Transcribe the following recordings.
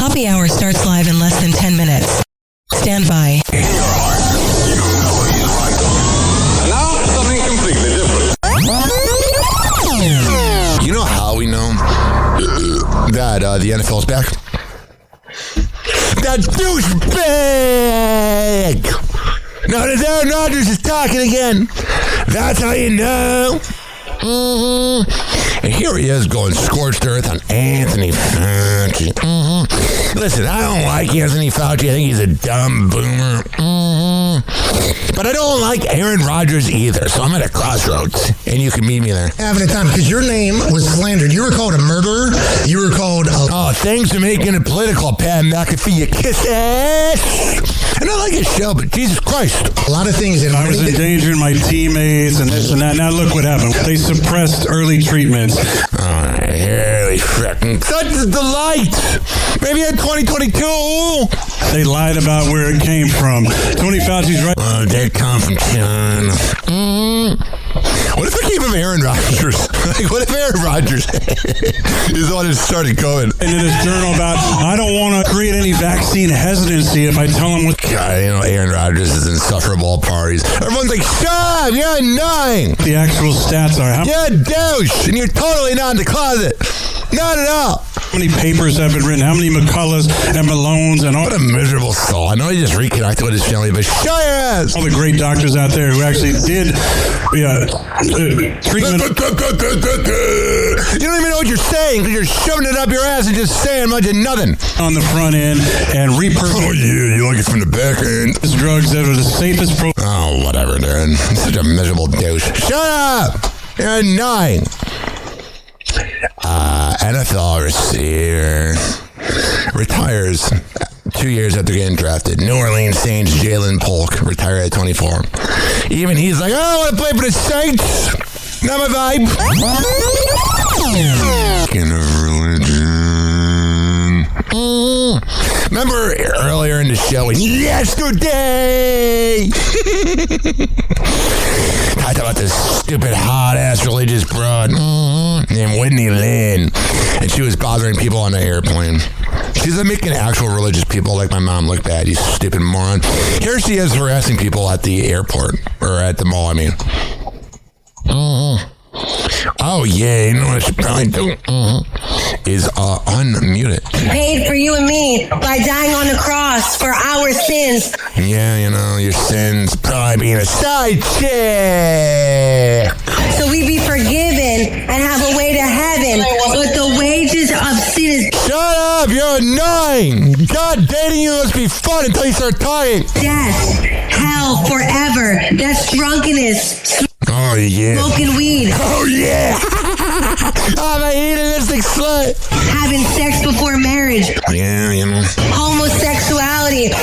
Hoppe Hour starts live in less than 10 minutes. Stand by. And now, something completely different. You know how we know that the NFL's back? That douchebag! Notice Aaron Rodgers is talking again. That's how you know. And here he is going scorched earth on Anthony Fauci. Listen, I don't like Anthony Fauci. I think he's a dumb boomer. But I don't like Aaron Rodgers either. So I'm at a crossroads, and you can meet me there. Having a time because your name was slandered. You were called a murderer. You were called a... Oh, thanks for making it political, Pat McAfee, you kiss ass. And I like his show, but Jesus Christ. A lot of things that I was endangering my teammates and this and that. Now look what happened. They suppressed early treatments. Holy frickin' such a delight. Maybe in 2022. They lied about where it came from. Tony Fauci's right. They come from China. What if it came from Aaron Rodgers? Like, what if Aaron Rodgers is the one who started going? And in his journal about, I don't want to create any vaccine hesitancy if I tell him what... God, you know, Aaron Rodgers is insufferable at parties. Everyone's like, shut up, you're 9. The actual stats are. You're a douche, and you're totally not in the closet. Not at all. How many papers have been written? How many McCulloughs and Malones and all... What a miserable soul. I know he just reconnected with his family, but shut your ass. All the great doctors out there who actually did treatment. You don't even know what you're saying because you're shoving it up your ass and just saying much of nothing. On the front end and repurposing... Oh, yeah, you like it from the back end. Drugs that are the safest... Oh, whatever, dude. He's such a miserable douche. Shut up! You're 9. NFL receiver retires 2 years after getting drafted. New Orleans Saints Jalen Polk retired at 24. Even he's like, I don't want to play for the Saints. Not my vibe. Kind of religion. Remember earlier in the show, yesterday, talked about this stupid hot-ass religious broad named Whitney Lynn, and she was bothering people on the airplane. She's making actual religious people like my mom look bad, you stupid moron. Here she is harassing people at the airport, or at the mall, I mean. Oh, yeah, you know what I should probably do? Is unmute it. Paid for you and me by dying on the cross for our sins. Yeah, you know, your sins probably being a side chick. So we be forgiven and have a way to heaven. But the wages of sin is Shut up, you're 9. God, dating you must be fun until you start talking. death, hell forever. That's drunkenness, Oh, yeah. smoking weed, Oh, yeah. I'm a hedonistic slut. having sex before marriage, Yeah, you know. homosexuality.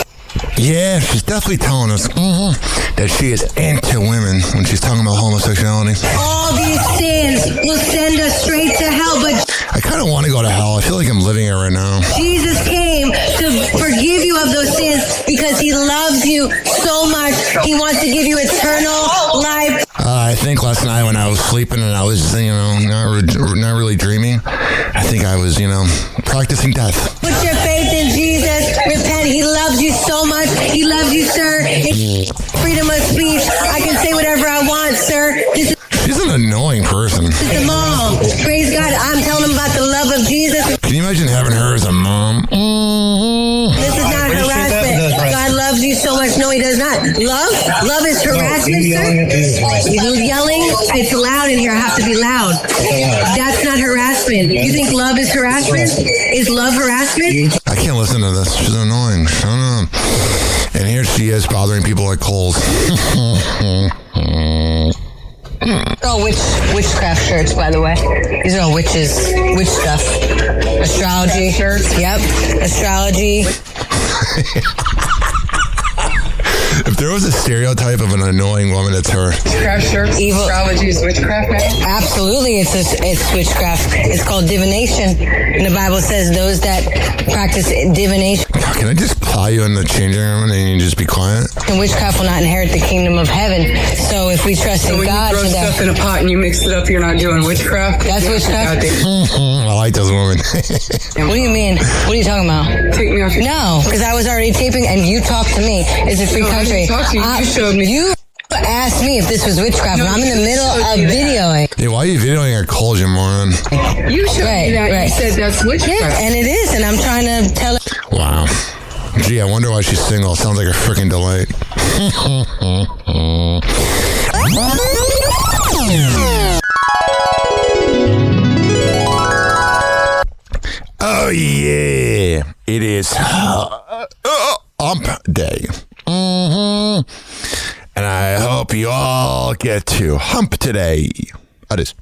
Yeah, she's definitely telling us that she is into women when she's talking about homosexuality. All these sins will send us straight to hell, but I kind of want to go to hell. I feel like I'm living it right now. Jesus came to forgive you of those sins because he loves you so much. He wants to give you eternal life. I think last night when I was sleeping and I was, you know, not really dreaming, I think I was, you know, practicing death. Put your faith in Jesus. Repent. He loves you so much. He loves you, sir. It's freedom of speech. I can say whatever I want, sir. This is She's an annoying person. the mom. Praise God. I'm telling them about the love of Jesus. Can you imagine having her as a mom? This is not harassment. God loves you so much. No, he does not. Love is harassment, sir. You yelling? It's loud in here. I have to be loud. That's not harassment. You think love is harassment? Is love harassment? I can't listen to this. She's annoying. Shut up. And here she is bothering people at Kohl's. Oh, witchcraft shirts, by the way. These are all witch stuff. Astrology shirts. Yep. Astrology. If there was a stereotype of an annoying woman, it's her. Witchcraft shirts, Evil. astrology is witchcraft now? Absolutely, it's witchcraft. It's called divination. And the Bible says those that practice divination Can I just plow you in the changing room and you just be quiet? and witchcraft will not inherit the kingdom of heaven. So if we trust So in when God you throw for stuff that, in a pot and you mix it up, you're not doing witchcraft? That's witchcraft? I like those women. what do you mean? What are you talking about? Take me off your... No, because I was already taping and you talked to me. It's a free No, I country. didn't talk to you. You showed me. You asked me if this was witchcraft, No, and I'm in the you middle showed of me that. videoing. Hey, why are you videoing our calls, you moron? You showed Right, me that. right. You said that's witchcraft. Yeah, and it is, and I'm trying to tell it. Wow. Gee, I wonder why she's single. Sounds like a freaking delight. Oh, yeah. It is hump day. And I hope you all get to hump today. That is.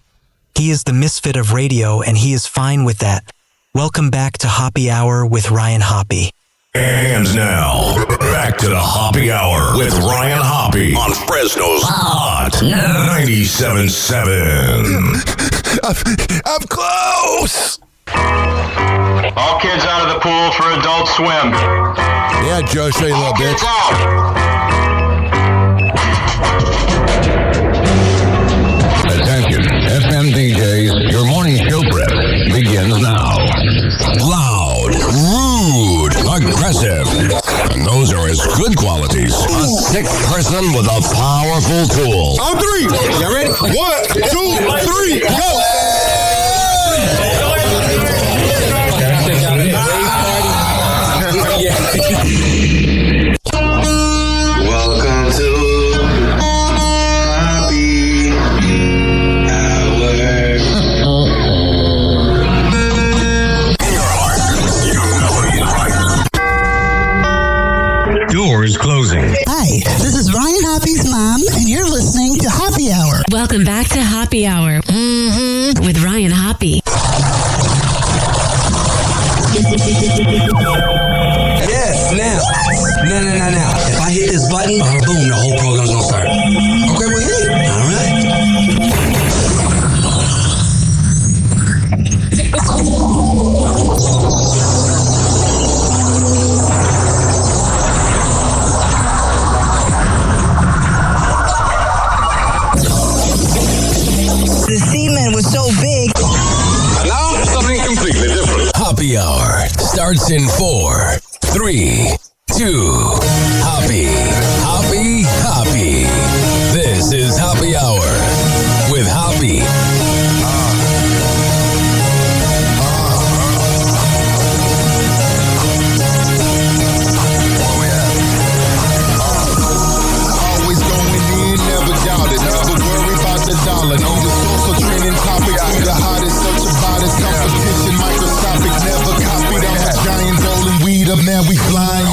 He is the misfit of radio, and he is fine with that. Welcome back to Hoppy Hour with Ryan Hoppe. And now, back to the Hoppy Hour with Ryan Hoppe on Fresno's Hot 97.7. I'm close. All kids out of the pool for Adult Swim. Yeah, Joe, show you a little Kids bitch. out. Attention, FM DJs, your morning show prep begins now. Loud, rude, aggressive. And those are his good qualities. A sick person with a powerful tool. On three. You ready? 1, 2, 3, go. Welcome to Hoppy Hour. Doors closing. Hi, this is Ryan Hoppe's mom, and you're listening to Hoppy Hour. Welcome back to Hoppy Hour with Ryan Hoppe. Yes, now. Now. If I hit this button, boom, the whole program's gonna start. Okay, well, hit it. All right. The semen was so big. And now, something completely different. Hoppy Hour starts in 4, 3, 2. Hoppy. This is Hoppy Hour with Hoppy. Always going in, never doubted. Never worry about the dollar. Know the source of trending topics. Be the hottest, such about it. Competition, microscopic, never copied. I'm a giant rolling weed up, now we flying.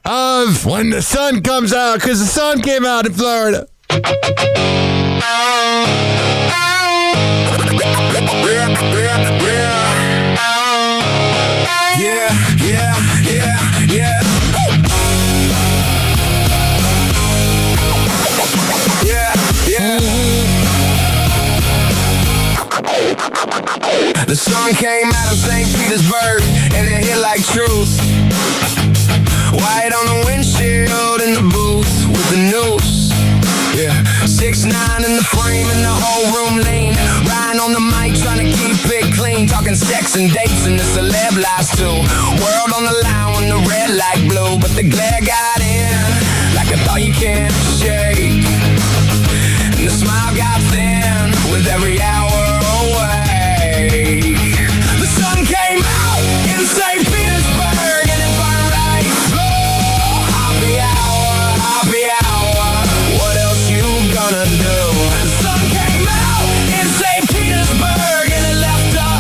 Of when the sun comes out, because the sun came out in Florida. The sun came out of St. Petersburg and it hit like truth. White on the windshield in the booth with the noose. Yeah, 6'9" in the frame and the whole room lean. Riding on the mic trying to keep it clean. Talking sex and dates and the celeb lies too. World on the line when the red light blew. But the glare got in like a thought you can't shake. And the smile got thin with every hour away. The sun came out in St. Petersburg and it burned right. Oh, happy hour. What else you gonna do? The sun came out in St. Petersburg and it left us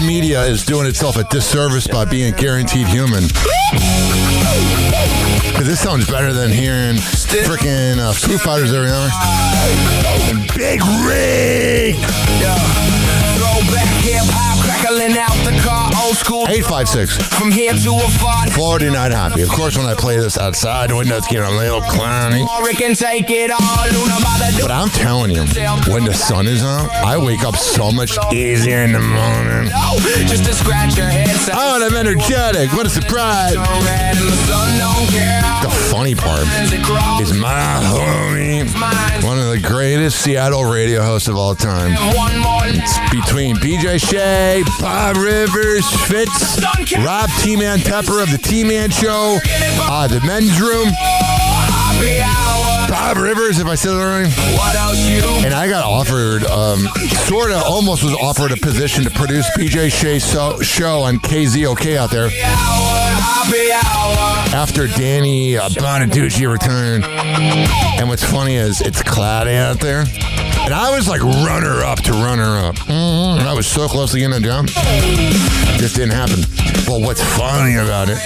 media is doing itself a disservice by being guaranteed human. Because this sounds better than hearing freaking Foo Fighters every hour. And Big Rig! Throwback hip-hop crackling out the car, old school. 856. From here to a 49 Hoppy. Of course, when I play this outside, the windows get a little cloudy. can take it all. But I'm telling you, when the sun is out, I wake up so much easier in the morning. Just to scratch your head. Oh, I'm energetic. What a surprise. The funny part is my homie, one of the greatest Seattle radio hosts of all time. It's between BJ Shea, Bob Rivers, Fitz, Rob T-Man Tepper of the T-Man Show, the Men's Room, Bob Rivers, if I said it right. And I got offered, sort of almost was offered a position to produce BJ Shea's show on KZOK out there. After Danny Bonaducci returned. And what's funny is it's cloudy out there. And I was like runner-up to runner-up. And I was so close to getting a job. Just didn't happen. But what's funny about it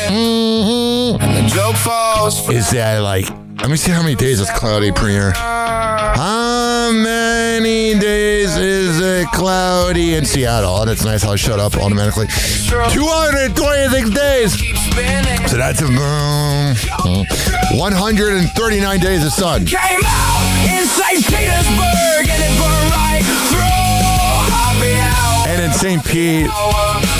is that, like, let me see how many days it's cloudy per year. How many days is it cloudy in Seattle? Oh, that's nice how I shut up automatically. 226 days. So that's 139 days of sun. Came out in St. Petersburg and it burned right through Hoppe Hour. And in St. Pete,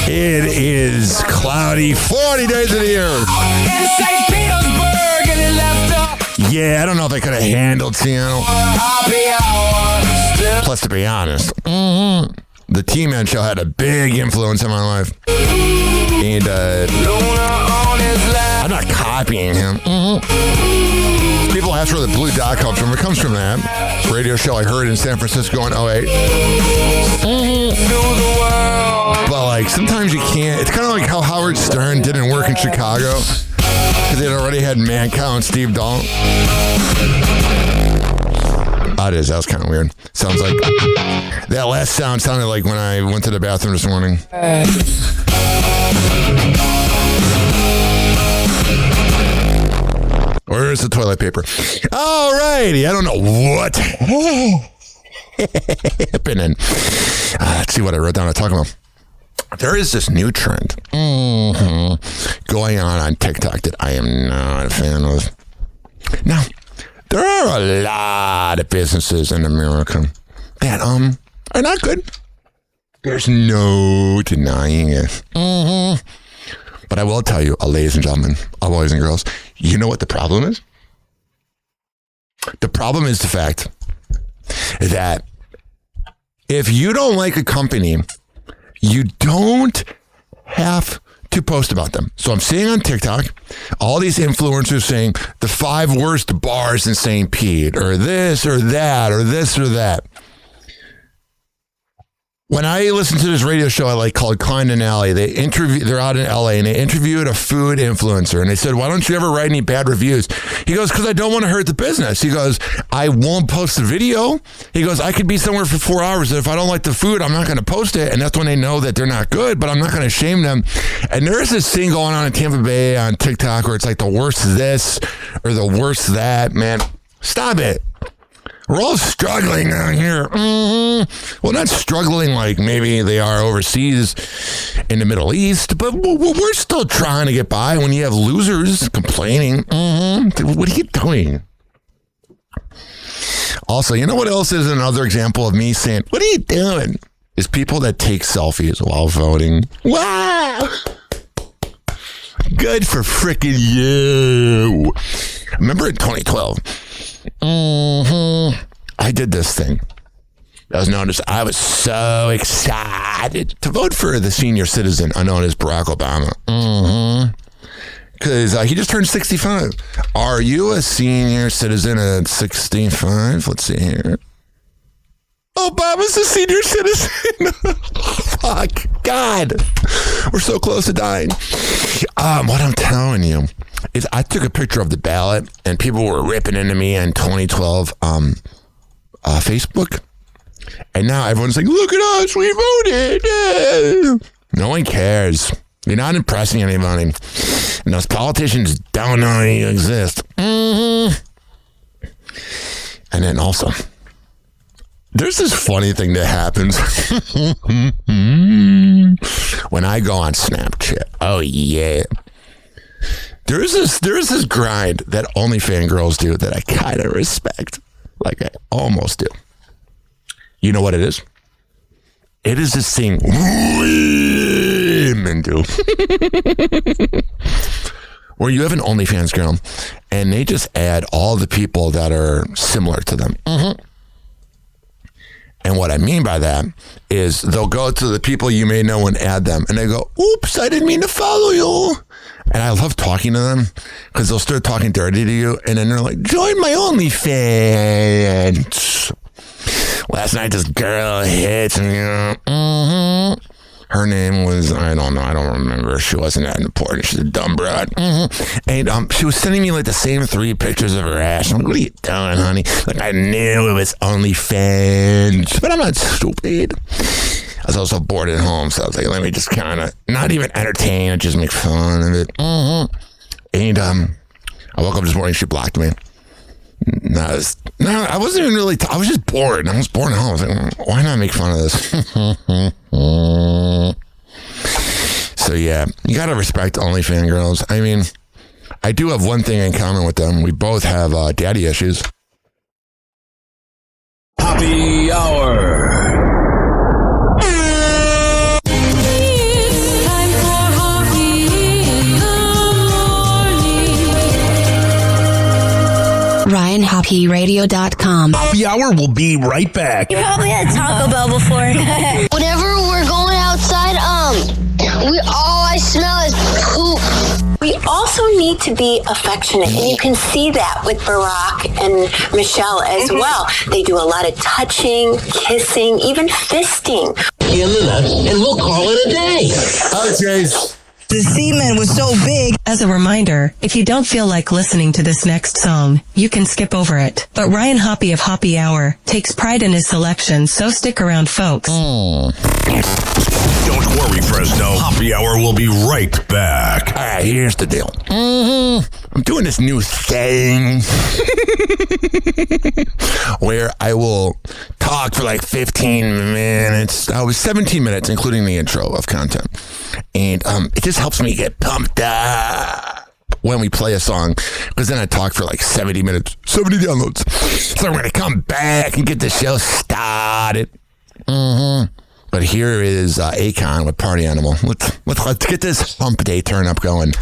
it is cloudy 40 days of the year. In St. Petersburg and it left up. Yeah, I don't know if I could have handled Seattle. Hoppe Hour. Plus, to be honest, the T-Man Show had a big influence in my life. And I'm not copying him. People ask where the blue dot comes from. It comes from that radio show I heard in San Francisco in 08. But, like, sometimes you can't. It's kind of like how Howard Stern didn't work in Chicago because they'd already had Mancow and Steve Dahl. That was kind of weird. Sounds like that last sound sounded like when I went to the bathroom this morning. Where's the toilet paper? Alrighty, I don't know what happening. Let's see what I wrote down to talk about. There is this new trend going on TikTok that I am not a fan of. Now, there are a lot of businesses in America that are not good. There's no denying it. But I will tell you, ladies and gentlemen, boys and girls, you know what the problem is? The problem is the fact that if you don't like a company, you don't have to post about them. So I'm seeing on TikTok, all these influencers saying the 5 worst bars in St. Pete, or this or that, or this or that. When I listened to this radio show I like called Kind and Alley, they're out in LA and they interviewed a food influencer and they said, why don't you ever write any bad reviews? He goes, because I don't want to hurt the business. He goes, I won't post the video. He goes, I could be somewhere for 4 hours. And if I don't like the food, I'm not going to post it. And that's when they know that they're not good, but I'm not going to shame them. And there is this thing going on in Tampa Bay on TikTok where it's like the worst this or the worst that. Man, stop it. We're all struggling down here. Well, not struggling like maybe they are overseas in the Middle East, but we're still trying to get by when you have losers complaining. What are you doing? Also, you know what else is another example of me saying, what are you doing? Is people that take selfies while voting. Wow! Good for frickin' you. Remember in 2012? I did this thing. I was so excited to vote for the senior citizen known as Barack Obama. Because he just turned 65. Are you a senior citizen at 65? Let's see here. Obama's a senior citizen. Fuck. God. We're so close to dying. What I'm telling you is I took a picture of the ballot and people were ripping into me on 2012 Facebook. And now everyone's like, look at us, we voted. No one cares. You're not impressing anybody. And those politicians don't know you exist. And then also, there's this funny thing that happens when I go on Snapchat. Oh, yeah. There's this grind that OnlyFans girls do that I kind of respect. Like I almost do. You know what it is? It is this thing women do. Where you have an OnlyFans girl and they just add all the people that are similar to them. And what I mean by that is they'll go to the people you may know and add them. And they go, oops, I didn't mean to follow you. And I love talking to them because they'll start talking dirty to you. And then they're like, join my OnlyFans. Last night this girl hit me. Her name was, I don't know, I don't remember. She wasn't that important. She's a dumb broad. And she was sending me like the same 3 pictures of her ass. I'm like, what are you doing, honey? Like, I knew it was OnlyFans, but I'm not stupid. I was also bored at home, so I was like, let me just kind of not even entertain, just make fun of it. And I woke up this morning, she blocked me. I wasn't even really, I was just bored. I was bored at home. I was like, why not make fun of this? So yeah, you gotta respect OnlyFans girls. I mean, I do have one thing in common with them. We both have daddy issues. Happy Hour. RyanHoppyRadio.com. Happy Hour will be right back. You probably had Taco Bell before. Whenever we're going outside, all I smell is poop. We also need to be affectionate, and you can see that with Barack and Michelle as well. They do a lot of touching, kissing, even fisting. And we'll call it a day. Okay. The semen was so big. As a reminder, if you don't feel like listening to this next song, you can skip over it. But Ryan Hoppe of Happy Hour takes pride in his selection, so stick around, folks. Don't worry, Fresno. Happy Hour will be right back. All right, here's the deal. I'm doing this new thing where I will talk for like 15 minutes. I was 17 minutes, including the intro of content. And it just helps me get pumped up when we play a song, because then I talk for like 70 minutes, 70 downloads. So I'm going to come back and get the show started. But here is Akon with Party Animal. Let's get this hump day turn up going.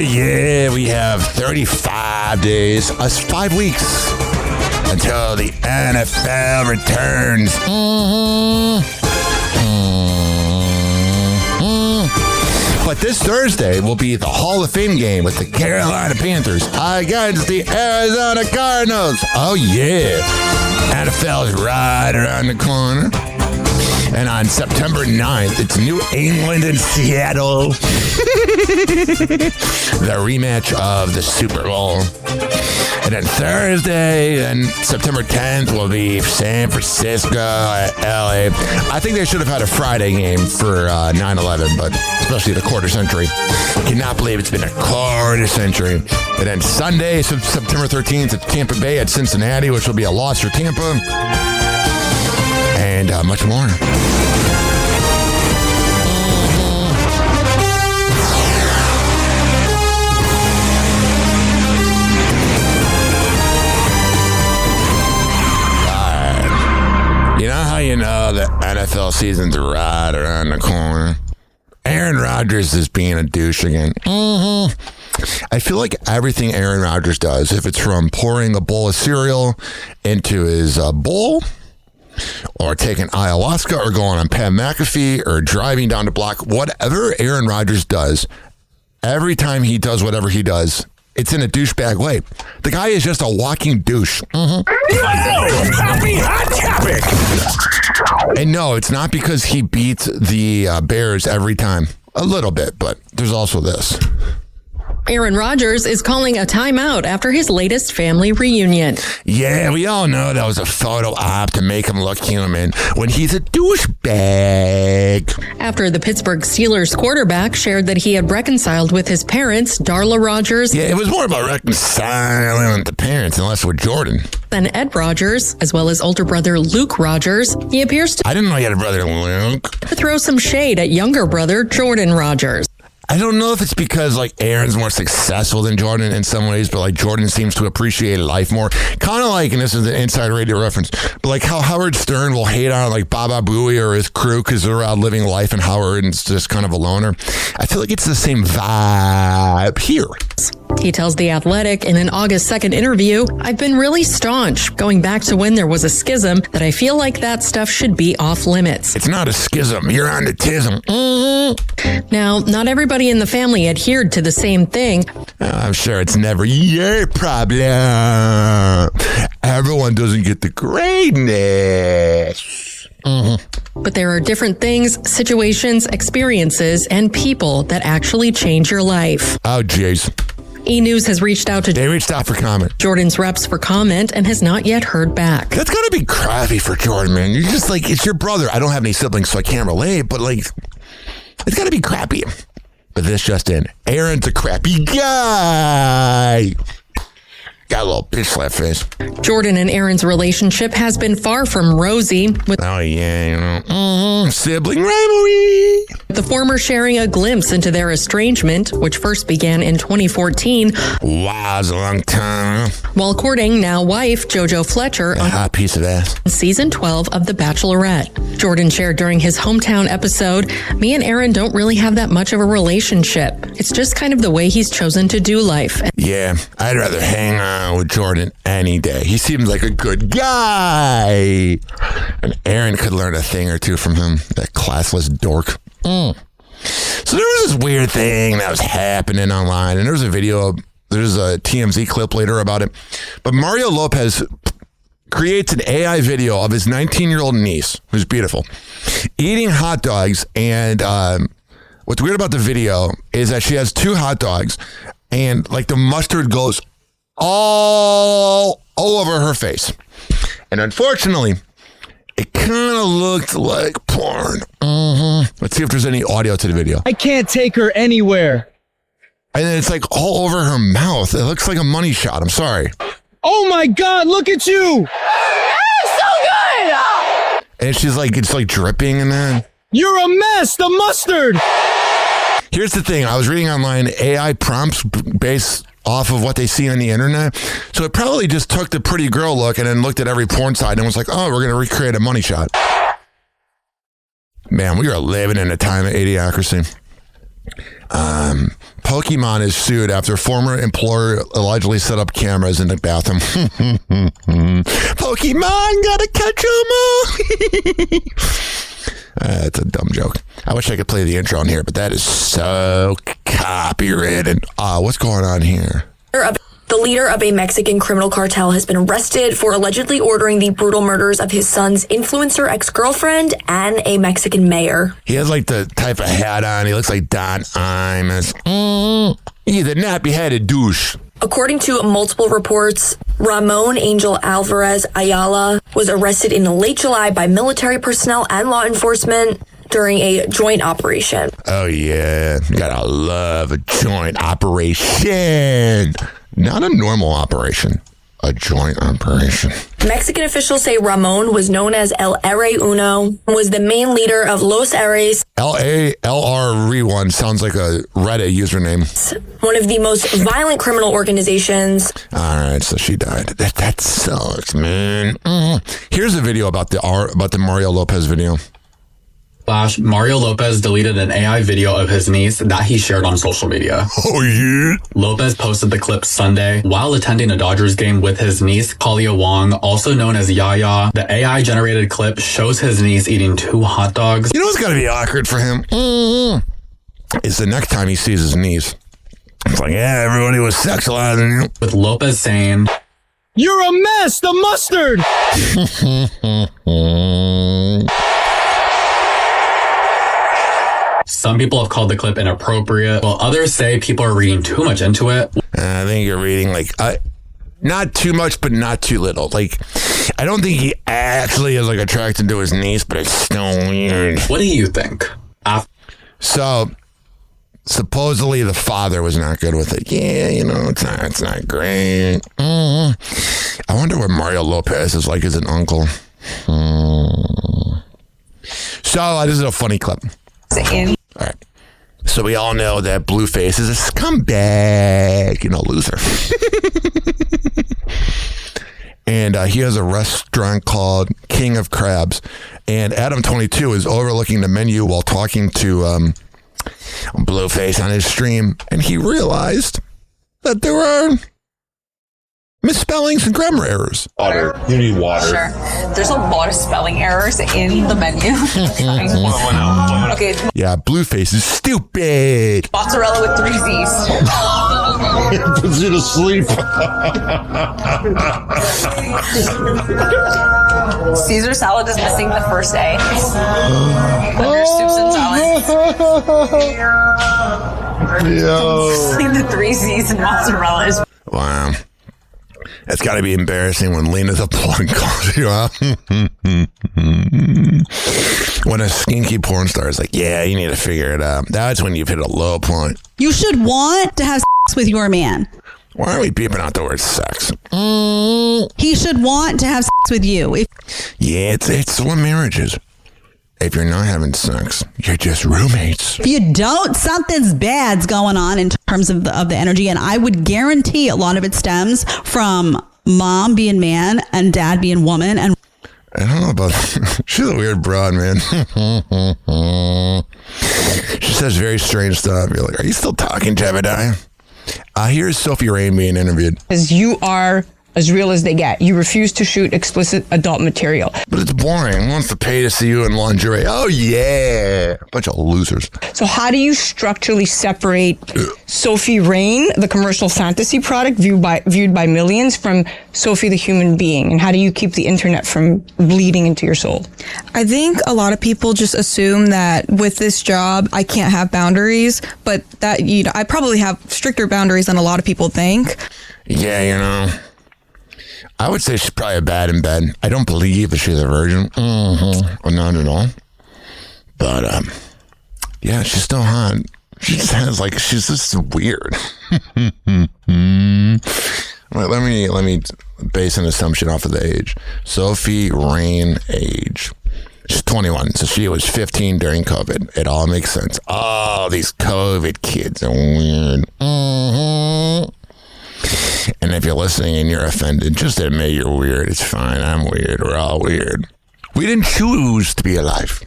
yeah, we have 35 days, 5 weeks until the NFL returns. But this Thursday will be the Hall of Fame game with the Carolina Panthers against the Arizona Cardinals. Oh, yeah. NFL's right around the corner. And on September 9th, it's New England and Seattle. The rematch of the Super Bowl. And then Thursday, and September 10th, will be San Francisco at LA. I think they should have had a Friday game for 9/11, but especially the quarter century. Cannot believe it's been a quarter century. And then Sunday, September 13th, it's Tampa Bay at Cincinnati, which will be a loss for Tampa. And much more. You know how you know the NFL season's right around the corner? Aaron Rodgers is being a douche again. I feel like everything Aaron Rodgers does, if it's from pouring a bowl of cereal into his bowl, or taking ayahuasca, or going on Pat McAfee, or driving down the block, whatever Aaron Rodgers does, every time he does whatever he does, it's in a douchebag way. The guy is just a walking douche. Happy Hot Topic! And no, it's not because he beats the Bears every time. A little bit, but there's also this. Aaron Rodgers is calling a timeout after his latest family reunion. Yeah, we all know that was a photo op to make him look human when he's a douchebag. After the Pittsburgh Steelers quarterback shared that he had reconciled with his parents, Darla Rodgers. Yeah, it was more about reconciling with the parents and less with Jordan. Then Ed Rodgers, as well as older brother Luke Rodgers. He appears to... I didn't know he had a brother Luke. ...to throw some shade at younger brother Jordan Rodgers. I don't know if it's because, like, Aaron's more successful than Jordan in some ways, but, like, Jordan seems to appreciate life more. Kind of like, and this is an inside radio reference, but, like, how Howard Stern will hate on, like, Baba Booey or his crew because they're out living life and Howard's just kind of a loner. I feel like it's the same vibe here. He tells The Athletic in an August 2nd interview, "I've been really staunch, going back to when there was a schism, that I feel like that stuff should be off limits." It's not a schism. You're on the tism. Now, not everybody in the family adhered to the same thing. I'm sure it's never your problem. Everyone doesn't get the greatness. But there are different things, situations, experiences, and people that actually change your life. Oh, jeez. E! News has reached out to... They reached out for comment. Jordan's reps for comment and has not yet heard back. That's gotta be crappy for Jordan, man. You're just like, it's your brother. I don't have any siblings, so I can't relate, but, like, it's gotta be crappy. But this just in. Aaron's a crappy guy. Got a little bitch slap face. Jordan and Aaron's relationship has been far from rosy. With sibling rivalry. The former sharing a glimpse into their estrangement, which first began in 2014. Wow, it's a long time. While courting now wife JoJo Fletcher a hot piece of ass. Season 12 of The Bachelorette. Jordan shared during his hometown episode, "Me and Aaron don't really have that much of a relationship. It's just kind of the way he's chosen to do life." Yeah, I'd rather hang out with Jordan any day. He seems like a good guy. And Aaron could learn a thing or two from him, that classless dork. So there was this weird thing that was happening online, and there's a TMZ clip later about it. But Mario Lopez creates an AI video of his 19-year-old niece, who's beautiful, eating hot dogs. And what's weird about the video is that she has 2 hot dogs, and, like, the mustard goes all over her face. And unfortunately, it kind of looked like porn. Let's see if there's any audio to the video. "I can't take her anywhere." And then it's like all over her mouth. It looks like a money shot. I'm sorry. "Oh my God, look at you." So good! And she's like, it's like dripping in that. "You're a mess, the mustard." Here's the thing. I was reading online AI prompts based off of what they see on the internet. So it probably just took the pretty girl look and then looked at every porn site and was like, oh, we're going to recreate a money shot. Man, we are living in a time of idiocracy. Pokemon is sued after former employer allegedly set up cameras in the bathroom. Pokemon, gotta catch 'em all. It's a dumb joke. I wish I could play the intro on here, but that is so copyrighted. What's going on here? The leader of a Mexican criminal cartel has been arrested for allegedly ordering the brutal murders of his son's influencer ex-girlfriend and a Mexican mayor. He has like the type of hat on. He looks like Don Imus. He's a nappy-headed douche. According to multiple reports, Ramon Angel Alvarez Ayala was arrested in late July by military personnel and law enforcement during a joint operation. Oh, yeah. Gotta love a joint operation. Not a normal operation. A joint operation. Mexican officials say Ramon was known as El Héroe Uno, was the main leader of Los Héroes. LRE1 sounds like a Reddit username. One of the most violent criminal organizations. All right, so she died. That sucks, man. Here's a video about the Mario Lopez video. Mario Lopez deleted an AI video of his niece that he shared on social media. Oh, yeah? Lopez posted the clip Sunday while attending a Dodgers game with his niece, Kalia Wong, also known as Yaya. The AI-generated clip shows his niece eating 2 hot dogs. You know what's got to be awkward for him? Is the next time he sees his niece. It's like, yeah, everybody was sexualizing you. With Lopez saying, "You're a mess, the mustard!" Some people have called the clip inappropriate, while others say people are reading too much into it. I think you're reading, like, not too much, but not too little. Like, I don't think he actually is, like, attracted to his niece, but it's still weird. What do you think? So, supposedly the father was not good with it. Yeah, you know, it's not great. I wonder what Mario Lopez is like as an uncle. So, this is a funny clip. All right. So we all know that Blueface is a scumbag, loser. And he has a restaurant called King of Crabs. And Adam22 is overlooking the menu while talking to Blueface on his stream. And he realized that there are misspellings and grammar errors. Water. You need water. Sure. There's a lot of spelling errors in the menu. Okay. Yeah, Blueface is stupid. Mozzarella with 3 Z's. It puts you to sleep. Caesar salad is missing the first A. Under soups and salads. Yo. Missing the 3 Z's and mozzarella is. Wow. It's got to be embarrassing when Lena the Plug calls you out. When a skinky porn star is like, yeah, you need to figure it out. That's when you've hit a low point. You should want to have sex with your man. Why are we beeping out the word sex? He should want to have sex with you. Yeah, it's what marriage is. If you're not having sex, you're just roommates. If you don't, something's bad's going on in terms of the energy. And I would guarantee a lot of it stems from mom being man and dad being woman. And I don't know about she's a weird broad, man. She says very strange stuff. You're like, are you still talking, Jebediah? Here's Sophie Rain being interviewed. Because you are as real as they get. You refuse to shoot explicit adult material. But it's boring. Who wants to pay to see you in lingerie? Oh, yeah. Bunch of losers. So how do you structurally separate Sophie Rain, the commercial fantasy product viewed by millions, from Sophie the human being? And how do you keep the internet from bleeding into your soul? I think a lot of people just assume that with this job, I can't have boundaries, but that, I probably have stricter boundaries than a lot of people think. Yeah, I would say she's probably bad in bed. I don't believe that she's a virgin. Well, not at all. But, yeah, she's still hot. She sounds like she's just weird. Let me base an assumption off of the age. Sophie Rain age. She's 21, so she was 15 during COVID. It all makes sense. Oh, these COVID kids are weird. And if you're listening and you're offended, just admit you're weird. It's fine. I'm weird. We're all weird. We didn't choose to be alive.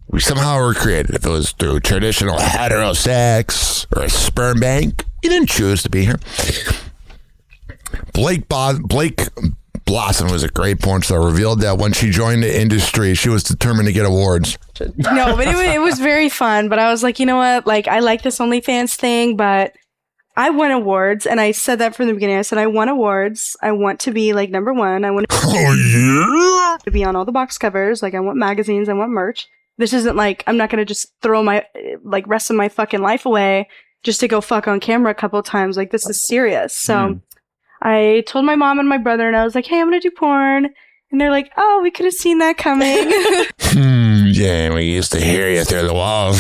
we somehow were created. If it was through traditional heterosex or a sperm bank, you didn't choose to be here. Blake Blossom was a great porn star, revealed that when she joined the industry, she was determined to get awards. No, but it was very fun. But I was like, you know what? Like, I like this OnlyFans thing, but I won awards. And I said that from the beginning. I said, I won awards. I want to be like number one. I want to be on all the box covers. Like, I want magazines. I want merch. This isn't like, I'm not going to just throw my, like, rest of my fucking life away just to go fuck on camera a couple of times. Like, this is serious. So I told my mom and my brother, and I was like, hey, I'm going to do porn. And they're like, oh, we could have seen that coming. Yeah, we used to hear you through the walls.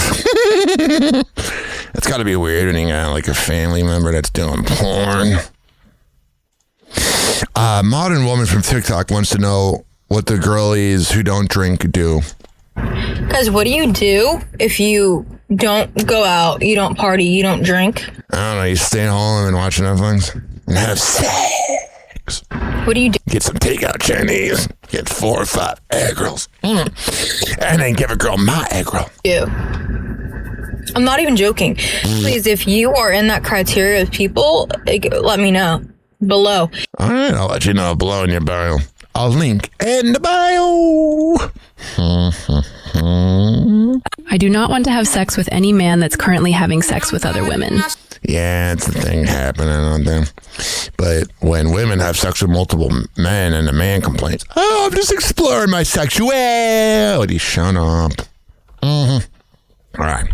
It's got to be weird when you got like a family member that's doing porn. Modern woman from TikTok wants to know what the girlies who don't drink do. Because what do you do if you don't go out, you don't party, you don't drink? I don't know, you stay home and watch Netflix and have sex. What do you do? Get some takeout Chinese, get 4 or 5 egg rolls, and then give a girl my egg roll. You. I'm not even joking. Please, if you are in that criteria of people, let me know below. All right, I'll let you know below in your bio. I'll link in the bio. I do not want to have sex with any man that's currently having sex with other women. Yeah, it's a thing happening out there. But when women have sex with multiple men and the man complains, oh, I'm just exploring my sexuality. Shut up. All right.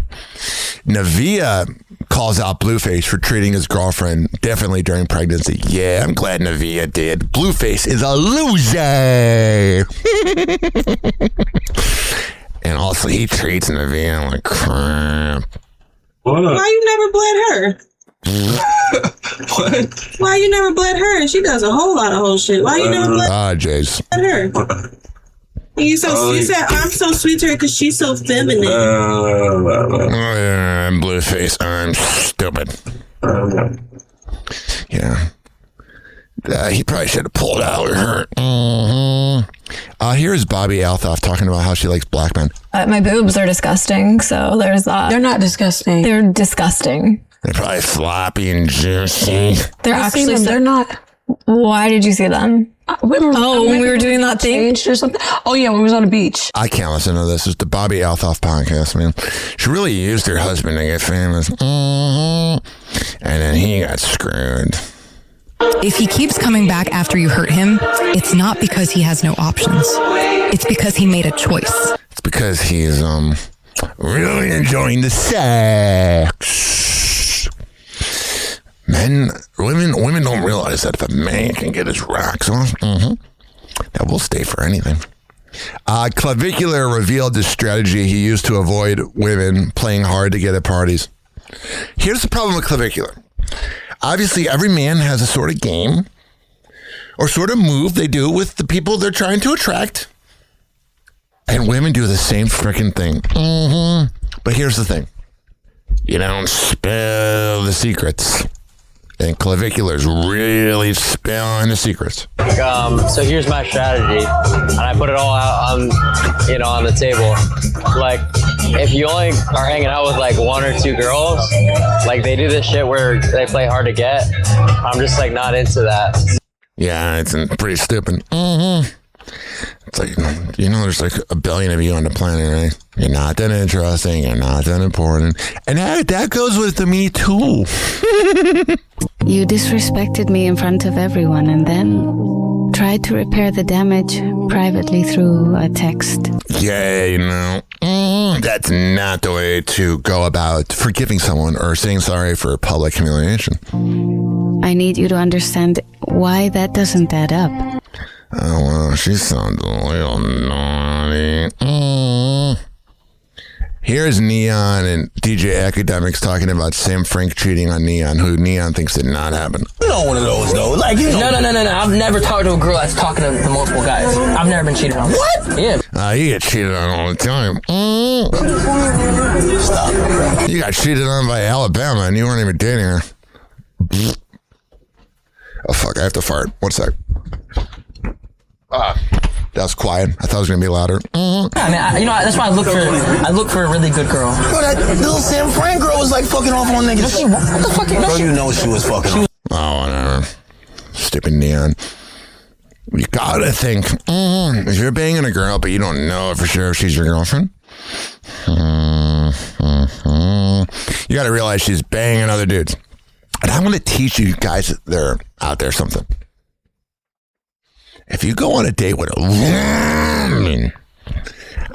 Navia calls out Blueface for treating his girlfriend differently during pregnancy. Yeah, I'm glad Navia did. Blueface is a loser. And also, he treats Navia like crap. Why you never bled her? What? Why you never bled her? She does a whole lot of whole shit. Why you never bled Jace. her? You said I'm so sweet to her because she's so feminine. I'm Blueface. I'm stupid. Yeah. He probably should have pulled out with her. Here's Bobby Althoff talking about how she likes black men. My boobs are disgusting, so there's that. They're not disgusting. They're disgusting. They're probably floppy and juicy. They're actually. They're not. Why did you see them? When we were doing that thing or something. Oh yeah, when we was on a beach. I can't listen to this. It's the Bobby Althoff podcast, man. She really used her husband to get famous. And then he got screwed. If he keeps coming back after you hurt him, it's not because he has no options. It's because he made a choice. It's because he's really enjoying the sex. Women don't realize that if a man can get his rocks off, that will stay for anything. Clavicular revealed the strategy he used to avoid women playing hard to get at parties. Here's the problem with Clavicular. Obviously, every man has a sort of game or sort of move they do with the people they're trying to attract. And women do the same freaking thing. But here's the thing. You don't spill the secrets. And Clavicular's really spilling the secrets. So here's my strategy. And I put it all out on the table. Like, if you only are hanging out with like 1 or 2 girls, like they do this shit where they play hard to get. I'm just like not into that. Yeah, it's pretty stupid. It's like, there's like a billion of you on the planet, right? You're not that interesting. You're not that important. And that goes with the Me Too. You disrespected me in front of everyone and then tried to repair the damage privately through a text. Yeah, that's not the way to go about forgiving someone or saying sorry for public humiliation. I need you to understand why that doesn't add up. Oh, well, she sounds a little naughty. Here's Neon and DJ Academics talking about Sam Frank cheating on Neon, who Neon thinks did not happen. You know one of those, though. Like, No. I've never talked to a girl that's talking to multiple guys. I've never been cheated on. What? Yeah. You get cheated on all the time. Stop. You got cheated on by Alabama, and you weren't even dating her. Oh, fuck. I have to fart. 1 sec. That was quiet. I thought it was going to be louder. I mean, that's why I look for a really good girl. Bro, that little San Fran girl was like fucking off on niggas. What the fuck? Bro, you know she was fucking. Oh, whatever. Stupid Neon. You gotta think, if you're banging a girl, but you don't know for sure if she's your girlfriend, you gotta realize she's banging other dudes. And I want to teach you guys that are out there something. If you go on a date with a woman,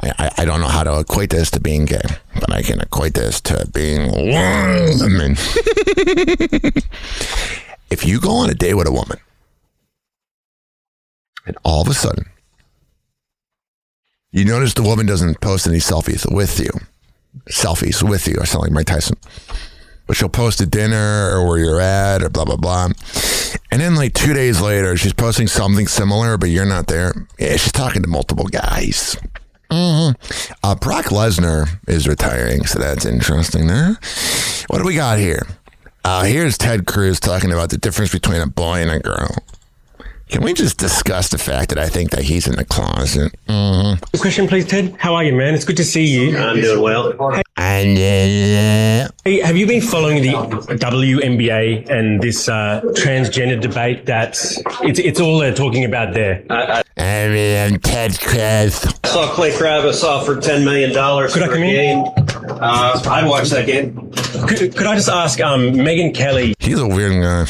I don't know how to equate this to being gay, but I can equate this to being woman. If you go on a date with a woman, and all of a sudden, you notice the woman doesn't post any selfies with you. I sound like Mike Tyson. But she'll post a dinner or where you're at or blah, blah, blah. And then like 2 days later, she's posting something similar, but you're not there. Yeah, she's talking to multiple guys. Brock Lesnar is retiring, so that's interesting there. What do we got here? Here's Ted Cruz talking about the difference between a boy and a girl. Can we just discuss the fact that I think that he's in the closet? Question, please, Ted. How are you, man? It's good to see you. I'm doing well. Hey, have you been following the WNBA and this transgender debate? It's all they're talking about there. I'm Ted Cruz. I saw Clay Travis offered $10 million Could I for come a in? game. I'd watch that game. Could I just ask, Megyn Kelly? He's a weird guy.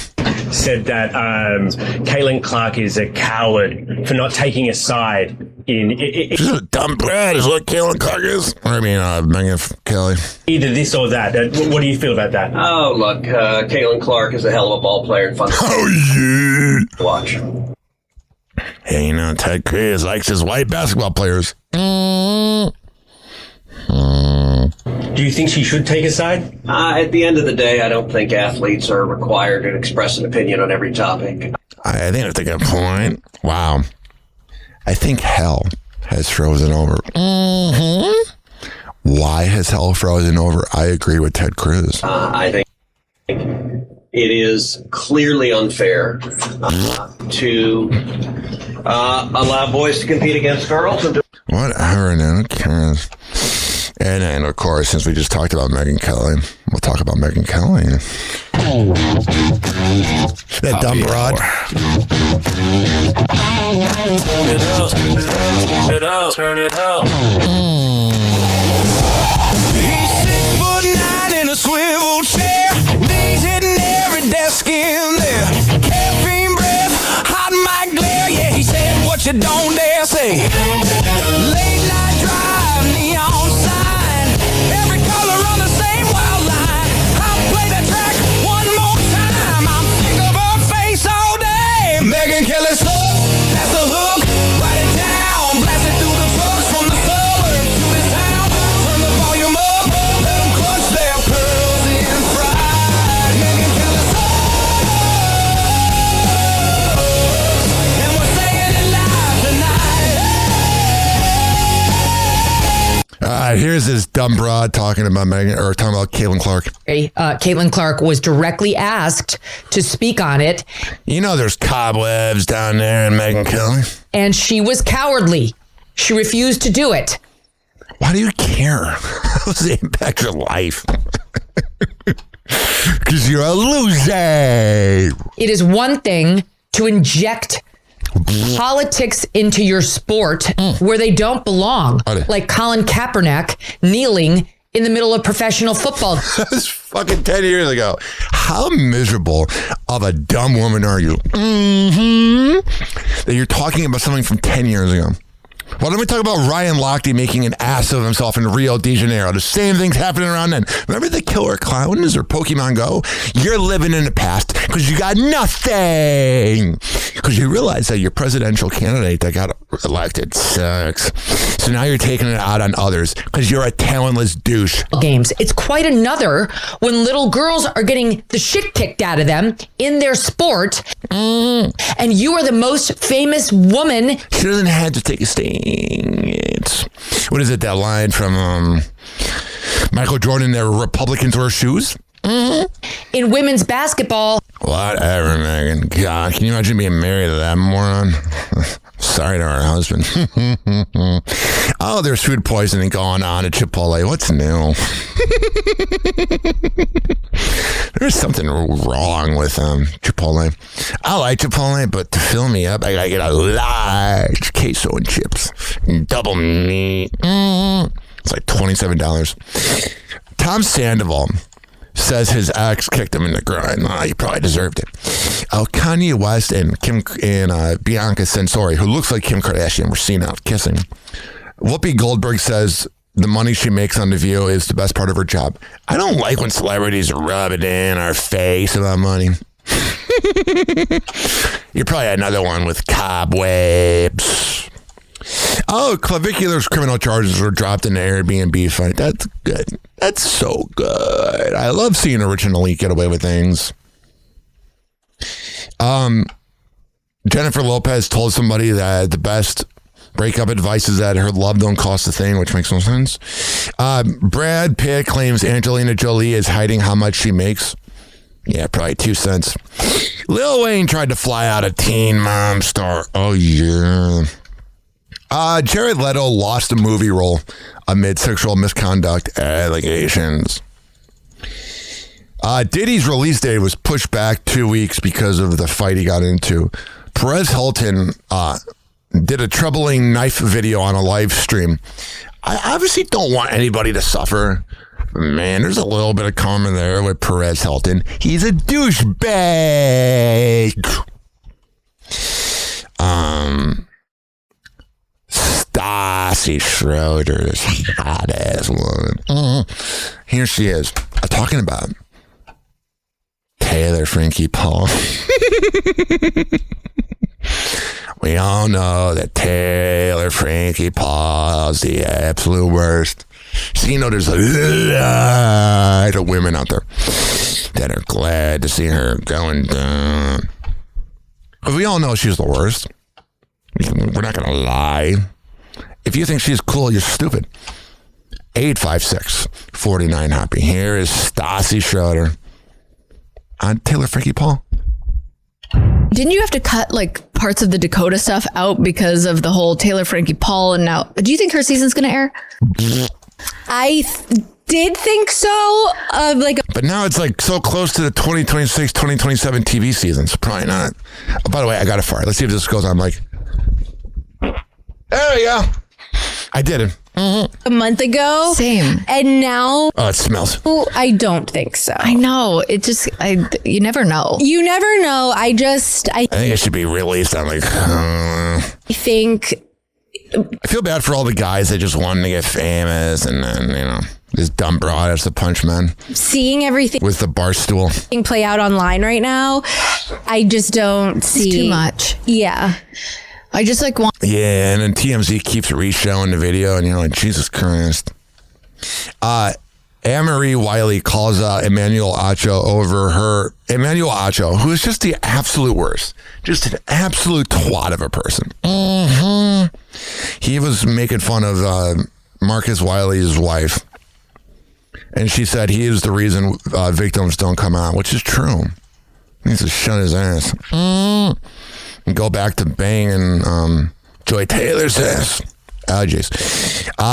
Said that Caitlin Clark is a coward for not taking a side in. She's a dumb brat, is what Caitlin Clark is. I mean, Megyn Kelly. Either this or that. What do you feel about that? Oh, look, Caitlin Clark is a hell of a ball player and fun. Oh, yeah. Watch. Hey, you know, Ted Cruz likes his white basketball players. Do you think she should take a side? At the end of the day, I don't think athletes are required to express an opinion on every topic. I think that's a good point. Wow. I think hell has frozen over. Why has hell frozen over? I agree with Ted Cruz. I think it is clearly unfair to allow boys to compete against girls. Whatever, no cares. And of course, since we just talked about Megyn Kelly, we'll talk about Megyn Kelly. That dumb broad. Turn it up. He's 6'9" in a swivel chair. Knees hitting every desk in there. Caffeine breath, hot mic glare. Yeah, he said what you don't dare say. Late night drive, neon sign. Every color on the same wild line. I'll play the track one more time. I'm sick of her face all day. Megyn Kelly sucks, that's the hook. Write it down, blast it through the trucks from the suburbs to this town. Turn the volume up, let them clutch their pearls in pride. Megyn Kelly sucks, and we're saying it live tonight. All right, here's this dumb broad talking about Caitlin Clark. Caitlin Clark was directly asked to speak on it. You know there's cobwebs down there in Megyn Kelly. And she was cowardly. She refused to do it. Why do you care? How does it impact your life? Because you're a loser. It is one thing to inject politics into your sport where they don't belong, like Colin Kaepernick kneeling in the middle of professional football. That was fucking 10 years ago. How miserable of a dumb woman are you? That you're talking about something from 10 years ago. Well, let me talk about Ryan Lochte making an ass of himself in Rio de Janeiro. The same thing's happening around then. Remember the killer clowns or Pokemon Go? You're living in the past because you got nothing. Because you realize that your presidential candidate that got elected sucks. So now you're taking it out on others because you're a talentless douche. Games. It's quite another when little girls are getting the shit kicked out of them in their sport. And you are the most famous woman. She doesn't have to take a stand. It's, what is it, that line from Michael Jordan, there were Republicans wear shoes? In women's basketball. Whatever, Megyn. God, can you imagine being married to that moron? Sorry to her husband. Oh, there's food poisoning going on at Chipotle. What's new? There's something wrong with Chipotle. I like Chipotle, but to fill me up, I gotta get a large queso and chips. Double meat. It's like $27. Tom Sandoval says his ex kicked him in the groin. He probably deserved it. Kanye West and Bianca Censori, who looks like Kim Kardashian, were seen out kissing. Whoopi Goldberg says the money she makes on The View is the best part of her job. I don't like when celebrities rub it in our face about money. You're probably another one with cobwebs. Oh, Clavicular's criminal charges were dropped in the Airbnb fight. That's good. That's so good. I love seeing Original Elite get away with things. Jennifer Lopez told somebody that the best breakup advice is that her love don't cost a thing, which makes no sense. Brad Pitt claims Angelina Jolie is hiding how much she makes. Yeah, probably 2 cents. Lil Wayne tried to fly out a Teen Mom star. Oh, yeah. Jared Leto lost a movie role amid sexual misconduct allegations. Diddy's release date was pushed back 2 weeks because of the fight he got into. Perez Hilton did a troubling knife video on a live stream. I obviously don't want anybody to suffer. Man, there's a little bit of karma there with Perez Hilton. He's a douchebag. Stassi Schroeder, this hot ass woman. Here she is, talking about Taylor Frankie Paul. We all know that Taylor Frankie Paul is the absolute worst. So, you know, there's a lot of women out there that are glad to see her going down. But we all know she's the worst. We're not going to lie. If you think she's cool, you're stupid. 856-49 Hoppe. Here is Stassi Schroeder on Taylor Frankie Paul. Didn't you have to cut like parts of the Dakota stuff out because of the whole Taylor Frankie Paul? And now, do you think her season's going to air? I did think so. But now it's like so close to the 2026, 2027 TV season. So probably not. Oh, by the way, I got a fart. Let's see if this goes on. There we go. I did it. Mm-hmm. A month ago. Same. And now. Oh, it smells. Oh, I don't think so. I know. It just, you never know. You never know. I think it should be released on I think. I feel bad for all the guys that just wanted to get famous and then, you know, this dumb broad as the punch man. Seeing everything with the bar stool play out online right now, I just don't see. It's too much. Yeah. I just want. Yeah, and then TMZ keeps re-showing the video, and you're like, Jesus Christ. Anne-Marie Wiley calls out Emmanuel Acho over her. Emmanuel Acho, who is just the absolute worst. Just an absolute twat of a person. Mm-hmm. He was making fun of Marcus Wiley's wife. And she said he is the reason victims don't come out, which is true. He needs to shut his ass. And go back to banging Joy Taylor's ass. Oh, jeez.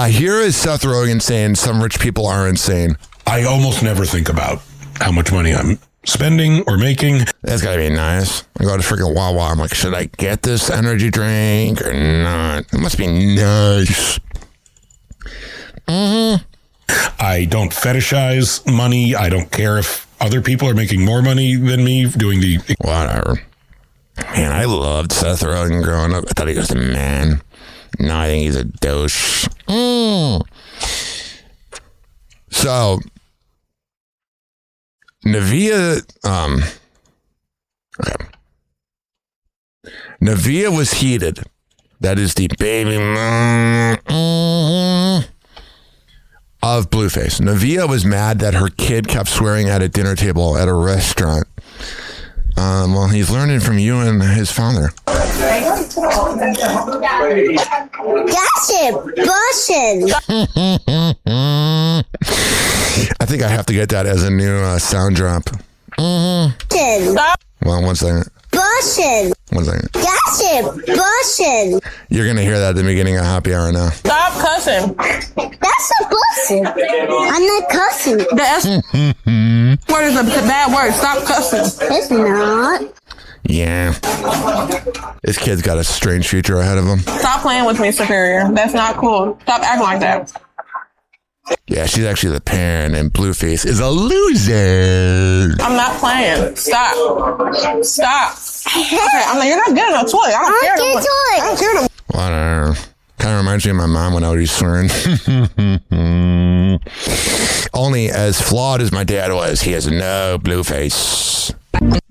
Here is Seth Rogen saying some rich people are insane. I almost never think about how much money I'm spending or making. That's got to be nice. I go to freaking Wawa. I'm like, should I get this energy drink or not? It must be nice. Mm-hmm. I don't fetishize money. I don't care if other people are making more money than me doing the... Whatever. Man, I loved Seth Rogen growing up. I thought he was the man. No, I think he's a douche. So, Navia, Navia was heated. That is the baby mom of Blueface. Navia was mad that her kid kept swearing at a dinner table at a restaurant. Well, he's learning from you and his father. That's it, bussin'. I think I have to get that as a new sound drop. Well, one second. Bullshit. 1 second. Gossip. Bullshit. You're going to hear that at the beginning of Happy Hour now. Stop cussing. That's a bullshit. I'm not cussing. That's word is a bad word. Stop cussing. It's not. Yeah. This kid's got a strange future ahead of him. Stop playing with me, Superior. That's not cool. Stop acting like that. Yeah, she's actually the parent, and Blueface is a loser. I'm not playing. Stop. Stop. Okay, I'm like, you're not getting a toy. I don't care. Whatever. Kind of reminds me of my mom when I was swearing. Only as flawed as my dad was, he has no blue face.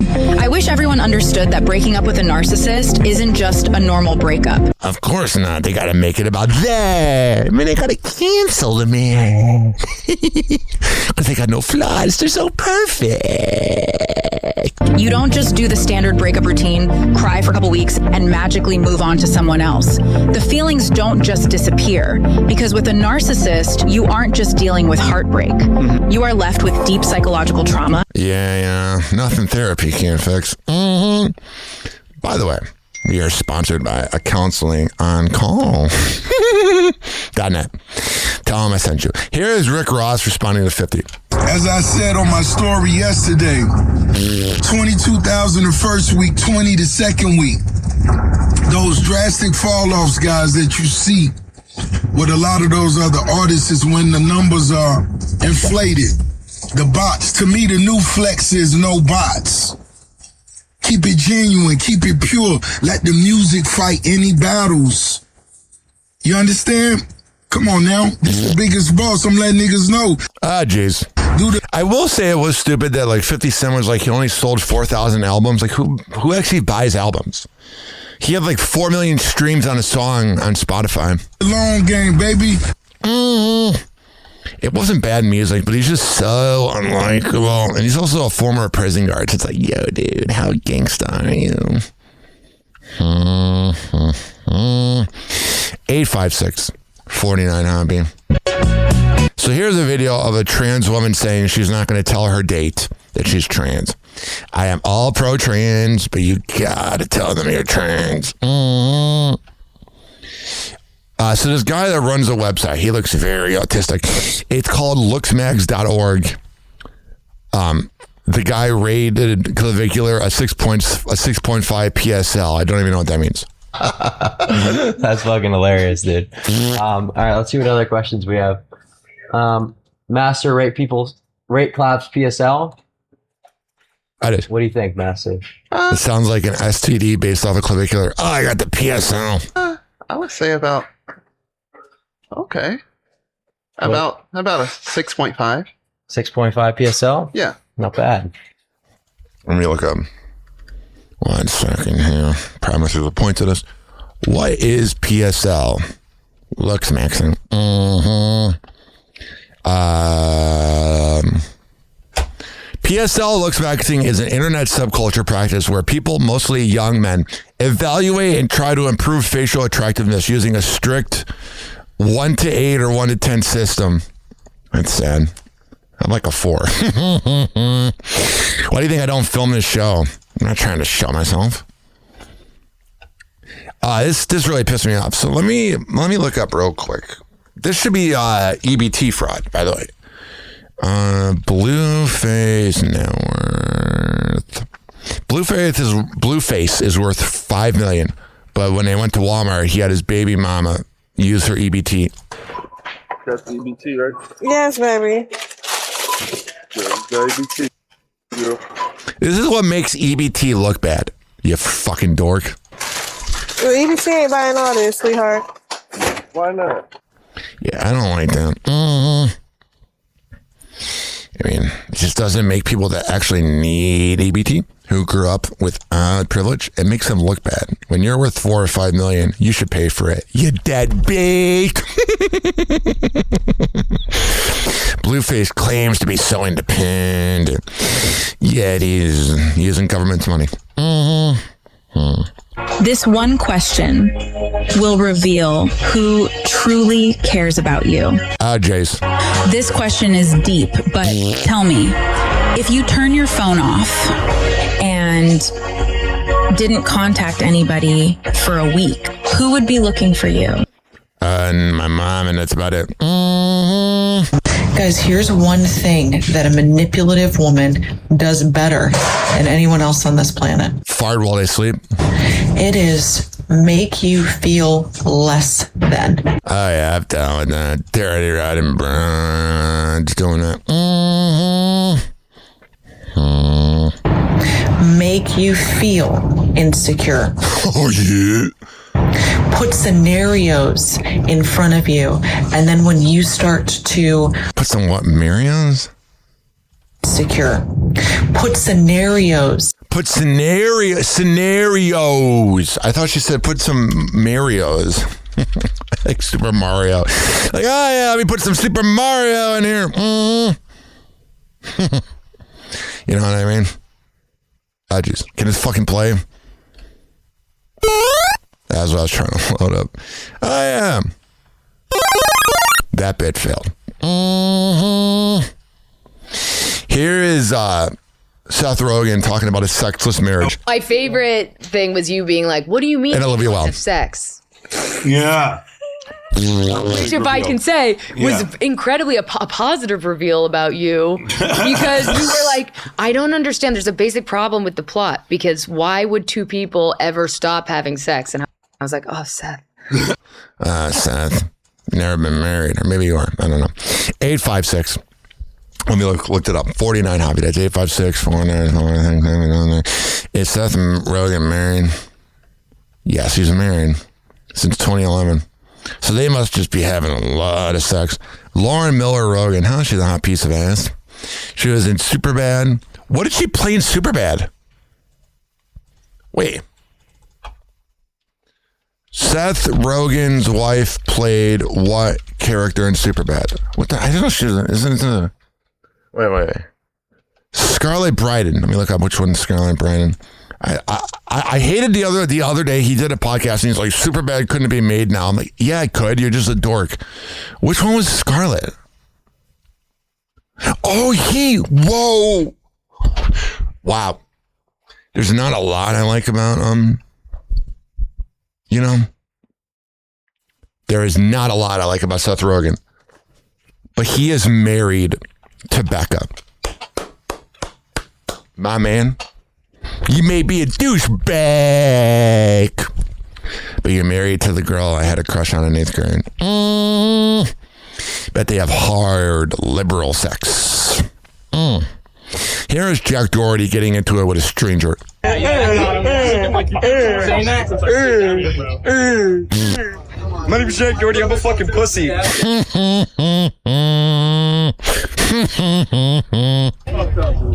I wish everyone understood that breaking up with a narcissist isn't just a normal breakup. Of course not. They gotta make it about them. I mean, they gotta cancel the man. Because they got no flaws. They're so perfect. You don't just do the standard breakup routine, cry for a couple weeks, and magically move on to someone else. The feelings don't just disappear, because with a narcissist, you aren't just dealing with heartbreak. You are left with deep psychological trauma. Yeah. Nothing therapy can't fix. By the way, we are sponsored by a counseling on call. .net. Tell them I sent you. Here is Rick Ross responding to 50. As I said on my story yesterday, 22,000 the first week, 20 the second week. Those drastic fall-offs, guys, that you see with a lot of those other artists is when the numbers are inflated. The bots. To me, the new flex is no bots. Keep it genuine. Keep it pure. Let the music fight any battles. You understand? Come on now. This is the biggest boss. I'm letting niggas know. Jeez. I will say it was stupid that like 50 Cent was like, he only sold 4,000 albums. Like who actually buys albums? He had like 4 million streams on a song on Spotify. Long game, baby. It wasn't bad music, but he's just so unlikable. And he's also a former prison guard. So it's like, yo, dude, how gangsta are you? 856-49 Hobby. So here's a video of a trans woman saying she's not going to tell her date that she's trans. I am all pro-trans, but you gotta tell them you're trans. So this guy that runs a website, he looks very autistic. It's called looksmags.org. The guy rated clavicular a 6.5 PSL. I don't even know what that means. That's fucking hilarious, dude. All right, let's see what other questions we have. Master rate claps PSL. I did. What do you think, Master? It sounds like an STD based off a clavicular. Oh, I got the PSL. I would say about a 6.5. 6.5 PSL? Yeah. Not bad. Let me look up. 1 second here. Promise there's a point to this. What is PSL? Looks maxing. PSL looks maxing is an internet subculture practice where people, mostly young men, evaluate and try to improve facial attractiveness using a strict 1 to 8 or 1 to 10 system. That's sad. I'm like a 4. Why do you think I don't film this show? I'm not trying to show myself. This really pissed me off. So let me look up real quick. This should be EBT fraud, by the way. Blueface net worth. Blueface is worth $5 million, but when they went to Walmart, he had his baby mama use her EBT. That's EBT, right? Yes, baby. EBT. Yeah. This is what makes EBT look bad. You fucking dork. Well, EBT ain't buying all this, sweetheart. Why not? Yeah, I don't like that. I mean, it just doesn't make people that actually need EBT, who grew up with privilege, it makes them look bad. When you're worth $4 or $5 million, you should pay for it. You deadbeat. Blueface claims to be so independent, yet he's using government's money. This one question will reveal who truly cares about you. Jace. This question is deep, but tell me, if you turn your phone off and didn't contact anybody for a week, who would be looking for you? And my mom, and that's about it. Guys, here's one thing that a manipulative woman does better than anyone else on this planet. Fart while they sleep. It is make you feel less than. Oh yeah, I've done with that. Dirty riding brunch, doing that. Make you feel insecure. Oh yeah. Put scenarios in front of you, and then when you start to put some what Marios? Secure. Put scenarios. Put scenarios. I thought she said put some Marios. Like Super Mario. Like, oh yeah, let me put some Super Mario in here. You know what I mean? Oh jeez. Can this fucking play? That's what I was trying to load up. I am. That bit failed. Here is Seth Rogen talking about his sexless marriage. My favorite thing was you being like, what do you mean And Olivia Wilde. have sex? Yeah. Which, if I can say, was incredibly a positive reveal about you, because you were like, I don't understand. There's a basic problem with the plot, because why would two people ever stop having sex? And I was like, oh, Seth. Seth, never been married, or maybe you are. I don't know. 856. Let me looked it up. 49 Hoppe. That's 856 49. Is Seth Rogen married? Yes, he's married since 2011. So they must just be having a lot of sex. Lauren Miller Rogen, huh? She's a hot piece of ass. She was in Superbad. What did she play in Superbad? Wait. Seth Rogen's wife played what character in Superbad? What the? I don't know. She isn't. Wait. Scarlett Bryden. Let me look up which one's Scarlett Bryden. I hated the other day. He did a podcast and he's like, Superbad couldn't be made now. I'm like, yeah, it could. You're just a dork. Which one was Scarlett? Oh, whoa. Wow. There's not a lot I like about there is not a lot I like about Seth Rogen. But he is married to Becca. My man. You may be a douchebag, but you're married to the girl I had a crush on in 8th grade. Bet they have hard liberal sex. Here is Jack Doherty getting into it with a stranger. My name's Jack Doherty. I'm a fucking pussy.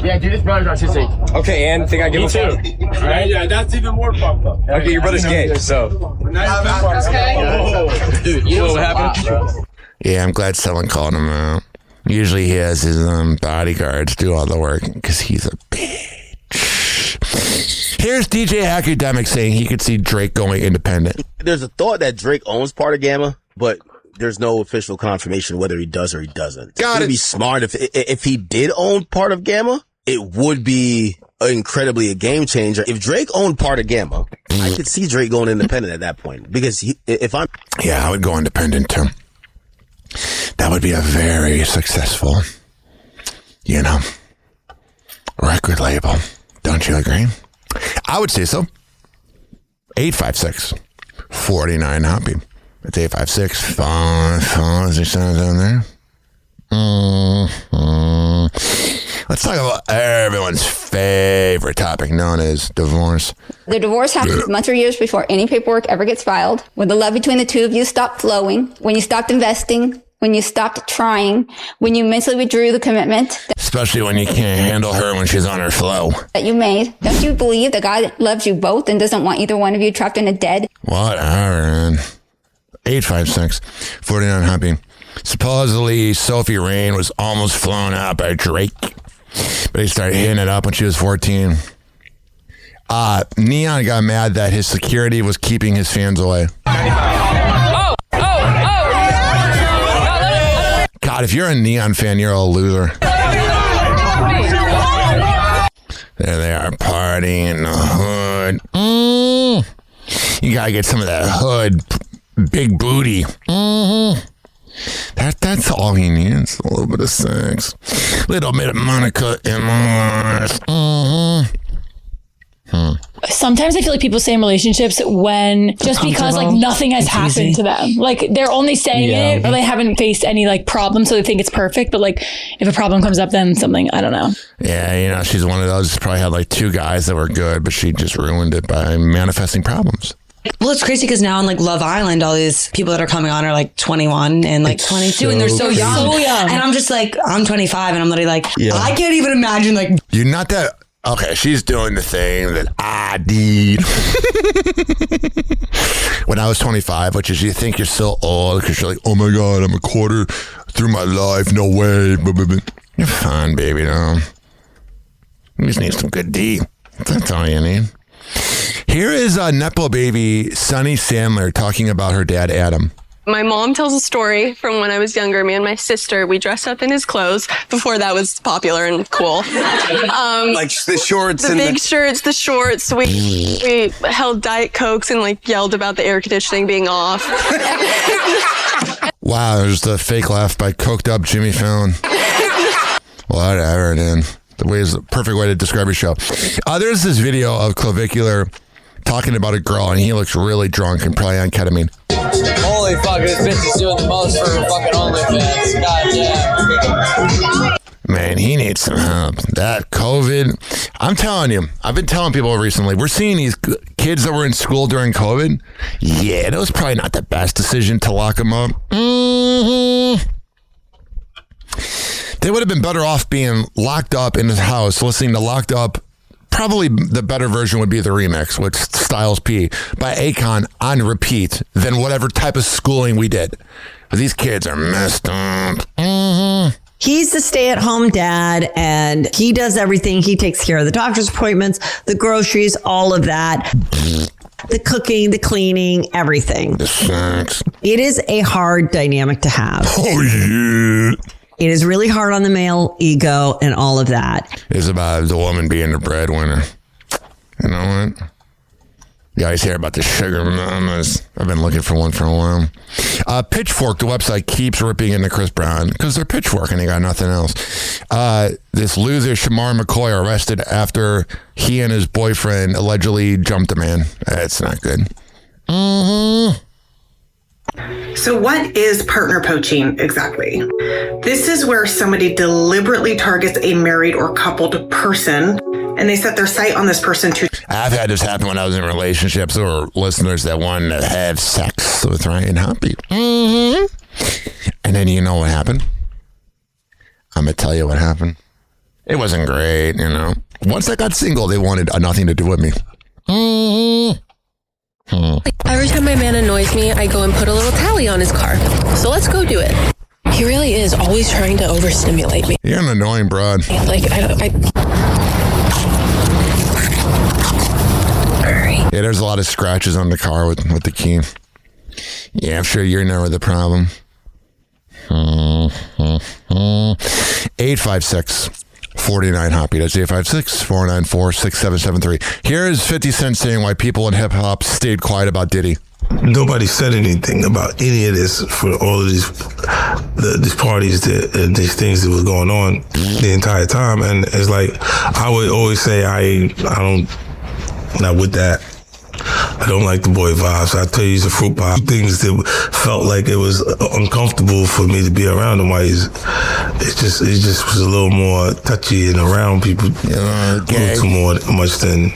Yeah, dude, this brother's autistic. Okay, and think I give a fuck? Right? Yeah, that's even more fucked up. Okay, your brother's gay, so. Okay. Dude, you know what happened? Yeah, I'm glad someone called him out. Usually he has his bodyguards do all the work because he's a bitch. Here's DJ Academic saying he could see Drake going independent. There's a thought that Drake owns part of Gamma, but there's no official confirmation whether he does or he doesn't. It'd be smart if he did own part of Gamma. It would be incredibly a game changer. If Drake owned part of Gamma, I could see Drake going independent at that point. Because I would go independent too. That would be a very successful, record label. Don't you agree? I would say so. 856 49 Hoppe. It's 856 as it sounds down there. Let's talk about everyone's favorite topic known as divorce. The divorce happens months or years before any paperwork ever gets filed. When the love between the two of you stopped flowing, when you stopped investing, when you stopped trying, when you mentally withdrew the commitment. Especially when you can't handle her when she's on her flow. That you made. Don't you believe that God loves you both and doesn't want either one of you trapped in a dead? Whatever, man. 856 49 Hoppe. Supposedly, Sophie Rain was almost flown out by Drake, but he started hitting it up when she was 14. Neon got mad that his security was keeping his fans away. God, if you're a Neon fan, you're a loser. There they are, partying in the hood. You gotta get some of that hood, big booty. That's all he needs. A little bit of sex. Little bit of Monica in my life. Sometimes I feel like people stay in relationships when just because like nothing has happened to them. Like they're only saying it or they haven't faced any like problem, so they think it's perfect. But like if a problem comes up, then something, I don't know. Yeah, she's one of those. Probably had like 2 guys that were good, but she just ruined it by manifesting problems. Well, it's crazy because now on like Love Island, all these people that are coming on are like 21 and like 22 and they're so young. So young. And I'm just like, I'm 25 and I'm literally like, I can't even imagine like. You're not that. Okay, she's doing the thing that I did when I was 25, which is you think you're so old because you're like, oh my God, I'm a quarter through my life. No way. You're fine, baby. No. You just need some good D. That's all you need. Here is Nepo baby Sunny Sandler talking about her dad, Adam. My mom tells a story from when I was younger. Me and my sister, we dressed up in his clothes before that was popular and cool. Like the shorts the and big shirts, the shorts. We held Diet Cokes and like yelled about the air conditioning being off. Wow, there's the fake laugh by coked up Jimmy Fallon. Whatever, dude. The perfect way to describe your show. There's this video of Clavicular talking about a girl, and he looks really drunk and probably on ketamine. Holy fuck, this bitch is doing the most for fucking OnlyFans. God damn. Man, he needs some help. That COVID, I'm telling you, I've been telling people recently, we're seeing these kids that were in school during COVID. Yeah, that was probably not the best decision to lock them up. They would have been better off being locked up in his house, listening to Locked Up. Probably the better version would be the remix with Styles P by Akon on repeat than whatever type of schooling we did. These kids are messed up. He's the stay-at-home dad, and he does everything. He takes care of the doctor's appointments, the groceries, all of that. The cooking, the cleaning, everything. The sex. It is a hard dynamic to have. Oh, yeah. It is really hard on the male ego and all of that. It's about the woman being the breadwinner. You know what? You always hear about the sugar mamas. I've been looking for one for a while. Pitchfork, the website, keeps ripping into Chris Brown because they're Pitchfork and they got nothing else. This loser, Shamar McCoy, arrested after he and his boyfriend allegedly jumped a man. That's not good. So what is partner poaching exactly? This is where somebody deliberately targets a married or coupled person and they set their sight on this person to... I've had this happen when I was in relationships. There were listeners that wanted to have sex with Ryan Hoppe. And then you know what happened? I'm going to tell you what happened. It wasn't great, you know. Once I got single, they wanted nothing to do with me. Every time my man annoys me, I go and put a little tally on his car. So let's go do it. He really is always trying to overstimulate me. You're an annoying broad. Like, Yeah, there's a lot of scratches on the car with the key. Yeah, I'm sure you're never the problem. 856-49-HOPPY. That's 856-494-6773. Here is 50 Cent saying why people in hip-hop stayed quiet about Diddy. Nobody said anything about any of this for all of these parties and these things that was going on the entire time. And it's like, I would always say, not with that. I don't like the boy vibes. I tell you, he's a fruit pie. Things that felt like it was uncomfortable for me to be around him. Why it just was a little more touchy and around people a little more much than.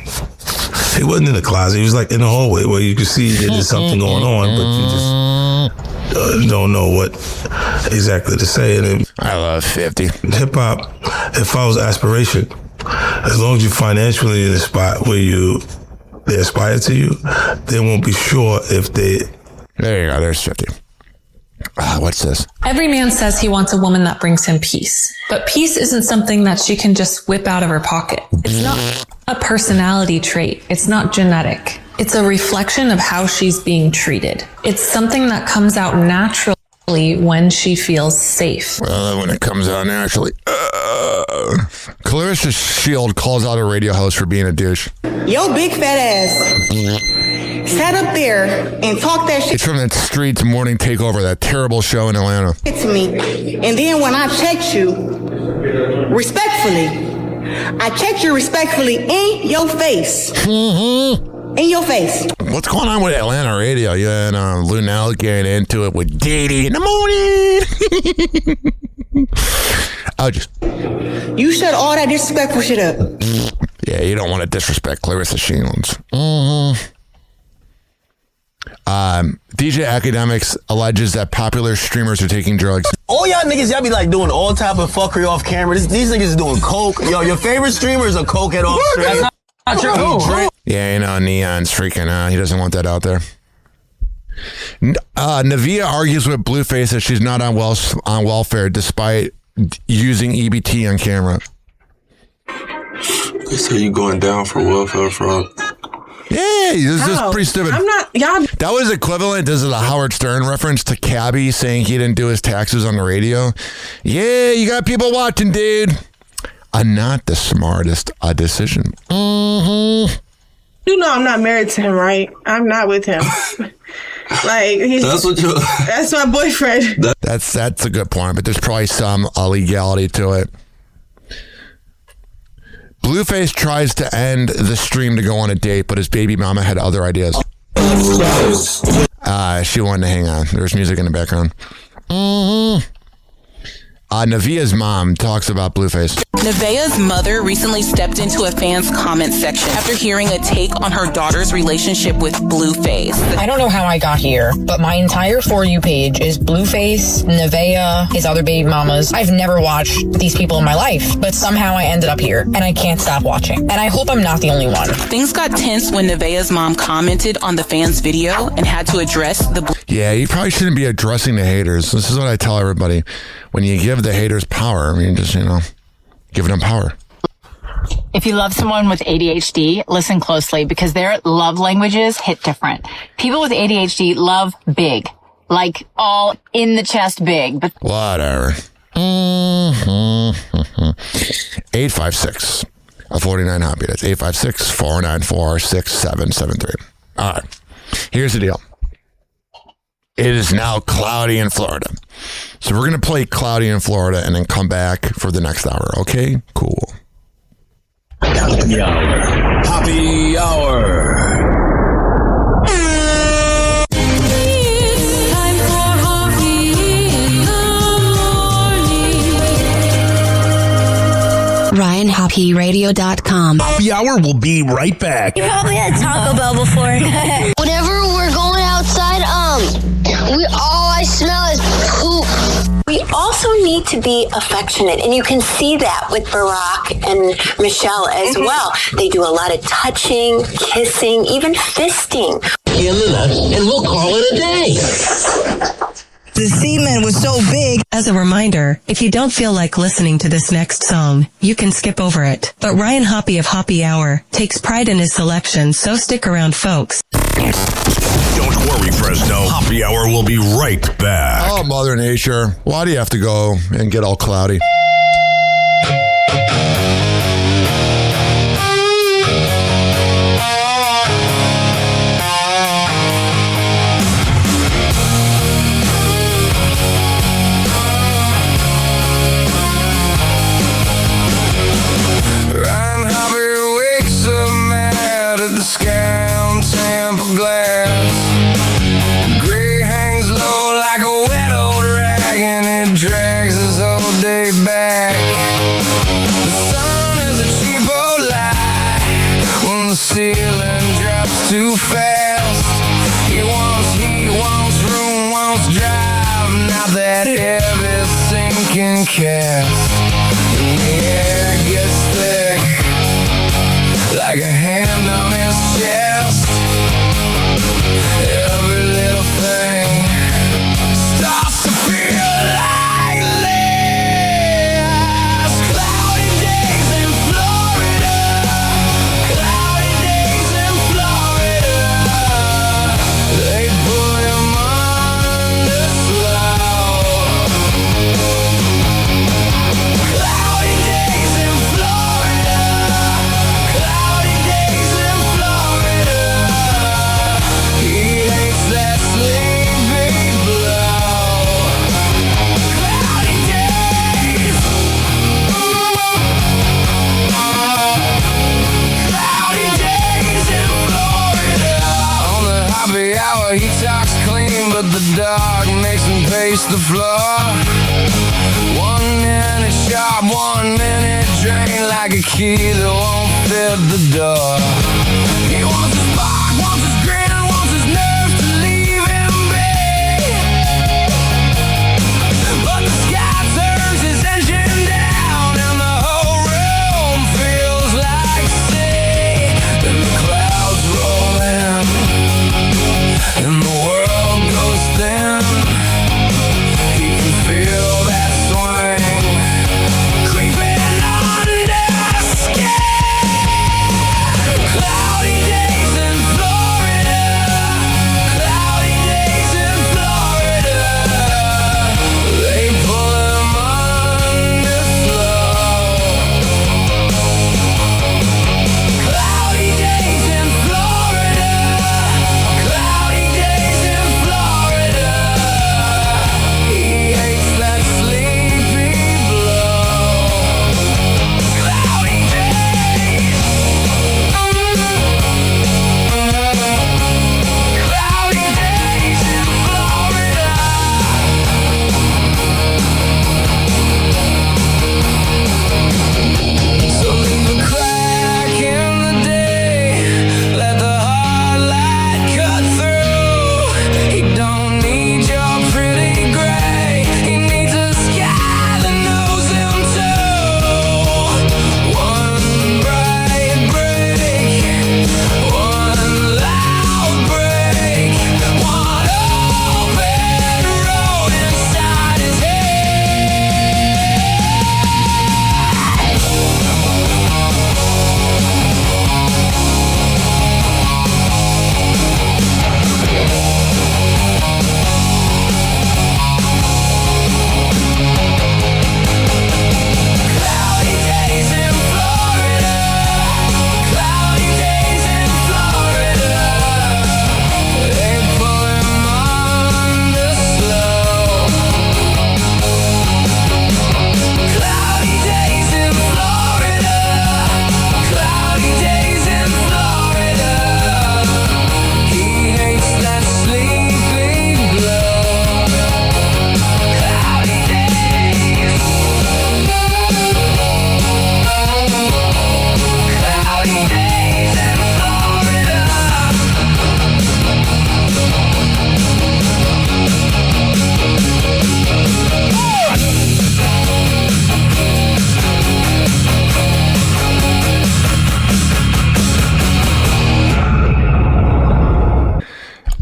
He wasn't in the closet. He was like in the hallway where you could see that there's something going on, but you just don't know what exactly to say. And I love 50. Hip hop, it follows aspiration. As long as you're financially in a spot where they aspire to you, they won't be sure if they... There you go, there's 50. What's this? Every man says he wants a woman that brings him peace. But peace isn't something that she can just whip out of her pocket. It's not a personality trait. It's not genetic. It's a reflection of how she's being treated. It's something that comes out naturally when she feels safe. Well, when it comes out naturally. Clarissa Shield calls out a radio host for being a douche. Yo, big fat ass. sat up there and talked that shit It's from that Streets Morning Takeover, that terrible show in Atlanta. to me. And then when I checked you, respectfully, in your face. In your face. What's going on with Atlanta radio? Yeah, and Lunel getting into it with Didi in the morning. You shut all that disrespectful shit up. Yeah, you don't want to disrespect Clarissa Shields. DJ Academics alleges that popular streamers are taking drugs. All y'all niggas, y'all be like doing all type of fuckery off camera. These niggas is doing coke. Yo, your favorite streamer is a cokehead off stream. That's not true. Yeah, you know, Neon's freaking out. He doesn't want that out there. Navia argues with Blueface that she's not on welfare despite using EBT on camera. They say you going down for welfare fraud. Yeah, this is pretty stupid. I'm not, y'all. That was equivalent. This is a Howard Stern reference to Cabby saying he didn't do his taxes on the radio. Yeah, you got people watching, dude. Not the smartest decision. You know I'm not married to him, right? I'm not with him. Like that's my boyfriend. That's a good point, but there's probably some legality to it. Blueface tries to end the stream to go on a date, but his baby mama had other ideas. She wanted to hang on. There's music in the background. Navia's mom talks about Blueface. Nevaeh's mother recently stepped into a fan's comment section after hearing a take on her daughter's relationship with Blueface. I don't know how I got here, but my entire For You page is Blueface, Nevaeh, his other baby mamas. I've never watched these people in my life, but somehow I ended up here, and I can't stop watching. And I hope I'm not the only one. Things got tense when Nevaeh's mom commented on the fan's video and had to address the... Yeah, you probably shouldn't be addressing the haters. This is what I tell everybody. When you give the haters power, I mean, just, giving them power. If you love someone with ADHD, listen closely because their love languages hit different. People with ADHD love big, like all in the chest big. But whatever. 856 49 Hoppe. That's 856-494-6773. All right. Here's the deal. It is now cloudy in Florida. So we're going to play cloudy in Florida and then come back for the next hour. Okay? Cool. Happy hour. Happy hour. RyanHoppeRadio.com. Happy hour will be right back. You probably had Taco Bell before. Whenever we're going outside, all I smell is poop. We also need to be affectionate, and you can see that with Barack and Michelle as well. They do a lot of touching, kissing, even fisting. In the nuts, and we'll call it a day. The semen was so big. As a reminder, if you don't feel like listening to this next song, you can skip over it. But Ryan Hoppe of Hoppe Hour takes pride in his selection, so stick around, folks. Don't worry, Fresno. Happy hour will be right back. Oh, Mother Nature. Why do you have to go and get all cloudy? Ceiling drops too fast. He wants room, wants drive. Not that heavy sinking cast. And the air gets thick, like a hand on his chest. Every little thing starts to feel like this. Cloudy days in Florida. Cloudy days in Florida. They put him under slow. Cloudy days in Florida. Cloudy days in dark makes them pace the floor. 1 minute sharp, 1 minute drain, like a key that won't fit the door. He wants his spark, wants his grin, wants his nerve to leave him be. But the sky turns his engine down and the whole room feels like sea. Then the clouds roll in and the world goes thin. He can feel that swing creeping under skin. Cloudy days in Florida, cloudy days in Florida. They pull him under slow. Cloudy days in Florida, cloudy days in Florida. He hates that sleepy blow. Cloudy days. Cloudy days in Florida. So leave a crack in the day, let the hard light cut through. He don't need your pretty gray, he needs a sky that knows him too. One bright break, one loud break, one open road inside his head. Cloudy days in Florida, cloudy days in Florida. They pull him under slow. Cloudy days in Florida, cloudy days in Florida. He hates that sleepy glow. Cloudy days. Cloudy days in Florida.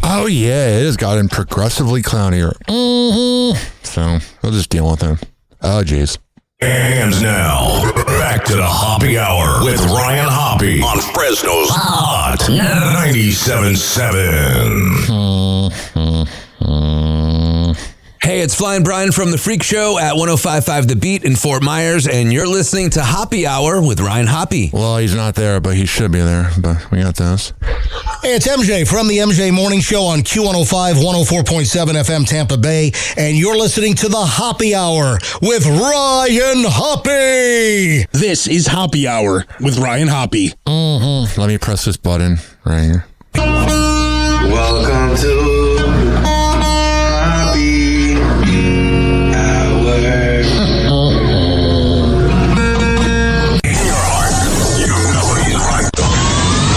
Oh yeah, it has gotten progressively clownier. So we'll just deal with it. Oh jeez. And now, back to the Hoppy Hour with Ryan Hoppe on Fresno's Hot 97.7. Hey, it's Flying Brian from The Freak Show at 105.5 The Beat in Fort Myers, and you're listening to Hoppy Hour with Ryan Hoppe. Well, he's not there, but he should be there. But we got this. Hey, it's MJ from the MJ Morning Show on Q105, 104.7 FM Tampa Bay, and you're listening to the Hoppy Hour with Ryan Hoppe. This is Hoppy Hour with Ryan Hoppe. Let me press this button right here. Welcome to Hoppy Hour.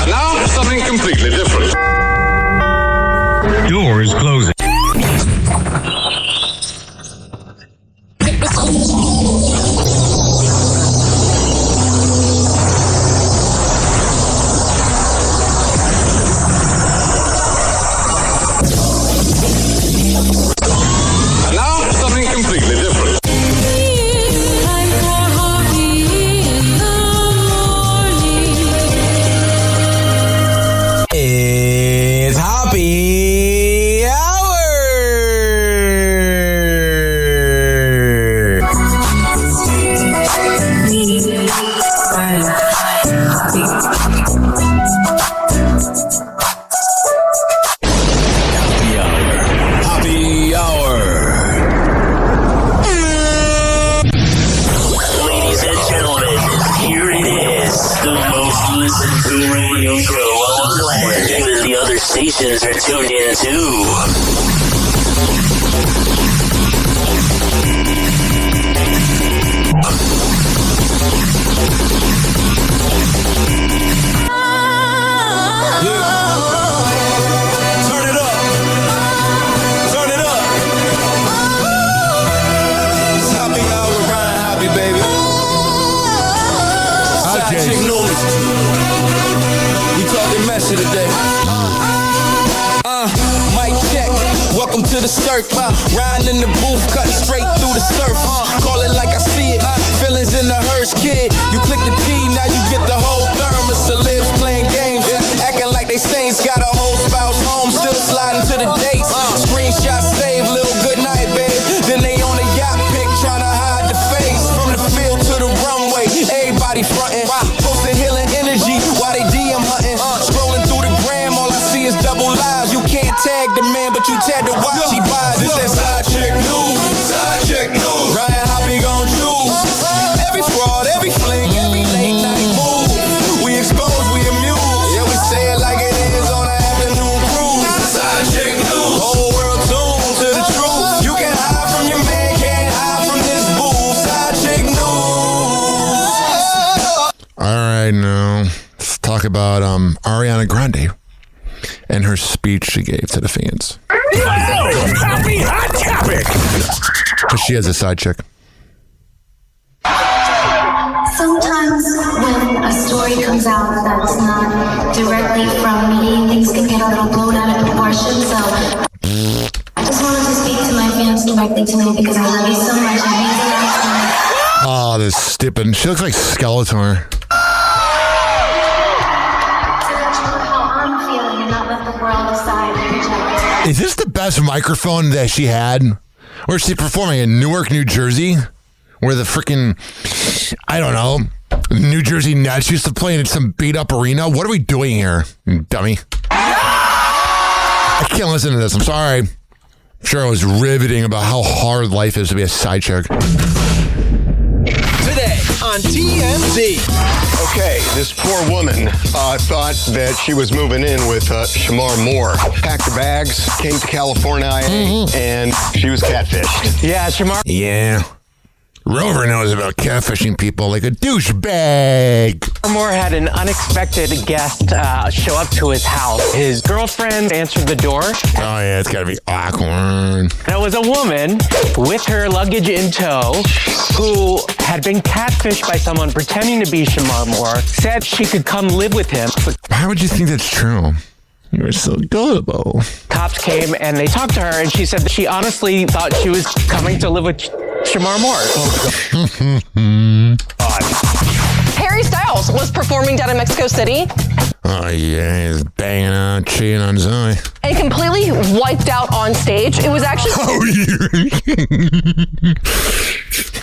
And now, something completely different. Doors closing. stations are tuned in too. Today. Mic check. Welcome to the circ. Riding in the booth, cutting straight through the surf. Call it like I see it. Feelings in the hearse, kid. You click the P, now you get the whole thermos. Celebs playing games, acting like they saints. Got a whole spouse home, still sliding to the dates. Screenshot save, little good night, babe. Then they on a yacht pic, trying to hide the face. From the field to the runway, everybody frontin'. Posting healing energy while they DM hunting. Scrolling through the gram, all I see is double lives. You can't tag the man, but you tag the watch he buys. This that side chick news. Side chick news. Ryan Hoppe gon' choose. Every fraud, every fling, every late night move. We expose, we amuse. Yeah, we say it like it is on an afternoon cruise. Side chick news. Whole world tuned to the truth. You can hide from your man, can't hide from this booth. Side chick news. All right, now let's talk about Ariana Grande and her speech she gave to the fans. Happy hot topic. Because she has a side chick. Sometimes when a story comes out that's not directly from me, things can get a little blown out of proportion. So I just wanted to speak to my fans directly tonight because I love you so much. I need to ask you. Oh, this stupid. She looks like Skeletor. Is this the best microphone that she had? Or is she performing in Newark, New Jersey? Where the freaking, I don't know, New Jersey Nets used to play in some beat up arena? What are we doing here, dummy? I can't listen to this. I'm sorry. I'm sure I was riveting about how hard life is to be a side chick. Today on TMZ. Okay, this poor woman thought that she was moving in with Shamar Moore. Packed her bags, came to California, and she was catfished. Yeah, Shamar. Yeah. Rover knows about catfishing people like a douchebag. Moore had an unexpected guest show up to his house. His girlfriend answered the door. Oh, yeah, it's got to be awkward. And it was a woman with her luggage in tow who had been catfished by someone pretending to be Shamar Moore, said she could come live with him. Why would you think that's true? You're so gullible. Cops came and they talked to her, and she said that she honestly thought she was coming to live with Shamar Moore. Harry Styles was performing down in Mexico City. Oh, yeah, he's banging out, cheating on Zoe. And completely wiped out on stage. It was actually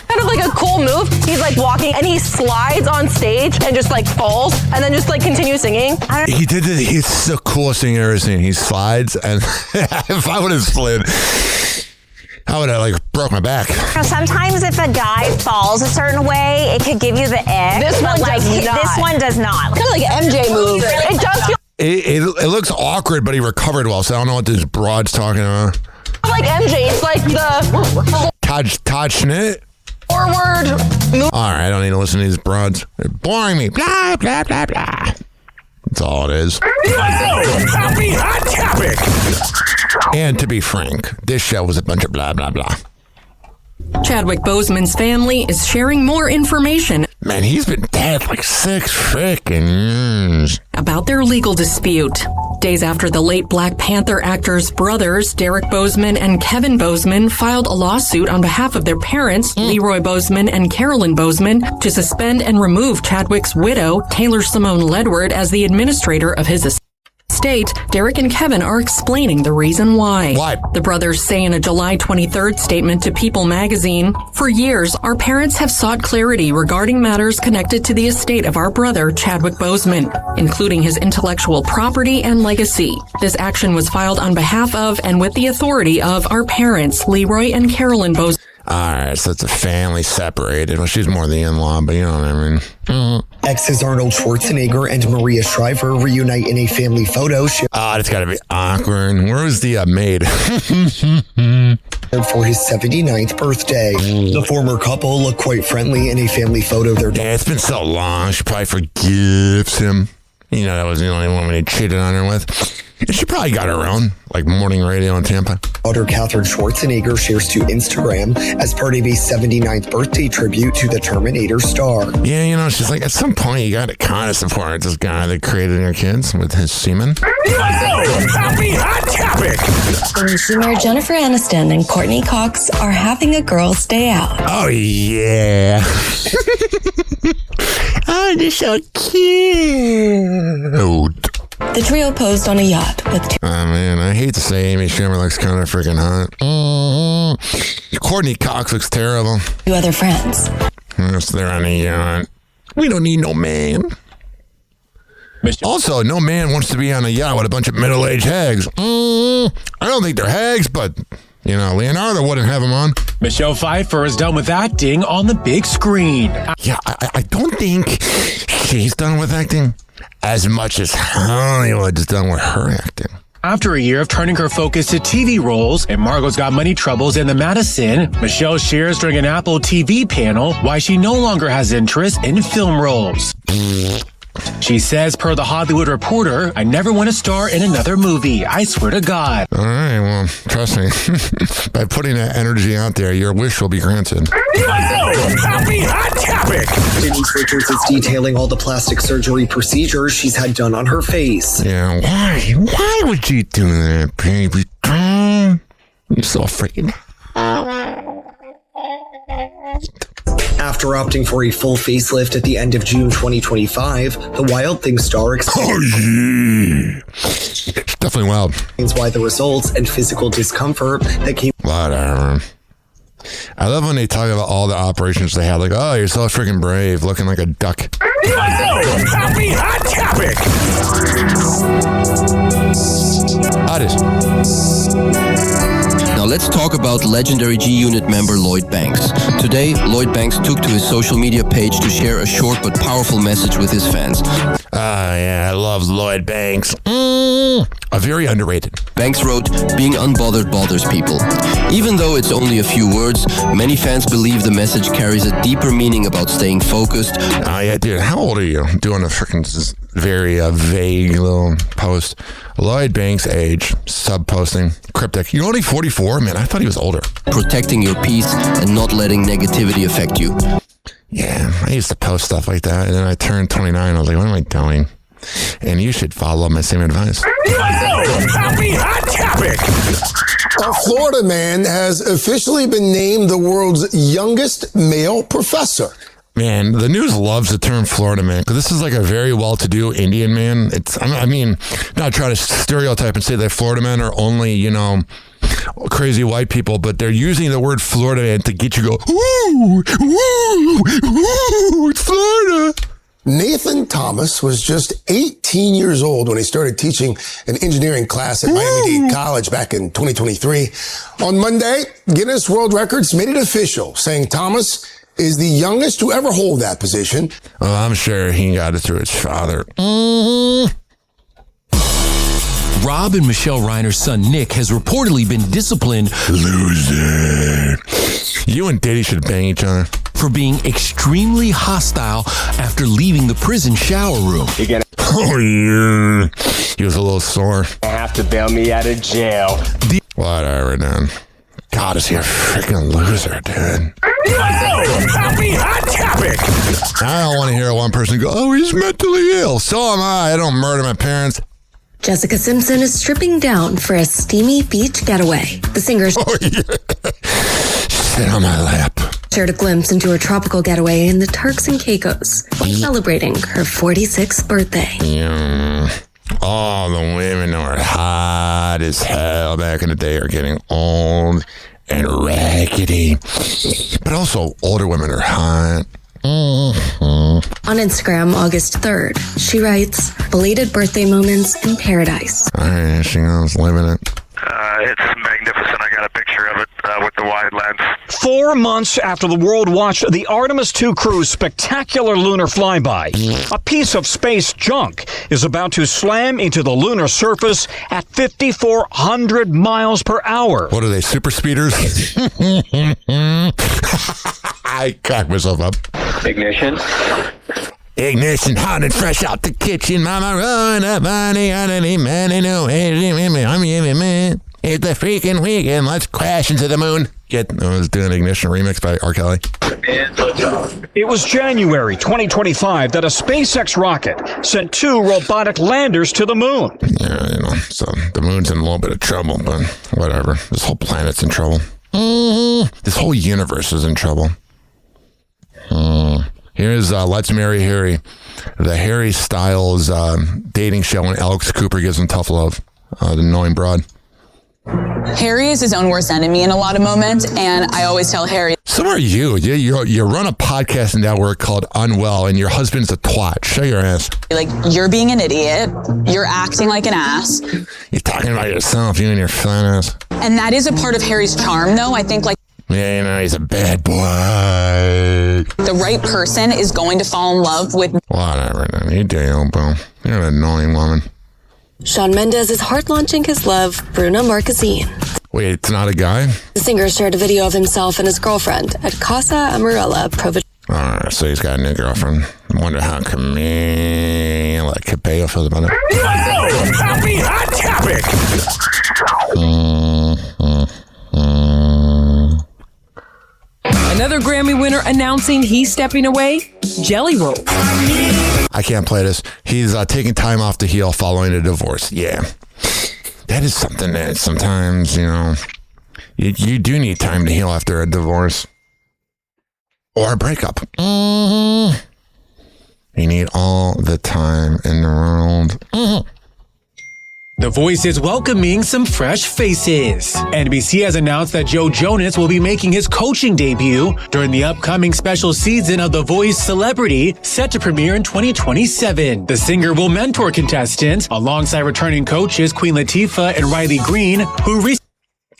kind of like a cool move. He's like walking and he slides on stage and just like falls and then just like continues singing. He did this. He's the coolest thing I've ever seen. He slides, and if I would have slid, I would have like broke my back. Sometimes if a guy falls a certain way, it could give you the ick. This one does not. This one does not. Kind of like an MJ move. It does feel it looks awkward, but he recovered well, so I don't know what this broad's talking about. like MJ. It's like the Todd Schmidt. Forward move. All right, I don't need to listen to these broads. They're boring me. Blah, blah, blah, blah. That's all it is. Happy hot topic. And to be frank, this show was a bunch of blah, blah, blah. Chadwick Boseman's family is sharing more information. Man, he's been dead for like 6 freaking years. About their legal dispute. Days after the late Black Panther actor's brothers, Derek Boseman and Kevin Boseman, filed a lawsuit on behalf of their parents, Leroy Boseman and Carolyn Boseman, to suspend and remove Chadwick's widow, Taylor Simone Ledward, as the administrator of his estate. Derek and Kevin are explaining the reason why. Why? The brothers say in a July 23rd statement to People magazine, "For years, our parents have sought clarity regarding matters connected to the estate of our brother, Chadwick Boseman, including his intellectual property and legacy. This action was filed on behalf of and with the authority of our parents, Leroy and Carolyn Boseman." All right, so it's a family separated. Well, she's more the in-law, but you know what I mean. Exes Arnold Schwarzenegger and Maria Shriver reunite in a family photo. That's got to be awkward. Where was the maid? For his 79th birthday. The former couple look quite friendly in a family photo. Yeah, it's been so long. She probably forgives him. You know, that was the only woman he cheated on her with. And she probably got her own, like morning radio in Tampa. Daughter Catherine Schwarzenegger shares to Instagram as part of a 79th birthday tribute to the Terminator star. Yeah, you know, she's like, at some point, you got to kind of support this guy that created your kids with his semen. Happy Hot Topic! Consumer Jennifer Aniston and Courtney Cox are having a girls' day out. Oh, yeah. Oh, they're so cute. The trio posed on a yacht with Oh, man, I hate to say Amy Schumer looks kind of freaking hot. Courtney Cox looks terrible. 2 other friends. Yes, they're on a yacht. We don't need no man. Also, no man wants to be on a yacht with a bunch of middle-aged hags. I don't think they're hags, but, you know, Leonardo wouldn't have them on. Michelle Pfeiffer is done with acting on the big screen. Yeah, I don't think she's done with acting as much as Hollywood's done with her acting. After a year of turning her focus to TV roles and Margot's Got Money Troubles in the Madison, Michelle shares during an Apple TV panel why she no longer has interest in film roles. She says, per The Hollywood Reporter, I never want to star in another movie. I swear to God. All right, well, trust me. By putting that energy out there, your wish will be granted. Happy Hot Topic! Denise Richards is detailing all the plastic surgery procedures she's had done on her face. Yeah, why? Why would you do that, baby? I'm so afraid. After opting for a full facelift at the end of June 2025, the Wild Things star explains definitely wild. Why the results and physical discomfort that came. Whatever. I love when they talk about all the operations they had. Like, oh, you're so freaking brave, looking like a duck. Happy Hot Topic! Now let's talk about legendary G-Unit member Lloyd Banks. Today, Lloyd Banks took to his social media page to share a short but powerful message with his fans. Yeah, I love Lloyd Banks. Very underrated. Banks wrote, being unbothered bothers people. Even though it's only a few words, many fans believe the message carries a deeper meaning about staying focused. Yeah, dude, how old are you? Doing a freaking very vague little post. Lloyd Banks' age, sub-posting, cryptic. You're only 44? Man, I thought he was older. Protecting your peace and not letting negativity affect you. Yeah, I used to post stuff like that, and then I turned 29. I was like, what am I doing? And you should follow my same advice. Happy Hot Topic! A Florida man has officially been named the world's youngest male professor. Man, the news loves the term Florida man because this is like a very well-to-do Indian man. I mean, not try to stereotype and say that Florida men are only, you know, crazy white people, but they're using the word Florida man to get you to go, ooh, ooh, ooh, it's Florida. Nathan Thomas was just 18 years old when he started teaching an engineering class at Miami-Dade College back in 2023. On Monday, Guinness World Records made it official, saying Thomas is the youngest to ever hold that position. Well, I'm sure he got it through his father. Rob and Michelle Reiner's son Nick has reportedly been disciplined. Loser. You and Diddy should bang each other. For being extremely hostile after leaving the prison shower room. Oh, yeah. He was a little sore. Have to bail me out of jail. Whatever, then. God, is he a freaking loser, dude. Happy Hot Topic! I don't want to hear one person go, oh, he's mentally ill. So am I. I don't murder my parents. Jessica Simpson is stripping down for a steamy beach getaway. The singer Sit on my lap. Shared a glimpse into her tropical getaway in the Turks and Caicos while celebrating her 46th birthday. Yeah. All the women who were hot as hell back in the day are getting old and raggedy. But also, older women are hot. Mm-hmm. On Instagram, August 3rd, she writes, belated birthday moments in paradise. All right, she goes, living it. It's magnificent. I got a picture of it with the wide lens. 4 months after the world watched the Artemis II crew's spectacular lunar flyby, a piece of space junk is about to slam into the lunar surface at 5,400 miles per hour. What are they, super speeders? I cracked myself up. Ignition. Ignition, hot and fresh out the kitchen. Mama, run up, honey, honey, man, man. It's the freaking weekend. Let's crash into the moon. I was doing Ignition remix by R. Kelly. It was January 2025 that a SpaceX rocket sent 2 robotic landers to the moon. Yeah, so the moon's in a little bit of trouble, but whatever. This whole planet's in trouble. This whole universe is in trouble. Here's Let's Marry Harry, the Harry Styles dating show, and Alex Cooper gives him tough love, the annoying broad. Harry is his own worst enemy in a lot of moments, and I always tell Harry. So are you. You run a podcast network called Unwell, and your husband's a twat. Show your ass. Like, you're being an idiot. You're acting like an ass. You're talking about yourself, you and your fat ass. And that is a part of Harry's charm, though. I think, like, yeah, he's a bad boy. the right person is going to fall in love with. Whatever, you do, bro. You're an annoying woman. Shawn Mendes is hard launching his love, Bruna Marquezine. Wait, it's not a guy? The singer shared a video of himself and his girlfriend at Casa Amarella, Providencia. Alright, so he's got a new girlfriend. I wonder how Camila Cabello feels about it. Happy Hot Topic! Another Grammy winner announcing he's stepping away? Jelly Roll. I can't play this. He's taking time off to heal following a divorce. Yeah. That is something that sometimes, you do need time to heal after a divorce. Or a breakup. You need all the time in the world. The Voice is welcoming some fresh faces. NBC has announced that Joe Jonas will be making his coaching debut during the upcoming special season of The Voice Celebrity, set to premiere in 2027. The singer will mentor contestants alongside returning coaches Queen Latifah and Riley Green, who recently...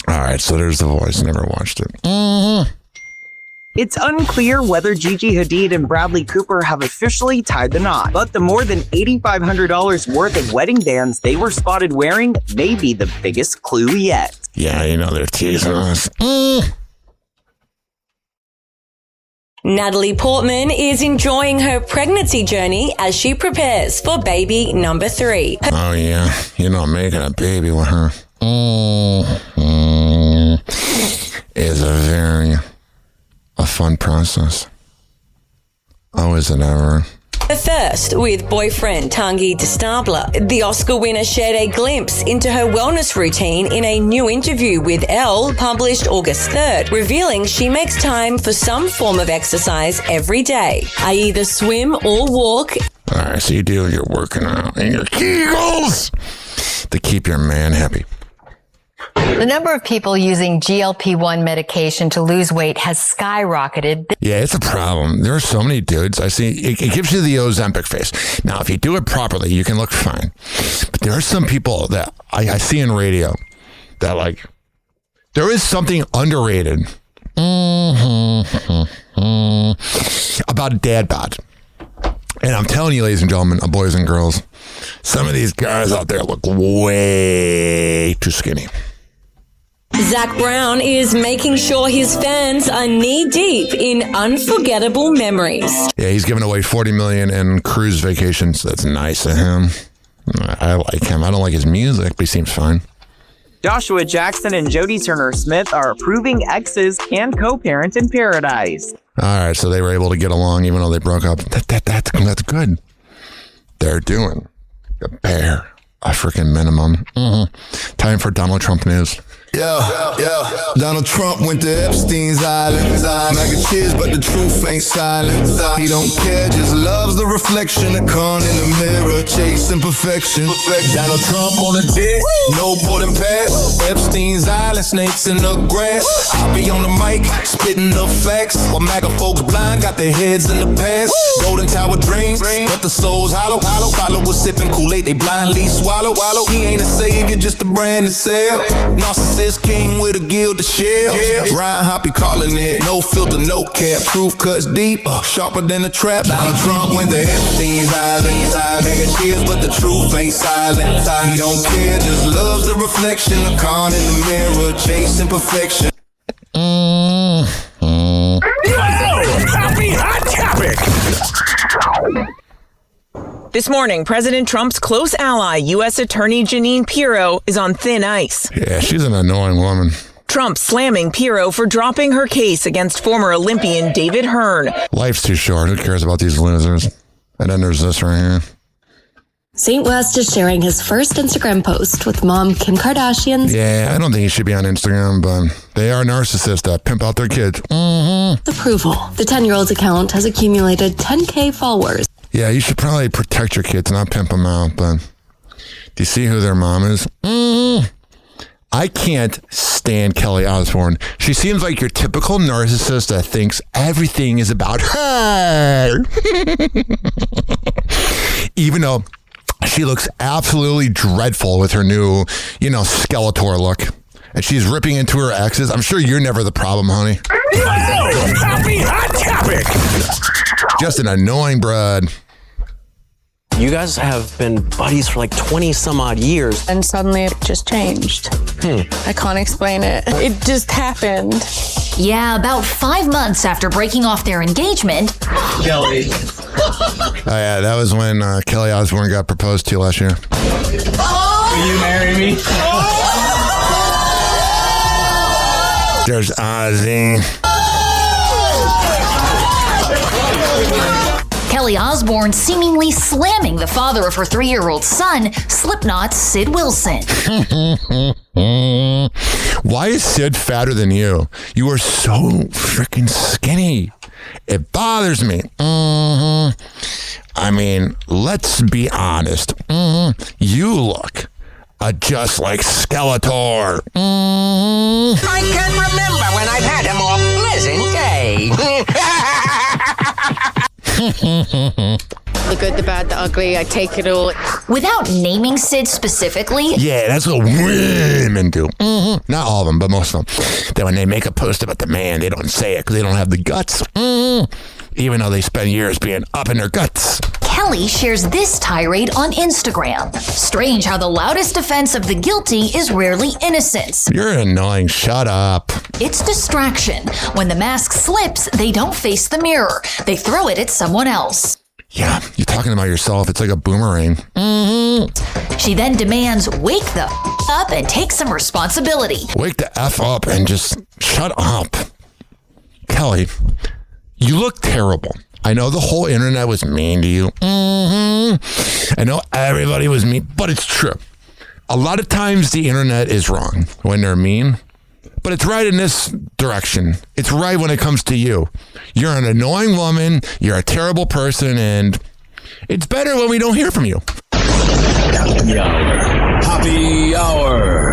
All right, so there's The Voice. Never watched it. It's unclear whether Gigi Hadid and Bradley Cooper have officially tied the knot, but the more than $8,500 worth of wedding bands they were spotted wearing may be the biggest clue yet. Yeah, they're teasing us. Natalie Portman is enjoying her pregnancy journey as she prepares for baby number 3. Oh, yeah. Making a baby with her is a fun process. Oh, is it ever? The first with boyfriend Tanguy DeStabler. The Oscar winner shared a glimpse into her wellness routine in a new interview with Elle published August 3rd, revealing she makes time for some form of exercise every day. I either swim or walk. All right, so you do your working out and your Kegels to keep your man happy. The number of people using GLP-1 medication to lose weight has skyrocketed. Yeah, it's a problem. There are so many dudes. I see it gives you the Ozempic face. Now, if you do it properly, you can look fine. But there are some people that I see in radio that there is something underrated about dad bod. And I'm telling you, ladies and gentlemen, boys and girls, some of these guys out there look way too skinny. Zach Brown is making sure his fans are knee-deep in unforgettable memories. Yeah, he's giving away $40 million in cruise vacations. That's nice of him. I like him. I don't like his music, but he seems fine. Joshua Jackson and Jodie Turner-Smith are proving exes can co-parent in paradise. All right, so they were able to get along even though they broke up. That's good. They're doing the bare a freaking minimum. Time for Donald Trump news. Yeah. Donald Trump went to Epstein's Island. Mac and cheers, but the truth ain't silent. He don't care, just loves the reflection of Con in the mirror, chasing perfection. Donald Trump on a dick, no boarding pass. Epstein's Island, snakes in the grass. I be on the mic, spitting the facts. While MAGA folks blind, got their heads in the past. Golden Tower dreams, but the soul's hollow. Followers sipping Kool-Aid, they blindly swallow. He ain't a savior, just a brand to sell. Narcissist Process king with a gilded shell. Ryan Hoppe calling it. No filter, no cap. Truth cuts deep, sharper than a trap. Donald Trump went to Epstein's Island. Mega cheers, but the truth ain't silent. He don't care, just loves the reflection. A con in the mirror, chasing perfection. Happy Hot Topic. This morning, President Trump's close ally, U.S. Attorney Jeanine Pirro, is on thin ice. Yeah, she's an annoying woman. Trump slamming Pirro for dropping her case against former Olympian David Hearn. Life's too short. Who cares about these losers? And then there's this right here. St. West is sharing his first Instagram post with mom Kim Kardashian. Yeah, I don't think he should be on Instagram, but they are narcissists that pimp out their kids. Approval. The 10-year-old's account has accumulated 10K followers. Yeah, you should probably protect your kids, not pimp them out, but do you see who their mom is? I can't stand Kelly Osbourne. She seems like your typical narcissist that thinks everything is about her. Even though she looks absolutely dreadful with her new, Skeletor look. And she's ripping into her exes. I'm sure you're never the problem, honey. Happy Hot Topic. Just an annoying broad. You guys have been buddies for like 20 some odd years. And suddenly it just changed. I can't explain it. It just happened. Yeah, about 5 months after breaking off their engagement. Kelly. Oh, yeah, that was when Kelly Osbourne got proposed to last year. Will you marry me? There's Ozzy. Kelly Osbourne seemingly slamming the father of her 3-year-old son, Slipknot's Sid Wilson. Why is Sid fatter than you? You are so freaking skinny. It bothers me. I mean, let's be honest. You look just like Skeletor. I can remember when I've had a more pleasant day. The good, the bad, the ugly, I take it all. Without naming Sid specifically. Yeah, that's what women do. Not all of them, but most of them. Then when they make a post about the man, they don't say it because they don't have the guts. Even though they spend years being up in their guts. Kelly shares this tirade on Instagram. Strange how the loudest defense of the guilty is rarely innocence. You're annoying. Shut up. It's distraction. When the mask slips, they don't face the mirror. They throw it at someone else. Yeah, you're talking about yourself. It's like a boomerang. She then demands, wake the up and take some responsibility. Wake the F up and just shut up. Kelly, you look terrible. I know the whole internet was mean to you. I know everybody was mean, but it's true. A lot of times the internet is wrong when they're mean, but it's right in this direction. It's right when it comes to you. You're an annoying woman, you're a terrible person, and it's better when we don't hear from you. Happy Hour. Happy Hour.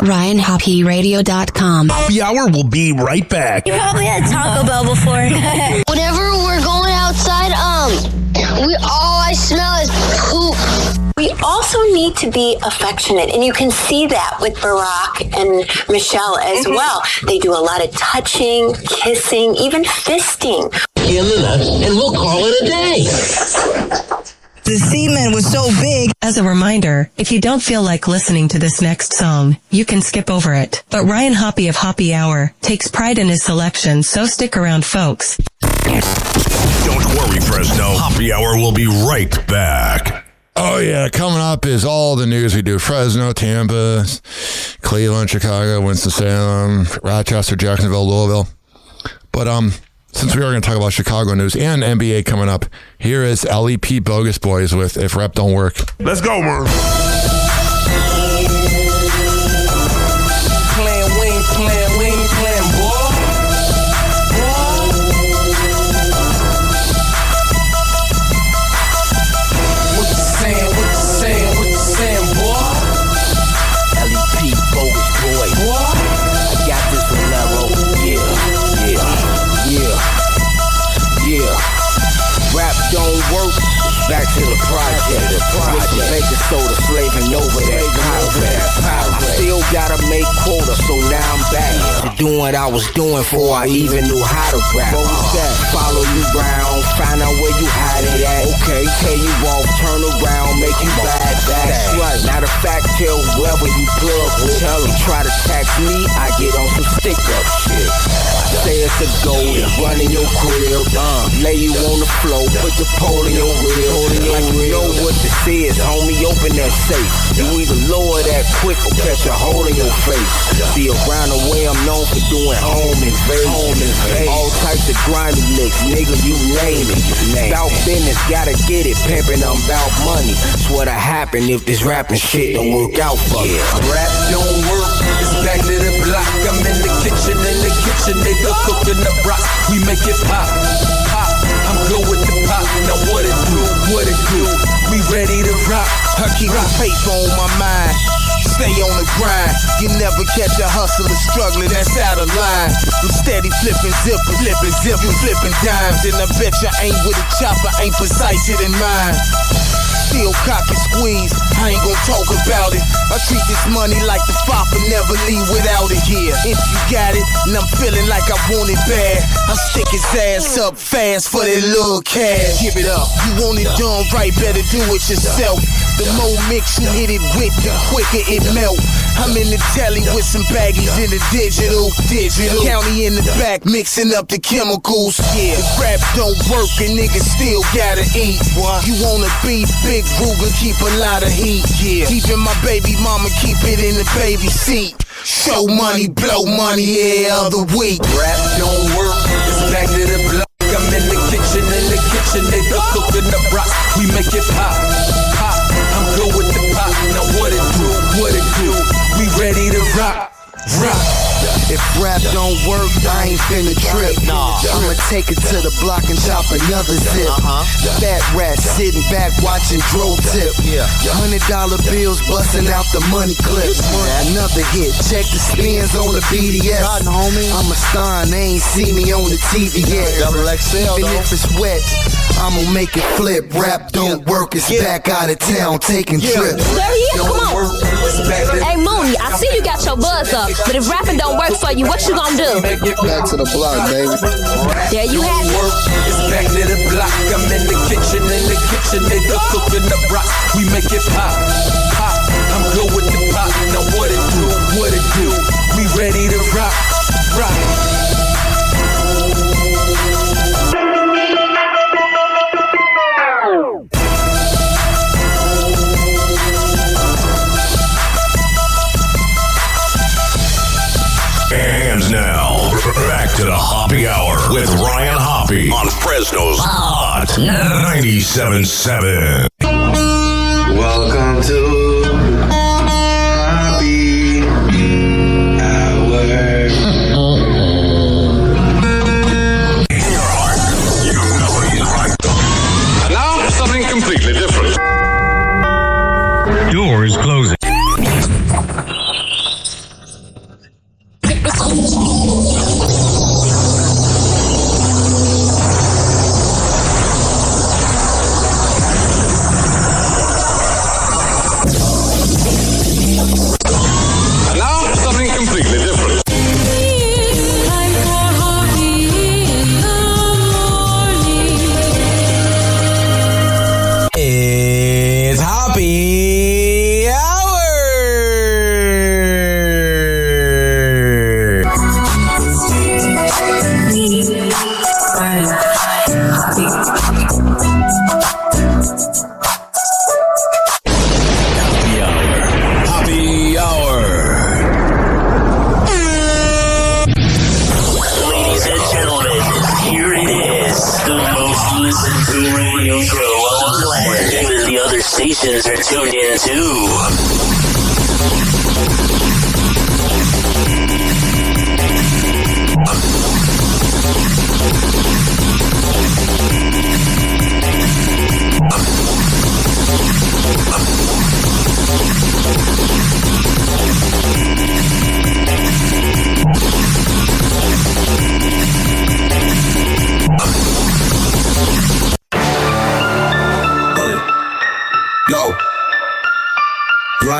RyanHoppyRadio.com. Happy Hour will be right back. You probably had Taco Bell before. Whenever we're going outside, all I smell is poop. We also need to be affectionate, and you can see that with Barack and Michelle as well. They do a lot of touching, kissing, even fisting. In the nuts, and we'll call it a day. The semen was so big. As a reminder, if you don't feel like listening to this next song, you can skip over it. But Ryan Hoppe of Hoppe Hour takes pride in his selection, so stick around, folks. Don't worry, Fresno. Happy Hour will be right back. Oh, yeah. Coming up is all the news we do. Fresno, Tampa, Cleveland, Chicago, Winston-Salem, Rochester, Jacksonville, Louisville. But since we are going to talk about Chicago news and NBA coming up, here is LEP Bogus Boys with If Rep Don't Work. Let's go, man. Playing boy. What you saying, boy? LEP Bogus Boy. I got this from Lero. Yeah. to the project. With the baking soda slaving over that pirate. I still gotta make quota, so now I'm back to doing what I was doing before I even knew how to rap. What was that? Follow you round, find out where you hide it at. Okay, tell you off, turn around, make you bad. That's right. Matter of fact, tell whoever you plug with. Tell them try to tax me, I get on some stick up shit. Say it's a goal and run in your crib. Lay you on the floor, put the pole in your rib. Like you know what this is, homie, open that safe. You either lower that quick or catch a hole in your face. See, around the way I'm known for doing home invasion. All types of grimy licks, nigga, you name it. Bout business, gotta get it, pimpin', I'm bout money. It's what'll happen if this rapping shit don't work out for me. Rap don't work, it's back to the block. I'm in the kitchen, nigga, cooking the rock. We make it pop, pop. I'm good with the pop, now what it do? We ready to rock. I keep the paper on my mind, stay on the grind. You never catch a hustler struggling, that's out of line. I'm steady flipping zippers, flipping dimes. And I bet you ain't with a chopper, ain't precise it in mine. Still cock and squeeze, I ain't gon' talk about it. I treat this money like the Fopper, never leave without it. Yeah, if you got it, and I'm feeling like I want it bad, I stick his ass up fast for that little cash. Give it up, you want it done right, better do it yourself. The more mix you hit it with, the quicker it melt. I'm in the telly with some baggies in the digital. County in the back, mixing up the chemicals. Yeah, if rap don't work, a nigga still gotta eat. You wanna be big Ruger, keep a lot of heat. Yeah, even my baby mama keep it in the baby seat. Show money, blow money every other week. Rap don't work, it's back to the block. I'm in the kitchen, nigga, cooking the rock. We make it pop, pop. I'm good with the pop, now what it do? We ready to rock, rock. If rap don't work, I ain't finna trip. I'ma take it to the block and chop another zip. Fat rat sitting back watching Dro tip. $100 bills busting out the money clips. Another hit, check the spins on the BDS. I'm a star and they ain't see me on the TV yet. Even if it's wet, I'ma make it flip. Rap don't work, it's back out of town taking trips. There he is, come on. Hey Mooney, I see you got your buzz up, but if rapping don't work for you, what you gonna do? Back to the block, baby. There you have it. It's back to the block. I'm in the kitchen, nigga, cooking the rock. We make it pop, pop. I'm good with the pop, now what it do? We ready to rock, rock. And now, back to the Hoppe Hour with Ryan Hoppe on Fresno's Hot 97.7. Welcome to Hoppe Hour. And now, something completely different. Doors closing. It's Hoppe Hour. Hoppe Hour. Ladies and gentlemen, here it is, the most listened to radio show on the land. Even the other stations are tuned in too.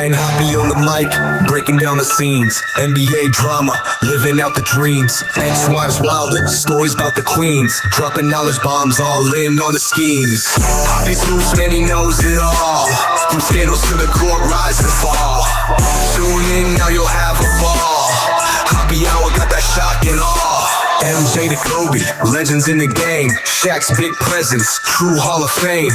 Ryan Hoppe on the mic, breaking down the scenes. NBA drama, living out the dreams. Ex-wives wildin', stories about the queens. Dropping knowledge bombs, all in on the schemes. Hoppe's loose, man, he knows it all. From scandals to the court, rise and fall. Tune in, now you'll have a ball. Hoppe Hour got that shock and awe. MJ to Kobe, legends in the game. Shaq's big presence, true Hall of Fame.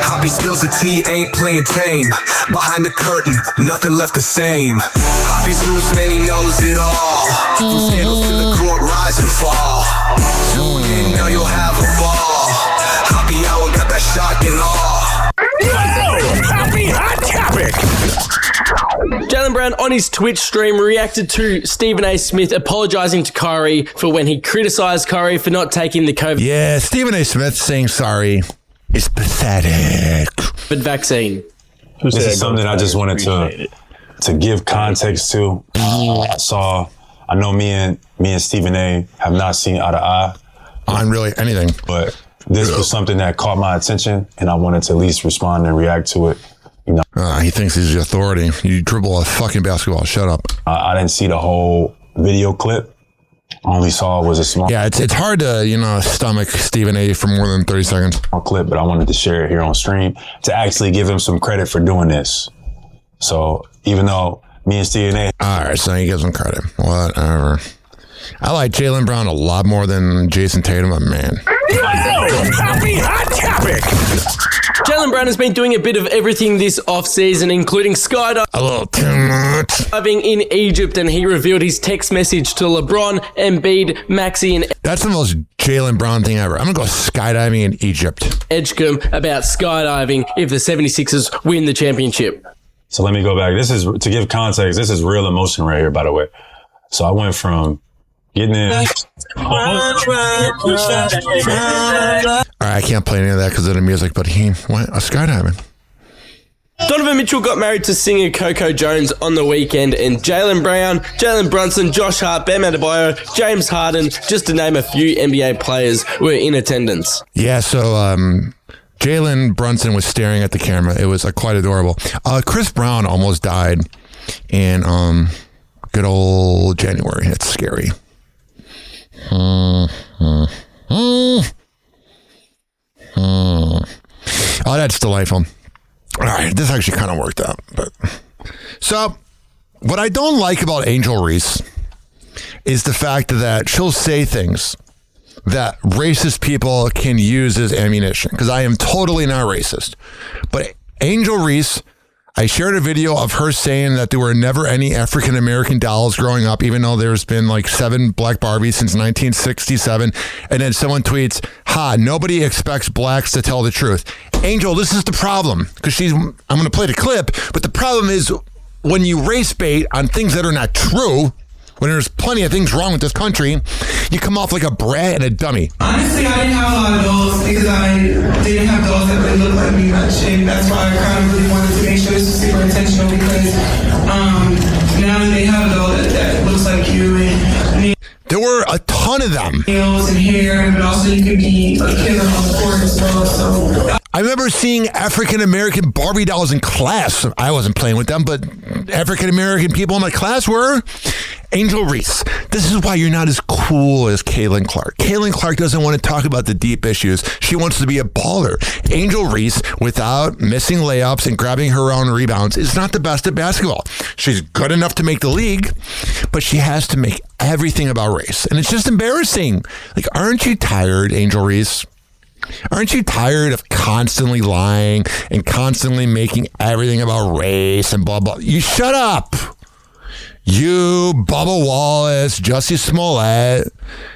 Hoppe spills the tea, ain't playing tame. Behind the curtain, nothing left the same. Hoppe's loose, man, he knows it all. From scandals to the court, rise and fall. Tune in, now you'll have a ball. Hoppe Hour got that shock and awe. Happy Hot Topic. Jaylen Brown on his Twitch stream reacted to Stephen A. Smith apologising to Kyrie for when he criticised Kyrie for not taking the COVID Yeah, Stephen A. Smith saying sorry is pathetic. vaccine. This is something I just wanted to give context to. I know me and Stephen A. have not seen eye to eye on really anything, but this was something that caught my attention, and I wanted to at least respond and react to it. You know, he thinks he's the authority. You dribble a fucking basketball. Shut up. I didn't see the whole video clip. I only saw was a small. Yeah, it's hard to stomach Stephen A. for more than 30 seconds. Clip, but I wanted to share it here on stream to actually give him some credit for doing this. So even though me and Stephen A. All right, so he gives him credit. Whatever. I like Jaylen Brown a lot more than Jason Tatum, but man. Happy Hot Topic. Jaylen Brown has been doing a bit of everything this offseason, including skydiving. A little too much. In Egypt, and he revealed his text message to LeBron, Embiid, Maxey, and that's the most Jaylen Brown thing ever. I'm going to go skydiving in Egypt. Edgecombe about skydiving if the 76ers win the championship. So let me go back. This is, to give context, this is real emotion right here, by the way. So I went from getting in. All right, I can't play any of that because of the music, but he went skydiving. Donovan Mitchell got married to singer Coco Jones on the weekend, and Jaylen Brown, Jalen Brunson, Josh Hart, Bam Adebayo, James Harden, just to name a few NBA players, were in attendance. Yeah, so Jalen Brunson was staring at the camera. It was quite adorable. Chris Brown almost died in good old January. It's scary. Oh, that's delightful. All right, this actually kind of worked out. But so, what I don't like about Angel Reese is the fact that she'll say things that racist people can use as ammunition, because I am totally not racist. But Angel Reese, I shared a video of her saying that there were never any African-American dolls growing up, even though there's been 7 Black Barbies since 1967. And then someone tweets, nobody expects blacks to tell the truth. Angel, this is the problem, because I'm going to play the clip, but the problem is when you race bait on things that are not true, when there's plenty of things wrong with this country, you come off like a brat and a dummy. Honestly, I didn't have a lot of dolls because I didn't have dolls that really looked like me much, and that's why I kind of really wanted to make sure this was super intentional, because now they have a doll that looks like you, and there were a ton of them. Nails and hair, but also you could be a killer on the court as well. So I remember seeing African-American Barbie dolls in class. I wasn't playing with them, but African-American people in my class were. Angel Reese, this is why you're not as cool as Caitlin Clark. Caitlin Clark doesn't want to talk about the deep issues. She wants to be a baller. Angel Reese, without missing layups and grabbing her own rebounds, is not the best at basketball. She's good enough to make the league, but she has to make everything about race. And it's just embarrassing. Aren't you tired, Angel Reese? Aren't you tired of constantly lying and constantly making everything about race and blah, blah? You shut up. You, Bubba Wallace, Jussie Smollett,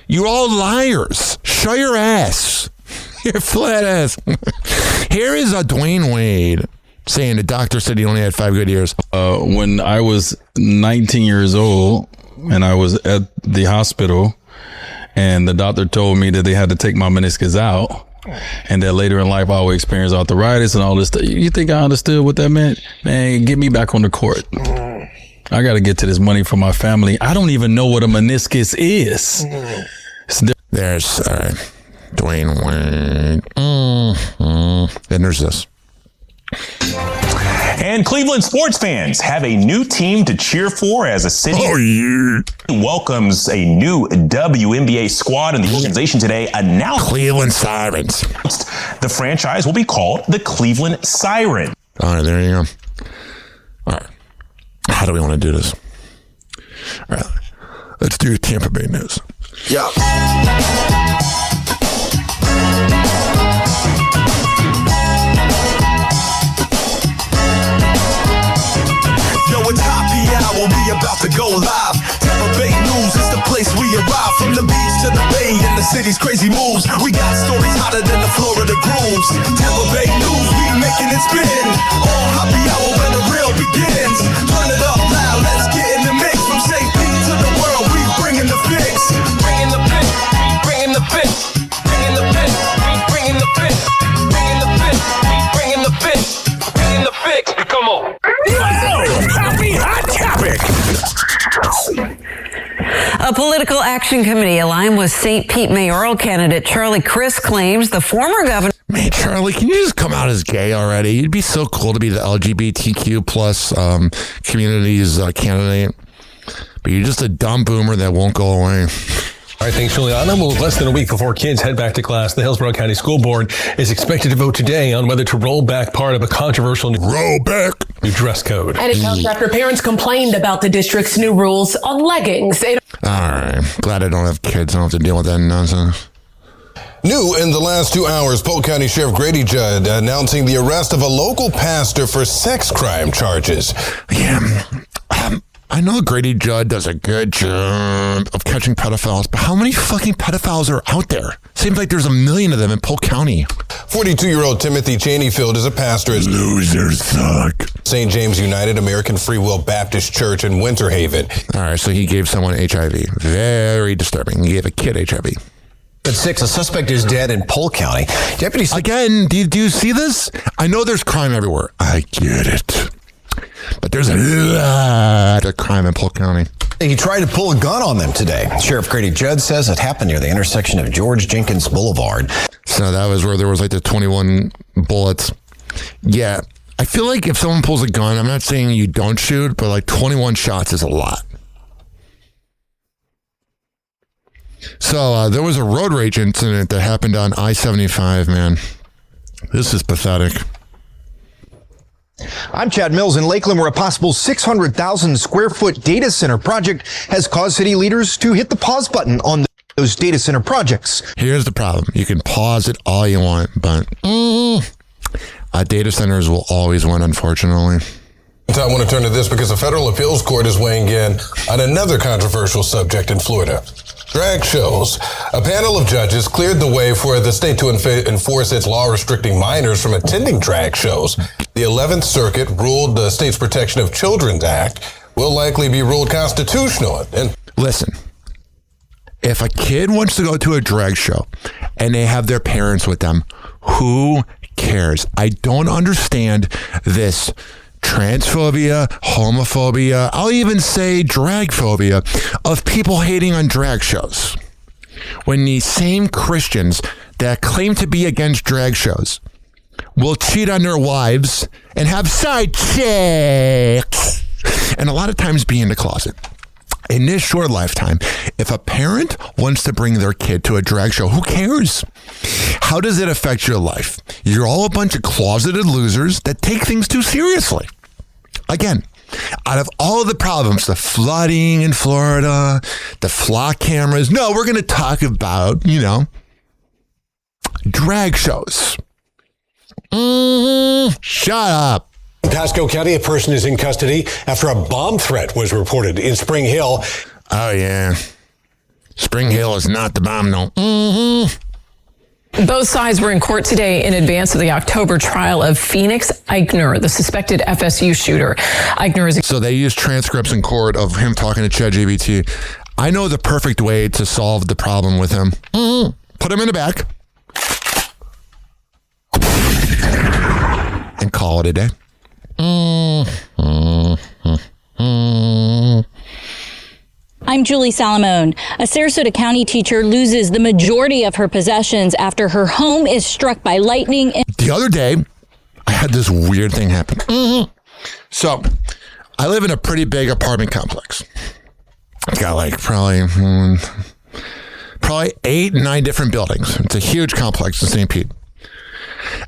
you're all liars. Show your ass. Your flat ass. Here is Dwayne Wade saying the doctor said he only had 5 good years. When I was 19 years old and I was at the hospital and the doctor told me that they had to take my meniscus out and that later in life I would experience arthritis and all this stuff. You think I understood what that meant? Man, get me back on the court. I got to get to this money for my family. I don't even know what a meniscus is. There's Dwayne Wade. Then there's this. And Cleveland sports fans have a new team to cheer for as the city welcomes a new WNBA squad, and the organization today announced Cleveland Sirens. The franchise will be called the Cleveland Siren. All right, there you go. All right. How do we want to do this? All right. Let's do Tampa Bay news. Yeah. Yo, it's Hoppe Hour, we about to go live. Tampa Bay News is the place we arrive. From the beach to the bay and the city's crazy moves. We got stories hotter than the Florida grooves. Tampa Bay News, we making it spin. All Hoppe Hour when the real begins. Turn it up loud, let's get in the mix. From St. Pete to the world, we bringing the fix. Bringing the fix, bringing the fix. Bringing the fix, we bringing the fix. Bringing the fix, we bringing the fix. Bringing the fix, come on. Happy Hot Topic. A political action committee aligned with St. Pete mayoral candidate Charlie Crist claims the former governor. Man, Charlie, can you just come out as gay already? It'd be so cool to be the LGBTQ plus community's candidate. But you're just a dumb boomer that won't go away. All right, thanks, Juliana. Well, less than a week before kids head back to class, the Hillsborough County School Board is expected to vote today on whether to roll back part of a controversial new dress code. And it comes after parents complained about the district's new rules on leggings. All right. Glad I don't have kids. I don't have to deal with that nonsense. New in the last 2 hours, Polk County Sheriff Grady Judd announcing the arrest of a local pastor for sex crime charges. Yeah. I know Grady Judd does a good job of catching pedophiles, but how many fucking pedophiles are out there? Seems like there's a million of them in Polk County. 42-year-old Timothy Cheneyfield is a pastor at Losers suck. St. James United American Free Will Baptist Church in Winter Haven. All right, so he gave someone HIV. Very disturbing. He gave a kid HIV. At 6, a suspect is dead in Polk County. Deputies again. Do you see this? I know there's crime everywhere. I get it. But there's a lot of crime in Polk County. He tried to pull a gun on them today. Sheriff Grady Judd says it happened near the intersection of George Jenkins Boulevard. So that was where there was like the 21 bullets. Yeah, I feel like if someone pulls a gun, I'm not saying you don't shoot, but like 21 shots is a lot. So there was a road rage incident that happened on I-75, man. This is pathetic. I'm Chad Mills in Lakeland, where a possible 600,000 square foot data center project has caused city leaders to hit the pause button on those data center projects. Here's the problem. You can pause it all you want, but data centers will always win, unfortunately. I want to turn to this because a federal appeals court is weighing in on another controversial subject in Florida. Drag shows. A panel of judges cleared the way for the state to enforce its law restricting minors from attending drag shows. The 11th Circuit ruled the State's Protection of Children Act will likely be ruled constitutional. And listen, if a kid wants to go to a drag show and they have their parents with them, who cares? I don't understand this transphobia, homophobia, I'll even say drag phobia of people hating on drag shows. When these same Christians that claim to be against drag shows will cheat on their wives and have side chicks and a lot of times be in the closet. In this short lifetime, if a parent wants to bring their kid to a drag show, who cares? How does it affect your life? You're all a bunch of closeted losers that take things too seriously. Again, out of all the problems, the flooding in Florida, the flock cameras, no, we're going to talk about, drag shows. Shut up. In Pasco County, a person is in custody after a bomb threat was reported in Spring Hill. Oh, yeah. Spring Hill is not the bomb, no. Both sides were in court today in advance of the October trial of Phoenix Eichner, the suspected FSU shooter. Eichner is... So they used transcripts in court of him talking to ChatGPT. I know the perfect way to solve the problem with him. Put him in the back and call it a day. I'm Julie Salamone. A Sarasota County teacher loses the majority of her possessions after her home is struck by lightning. The other day, I had this weird thing happen. So I live in a pretty big apartment complex. It's got like probably 8, 9 different buildings. It's a huge complex in St. Pete.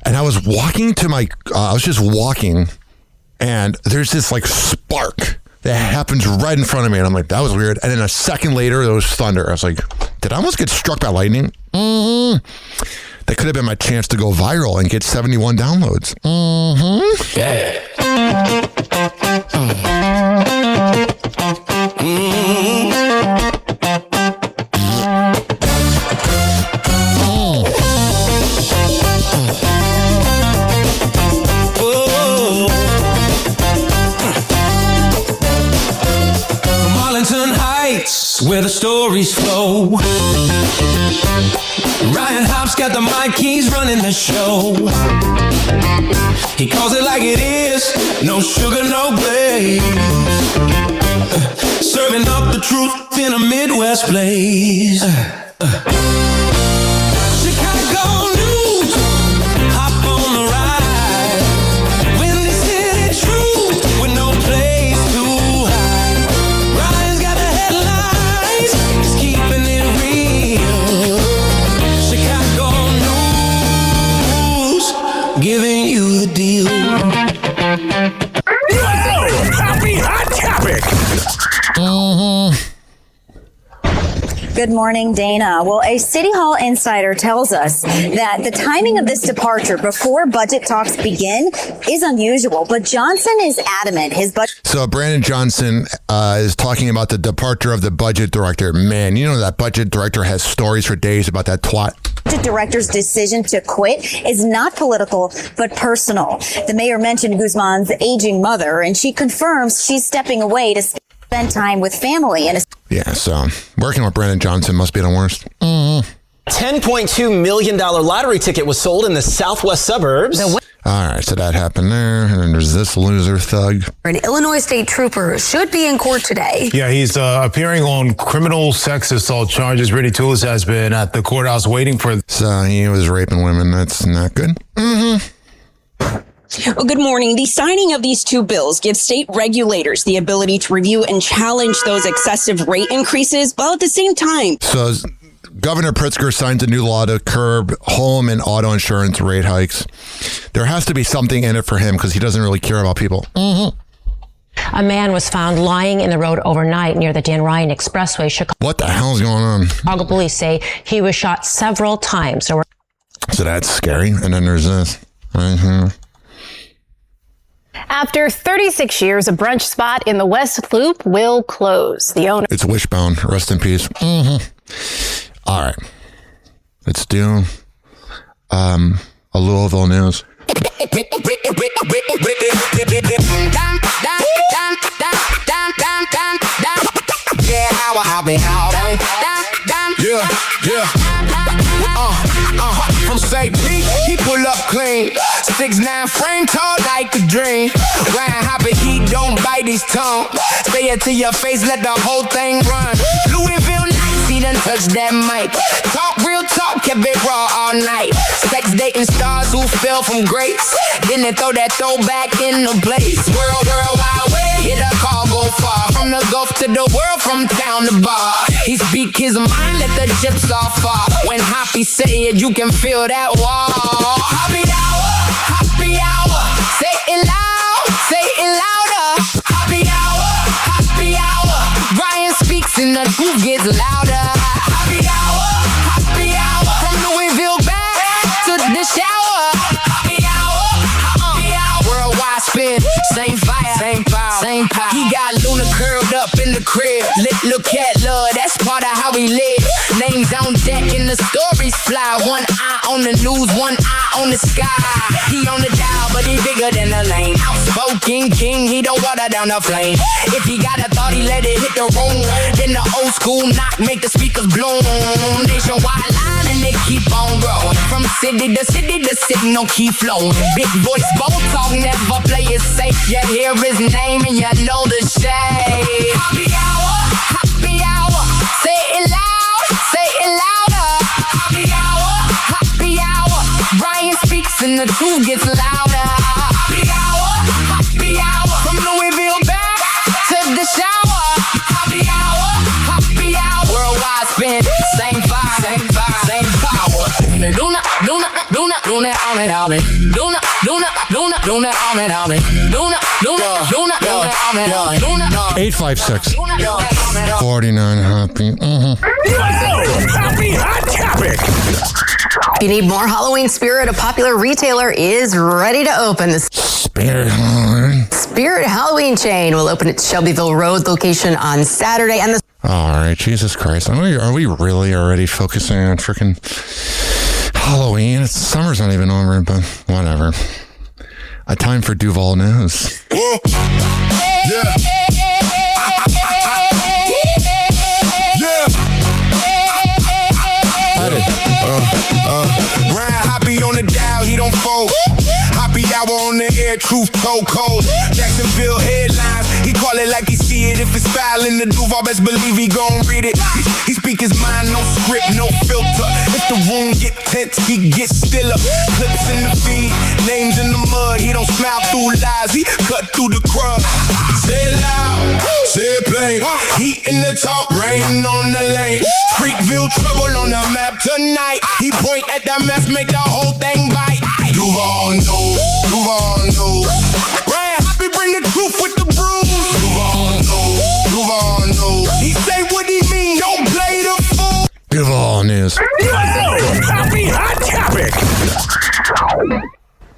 And I was walking to I was just walking, and there's this like spark that happens right in front of me. And I'm like, that was weird. And then a second later, there was thunder. I was like, did I almost get struck by lightning? Mm-hmm. That could have been my chance to go viral and get 71 downloads. Mm-hmm. Yeah. Where the stories flow. Ryan Hopp's got the mic, he's running the show. He calls it like it is, no sugar, no glaze. Serving up the truth in a Midwest blaze. Chicago news, hop on the ride. When they say the truth with no place to hide. Ryan's got the headlines, he's keeping it real. Chicago news, giving you the deal. Happy Hot Topic. Good morning, Dana. Well, a City Hall insider tells us that the timing of this departure before budget talks begin is unusual, but Johnson is adamant his budget. So Brandon Johnson is talking about the departure of the budget director. Man, you know that budget director has stories for days about that twat. Budget director's decision to quit is not political, but personal. The mayor mentioned Guzman's aging mother, and she confirms she's stepping away to spend time with family. And yeah, so working with Brandon Johnson must be the worst. $10.2 million lottery ticket was sold in the southwest suburbs. All right, so that happened there. And then there's this loser thug. An Illinois state trooper should be in court today. Yeah, he's appearing on criminal sex assault charges. Brittany Tools has been at the courthouse waiting for. So he was raping women. That's not good. Well, good morning. The signing of these two bills gives state regulators the ability to review and challenge those excessive rate increases, while at the same time. So Governor Pritzker signs a new law to curb home and auto insurance rate hikes. There has to be something in it for him because he doesn't really care about people. A man was found lying in the road overnight near the Dan Ryan Expressway, Chicago. What the hell's going on? Chicago police say he was shot several times. So that's scary. And then there's this right here. After 36 years, a brunch spot in the West Loop will close. The owner. It's Wishbone. Rest in peace. All right. Let's do a Louisville news. From St. Pete, he pull up clean. 6'9" frame tall like a dream. Ryan Hoppe, he don't bite his tongue. Say it to your face, let the whole thing run. Louisville nights, he done touched that mic. Talk real talk, kept it raw all night. Sex dating stars who fell from grace. Then they throw that throwback in the place. World, wide way, hit a call, go far. From the Gulf to the world, from town to bar. He speak his mind, let the chips all fall. When Hoppe say it, you can feel that wall. Hoppe hour, Hoppe hour. Say it loud, say it louder. Hoppe hour. Ryan speaks and the truth gets louder. Hoppe hour. From Louisville back to the shower. Hoppe hour. Worldwide spin, same fire, same power, same power. He got Luna curled up in the crib. Look at love, that's part of how we live. Names on deck and the stories fly. One eye on the news, one eye on the sky. He on the dial, but he bigger than the lane. Outspoken king, he don't water down the flame. If he got a thought, he let it hit the room. Then the old school knock make the speakers bloom. Nationwide line and they keep on growing. From city to city, the signal keep flowing. Big voice, bold talk, never play it safe. You hear his name and you know the shade. Hoppe hour, say it loud, say it louder. Hoppe hour, Ryan speaks and the truth gets louder. Hoppe hour, from I spin, same vibe, same vibe, same power. Luna, Luna, Luna, Luna, on it, on it. Luna, Luna, Luna, Luna, on it, on it. Luna, Luna, Luna, Luna, on it, on it. Luna, 856 49 Hoppy. Happy Hot Topic. If you need more Halloween spirit, a popular retailer is ready to open. The Spirit Halloween. Spirit Halloween chain will open its Shelbyville Road location on Saturday. And the All right, Jesus Christ. Are we really already focusing on freaking Halloween? Summer's not even over, but whatever. A time for Duval News. Yeah. Ryan Hoppy on the dial, he don't fold. Hoppy hour on the air, truth told cold. Jacksonville headlines, he call it like he see it. If it's foul in the Duval, best believe he gon' read it. He speak his mind, no script, no filter. If the room get tense, he get stiller. Clips in the feed, names in the mud. He don't smile through lies, he cut through the crud. Say it loud, say it plain. Heat in the top, rain on the lane. Freakville trouble on the map tonight. He point at the mess, make the whole thing bite. Duval knows, Duval knows. Ryan Hoppy bring the truth with the bruise. Duval knows, Duval knows. He say what he mean, don't play the fool. Duval News. Happy Hot Topic.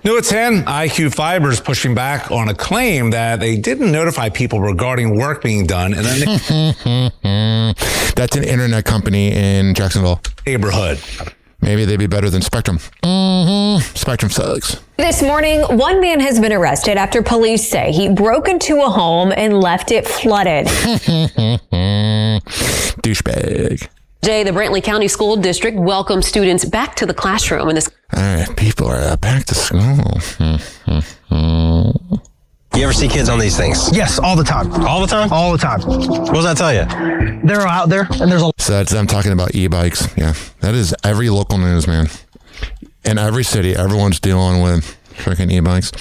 New at 10, IQ Fiber is pushing back on a claim that they didn't notify people regarding work being done in a That's an internet company in Jacksonville. Neighborhood. Maybe they'd be better than Spectrum. Spectrum sucks. This morning, one man has been arrested after police say he broke into a home and left it flooded. Douchebag. Today, the Brantley County School District welcomes students back to the classroom. And this. All right, people are back to school. You ever see kids on these things? Yes, all the time. All the time? All the time. What does that tell you? They're out there, and there's a. So that's them talking about e-bikes. Yeah, that is every local news, man. In every city, everyone's dealing with freaking e-bikes.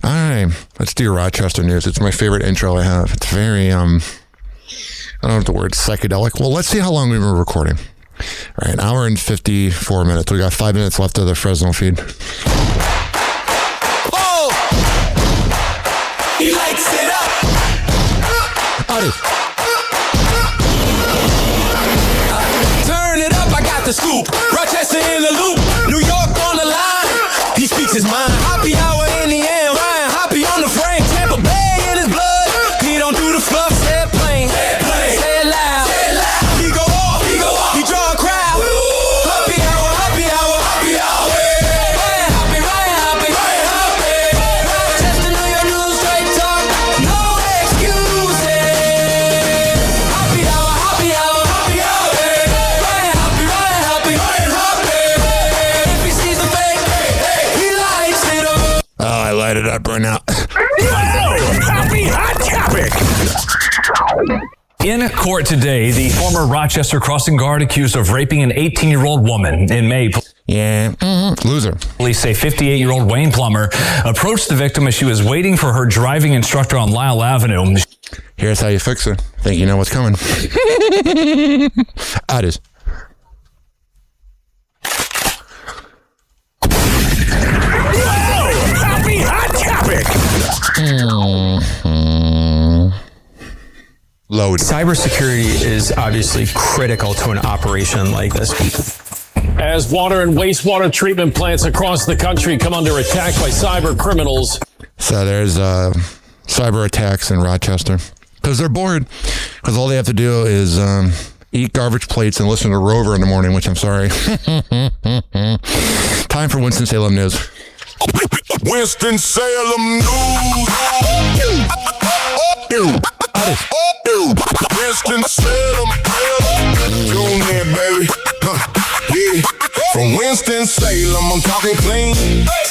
All right, let's do Rochester news. It's my favorite intro I have. It's very, I don't know the word, psychedelic. Well, let's see how long we've been recording. All right, an hour and 54 minutes. We got 5 minutes left of the Fresno feed. Oh! He lights it up. Turn it up, I got the scoop. Rochester in the loop. New York on the line. He speaks his mind. Hoppy hour in the AM. Ryan Hoppy on the frame. Tampa Bay in his blood. He don't do the fluff. Say it plain. Say it loud. He go off. He draw a crowd. Hoppy hour. Hoppy hour. Hoppy hour. Ryan Hoppy. Rochester, New York news, straight talk. No excuses. Hoppy hour. Hoppy hour. Ryan Hoppy. If he sees the fake, he lights it up. Oh, I light it up right now. Happy Hot Topic. In court today, the former Rochester crossing guard accused of raping an 18-year-old woman in May. Yeah, loser. Police say 58-year-old Wayne Plummer approached the victim as she was waiting for her driving instructor on Lyle Avenue. Here's how you fix it. Think you know what's coming. That is. Happy Hot Topic. Load. Cybersecurity is obviously critical to an operation like this. As water and wastewater treatment plants across the country come under attack by cyber criminals. So there's cyber attacks in Rochester because they're bored. Because all they have to do is eat garbage plates and listen to Rover in the morning, which I'm sorry. Time for Winston-Salem News. Winston-Salem News. Winston-Salem. Tune in, baby. Yeah. From Winston-Salem, I'm talking clean.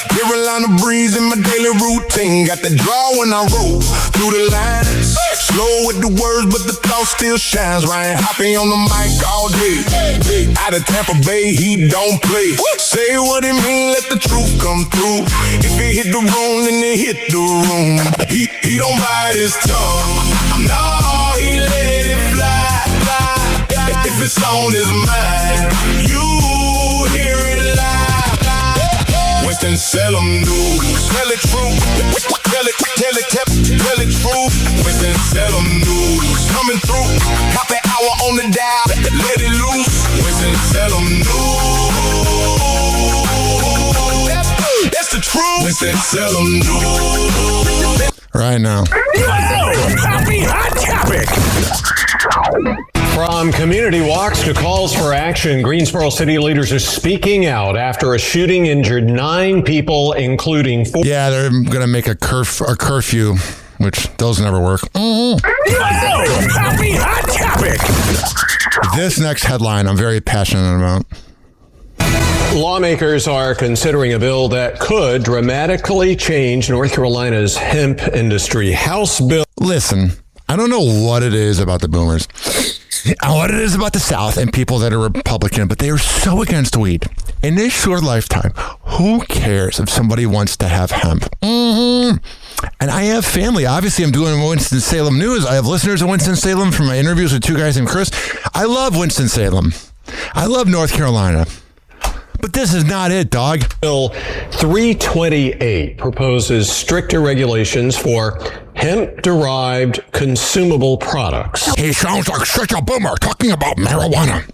Carolina breeze in my daily routine. Got the draw when I roll through the lines. Slow with the words, but the thought still shines. Ryan Hoppy on the mic all day. Out of Tampa Bay, he don't play. Say what it mean, let the truth come through. If it hit the room, then it hit the room. He don't bite his tongue. No, he let it fly. If it's song is mine. You hear it live. Winston-Salem news. Tell it true. Tell it true. Winston-Salem news. Coming through. Hoppe hour on the dial. Let it loose. Winston-Salem news. That's the truth. Winston-Salem news. Right now. Happy Hot Topic. From community walks to calls for action, Greensboro city leaders are speaking out after a shooting injured 9 people, including 4. Yeah, they're going to make a curfew, which those never work. Happy Hot Topic. This next headline I'm very passionate about. Lawmakers are considering a bill that could dramatically change North Carolina's hemp industry. House bill. Listen, I don't know what it is about the boomers, and what it is about the South and people that are Republican, but they are so against weed. In this short lifetime, who cares if somebody wants to have hemp? And I have family. Obviously, I'm doing Winston-Salem news. I have listeners in Winston-Salem from my interviews with 2 guys named Chris. I love Winston-Salem. I love North Carolina. But this is not it, dog. Bill 328 proposes stricter regulations for hemp-derived consumable products. He sounds like such a boomer talking about marijuana.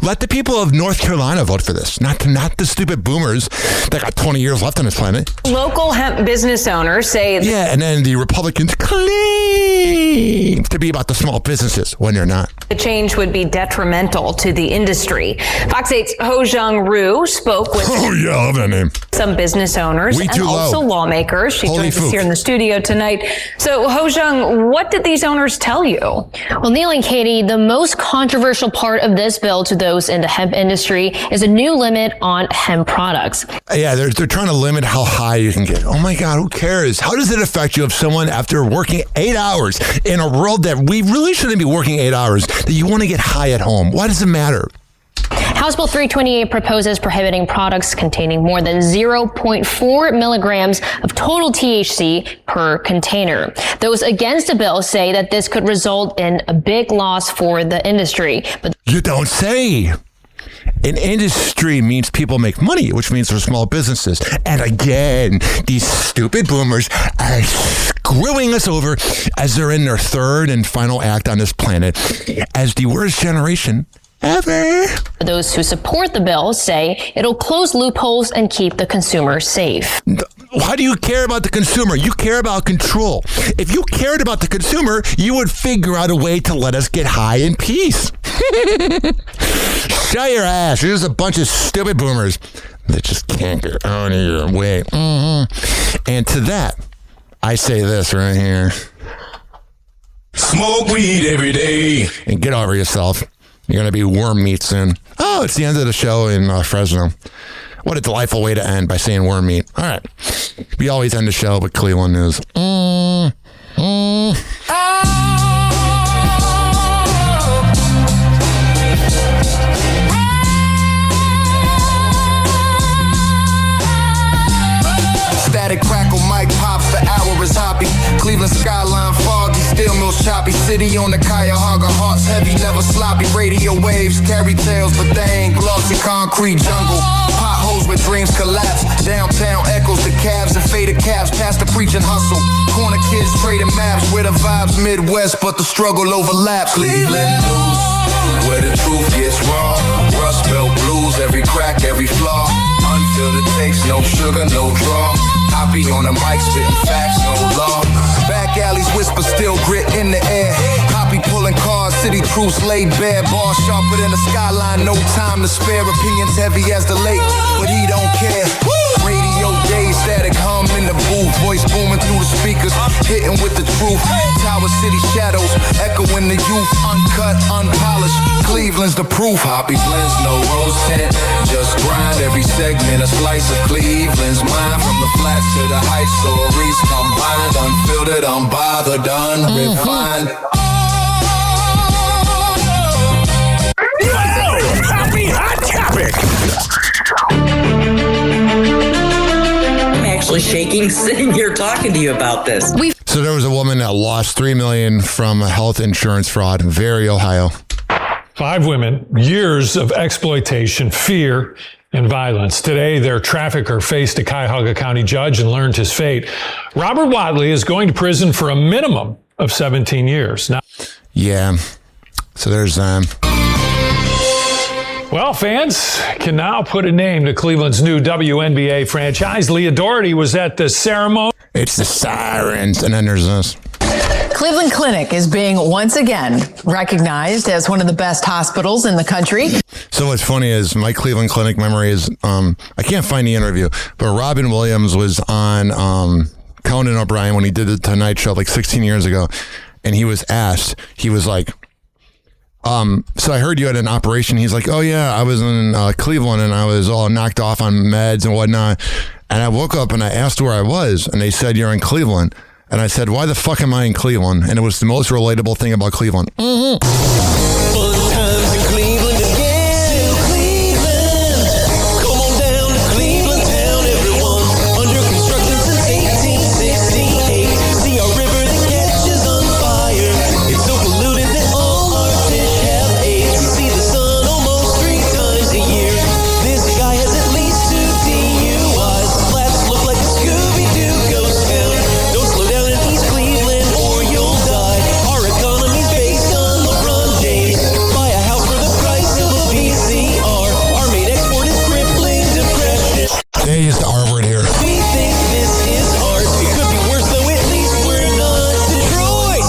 Let the people of North Carolina vote for this, not the stupid boomers that got 20 years left on this planet. Local hemp business owners say... Yeah, and then the Republicans claim to be about the small businesses when they're not. The change would be detrimental to the industry. Fox 8's Ho Jung Roo spoke with... Oh, yeah, I love that name. Some business owners and also lawmakers. She joins us here in the studio tonight. So, Ho Jung, what did these owners tell you? Well, Neil and Katie, the most controversial part of this bill to those in the hemp industry is a new limit on hemp products. Yeah, they're trying to limit how high you can get. Oh my God, who cares? How does it affect you if someone, after working 8 hours in a world that we really shouldn't be working 8 hours, that you want to get high at home? Why does it matter? House Bill 328 proposes prohibiting products containing more than 0.4 milligrams of total THC per container. Those against the bill say that this could result in a big loss for the industry. But you don't say. An industry means people make money, which means they're small businesses. And again, these stupid boomers are screwing us over as they're in their 3rd and final act on this planet as the worst generation ever. Those who support the bill say it'll close loopholes and keep the consumer safe. Why do you care about the consumer? You care about control. If you cared about the consumer, you would figure out a way to let us get high in peace. Shut your ass. You're just a bunch of stupid boomers that just can't get out of your way. And to that, I say this right here. Smoke weed every day. And get over yourself. You're going to be worm meat soon. Oh, it's the end of the show in Fresno. What a delightful way to end by saying worm meat. All right. We always end the show with Cleveland news. Static crackle, mic pops, the hour is hoppy. Cleveland skyline foggy, steel mills choppy. City on the Cuyahoga, hearts heavy, never sloppy. Radio waves carry tales, but they ain't glossy. Concrete jungle, potholes where dreams collapse. Downtown echoes the cabs and faded cabs past the preaching hustle. Corner kids trading maps where the vibes Midwest, but the struggle overlaps. Cleveland news, where the truth gets raw. Rust Belt blues, every crack, every flaw. Unfiltered taste, no sugar, no draw. Hoppe on the mic, spitting facts, no law. Back alleys whisper, still grit in the air. Hoppe pulling cars, city troops laid bare. Bars sharper than the skyline, no time to spare. Opinions heavy as the lake, but he don't care. Radio days, static hum in the booth. Voice booming through the speakers, hitting with the truth. Tower City shadows, echoing the youth. Uncut, unpolished, Cleveland's the proof. Hoppe blends, no rose tint, just grind. Every segment a slice of Cleveland's mind. From the flats to the heights, stories combined. Unfiltered, unbothered, unrefined. Happy Hot Topic. I'm actually shaking sitting here talking to you about this. So there was a woman that lost $3 million from a health insurance fraud in Very, Ohio. 5 women, years of exploitation, fear, and violence. Today, their trafficker faced a Cuyahoga County judge and learned his fate. Robert Watley is going to prison for a minimum of 17 years. Now, yeah. So there's well, fans can now put a name to Cleveland's new WNBA franchise. Leah Doherty was at the ceremony. It's the Sirens, and then there's this. Cleveland Clinic is being once again recognized as one of the best hospitals in the country. So what's funny is my Cleveland Clinic memory is, I can't find the interview, but Robin Williams was on Conan O'Brien when he did the Tonight Show like 16 years ago, and he was asked, he was like, so I heard you had an operation. He's like, oh yeah, I was in Cleveland and I was all knocked off on meds and whatnot. And I woke up and I asked where I was, and they said, you're in Cleveland. And I said, why the fuck am I in Cleveland? And it was the most relatable thing about Cleveland. Fun times in Cleveland again. Still Cleveland. Come on down to Cleveland town, everyone. Under construction since 1868. See our river that catches on fire. It's so polluted that all our fish have AIDS. We see the sun almost 3 times a year. This guy has at least 2 DUIs. The flats look like a Scooby-Doo ghost town. Don't slow down in East Cleveland or you'll die. Our economy's based on LeBron James. Buy a house for the price of a VCR. Our main export is crippling depression. They used the R word here. We think this is art. It could be worse though, at least we're not Detroit.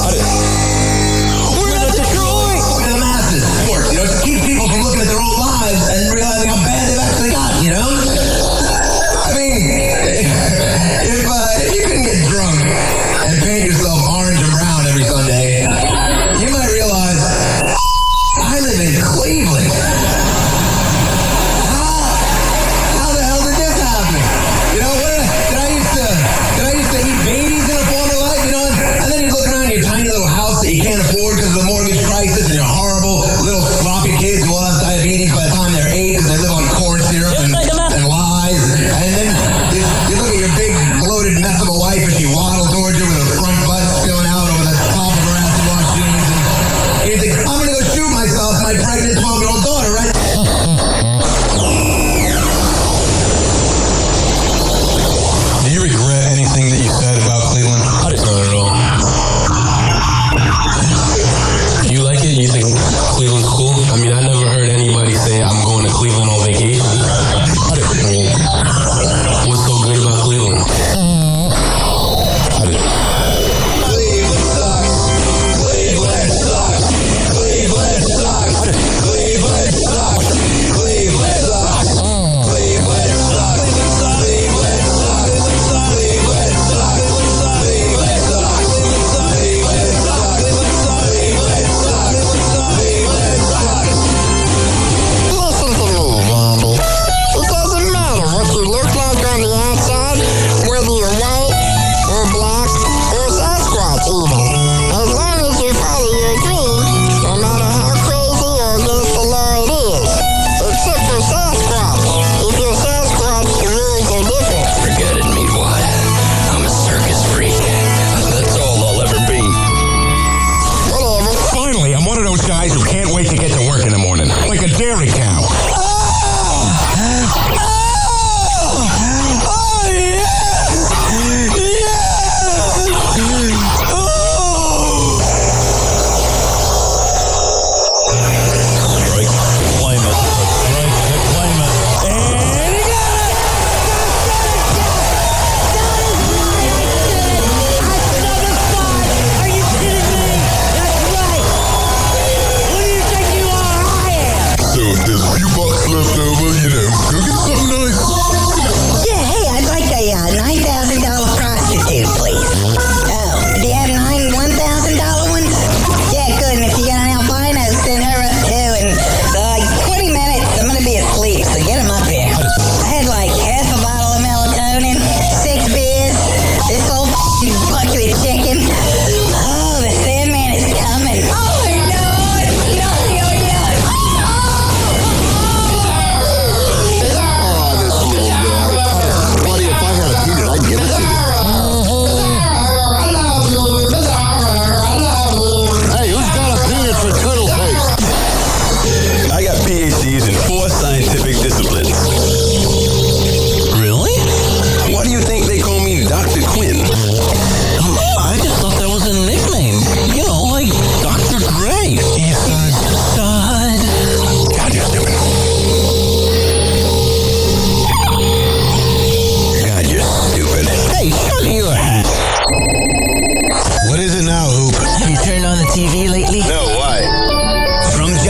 We're not Detroit. To the masses, sports, you know, to keep people from looking at their own lives and realizing how bad they've actually gotten, you know? I mean, if you can get drunk and paint yourself orange and brown every Sunday, you might realize, I live in Cleveland. How the hell did this happen? You know, did I used to eat babies in a former life, you know? And then you look around your tiny little house that you can't afford because of the mortgage crisis, and your horrible little sloppy kids who will have diabetes by the time they're 8 because they live on corn syrup and lies. And then you look at your big bloated mess of a wife as she waddles towards you with her front butt spilling out over the top of her acid wash jeans. And you think, I'm going to go shoot myself, my pregnant 12-year-old daughter, right? Do you regret anything that you said about Cleveland? Not at all. You like it? You think Cleveland's cool? I mean, I never heard anybody say I'm going to Cleveland on vacation. I mean, what's so good about Cleveland? Cleveland sucks. Cleveland sucks. Cleveland sucks. Cleveland sucks. Cleveland sucks. Cleveland sucks. Cleveland sucks. Cleveland sucks. Cleveland sucks. Cleveland sucks. Cleveland sucks. Cleveland sucks. Listen to me, Randy. It doesn't matter what you look like on the outside, whether you're white or black or Sasquatch even. As long as you follow your dream, no matter how crazy or against the law it is. Except for Sasquatch. If you're Sasquatch, the rules are different. Forget it, Meatwad. I'm a circus freak. That's all I'll ever be. Whatever. Finally, I'm one of those guys who can't wait to get to work in the morning. Like a dairy cow. So if there's a few bucks left over, you know, go get something nice. Yeah, hey, I'd like a $9,000 prostitute, please. Oh, do you have $1,000 ones? Yeah, good. And if you got an albino, send her up too. And like 20 minutes, I'm gonna be asleep, so get him up here. I had like half a bottle of melatonin, 6 beers, this whole bucket of chicken. Oh, the Sandman is coming. Oh my God! No.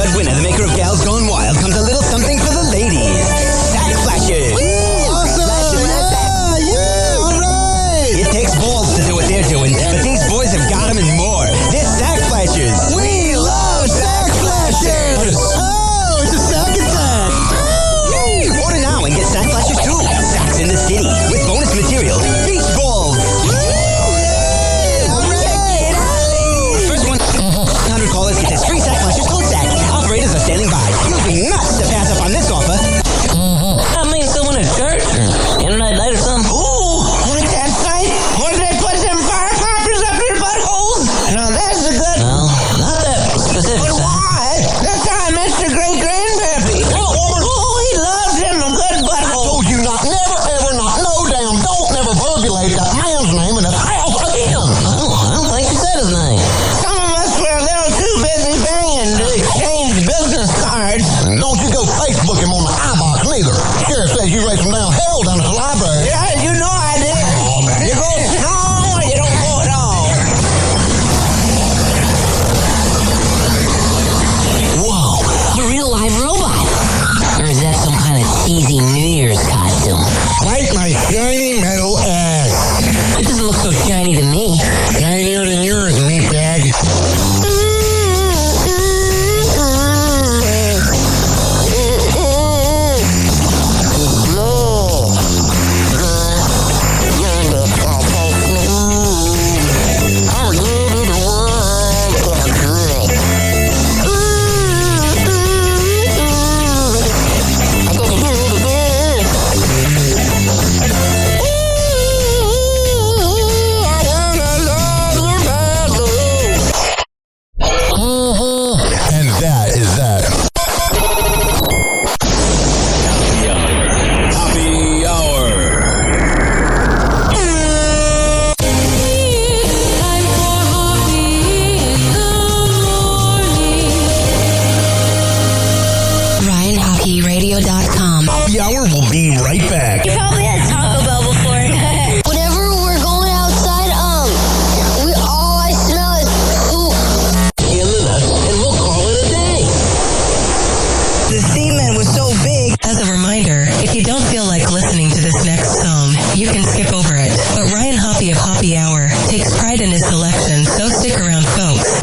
Judge winner, the maker of Gals Gone Wild, comes a little something for the ladies. Sack Flashers. Awesome! Yeah, all right! It takes balls to do what they're doing, but these boys have got them and more. They're Sack Flashers. We love Sack Flashers! Oh, it's a sack attack! Order now and get Sack Flashers too. Sacks in the city with bonus materials. Beach balls. First 100 callers get this free Sack Flashers code Sack. Operators are standing by. You'll be nuts to pass up on this offer. I mean, someone a shirt. Internet light or something. Ooh, like that site? Where they put them fire poppers up your buttholes? Now that's a good. Well, not that specific. But why? That's how I met your great grandpappy. Oh, he loves him a good butthole. I told you not, never, ever, not, no damn, don't never verbulate that man's name in his house again. I don't think you said his name. Some of us were a little too busy banging to exchange business cards. And don't you go Facebook him on the iBox neither. Sheriff says you raised him down hell down at the library. Yeah, you know I did. Oh, man. You go strong or you don't go at all. Whoa, a real live robot. Or is that some kind of cheesy New Year's costume? Wipe my shiny metal ass. It doesn't look so shiny to me. Shinier than yours, meatbag. And that is that. Happy Hour. RyanHockeyRadio.com. Happy Hour will be right back. You probably had Taco Bell before. Whenever we're going outside, all I smell is poop. And we'll call it a day. The semen was so big. As a reminder, if you don't feel like listening to this next song, you can skip over it. But Ryan Hoppe of Hoppe Hour takes pride in his selection, so stick around, folks.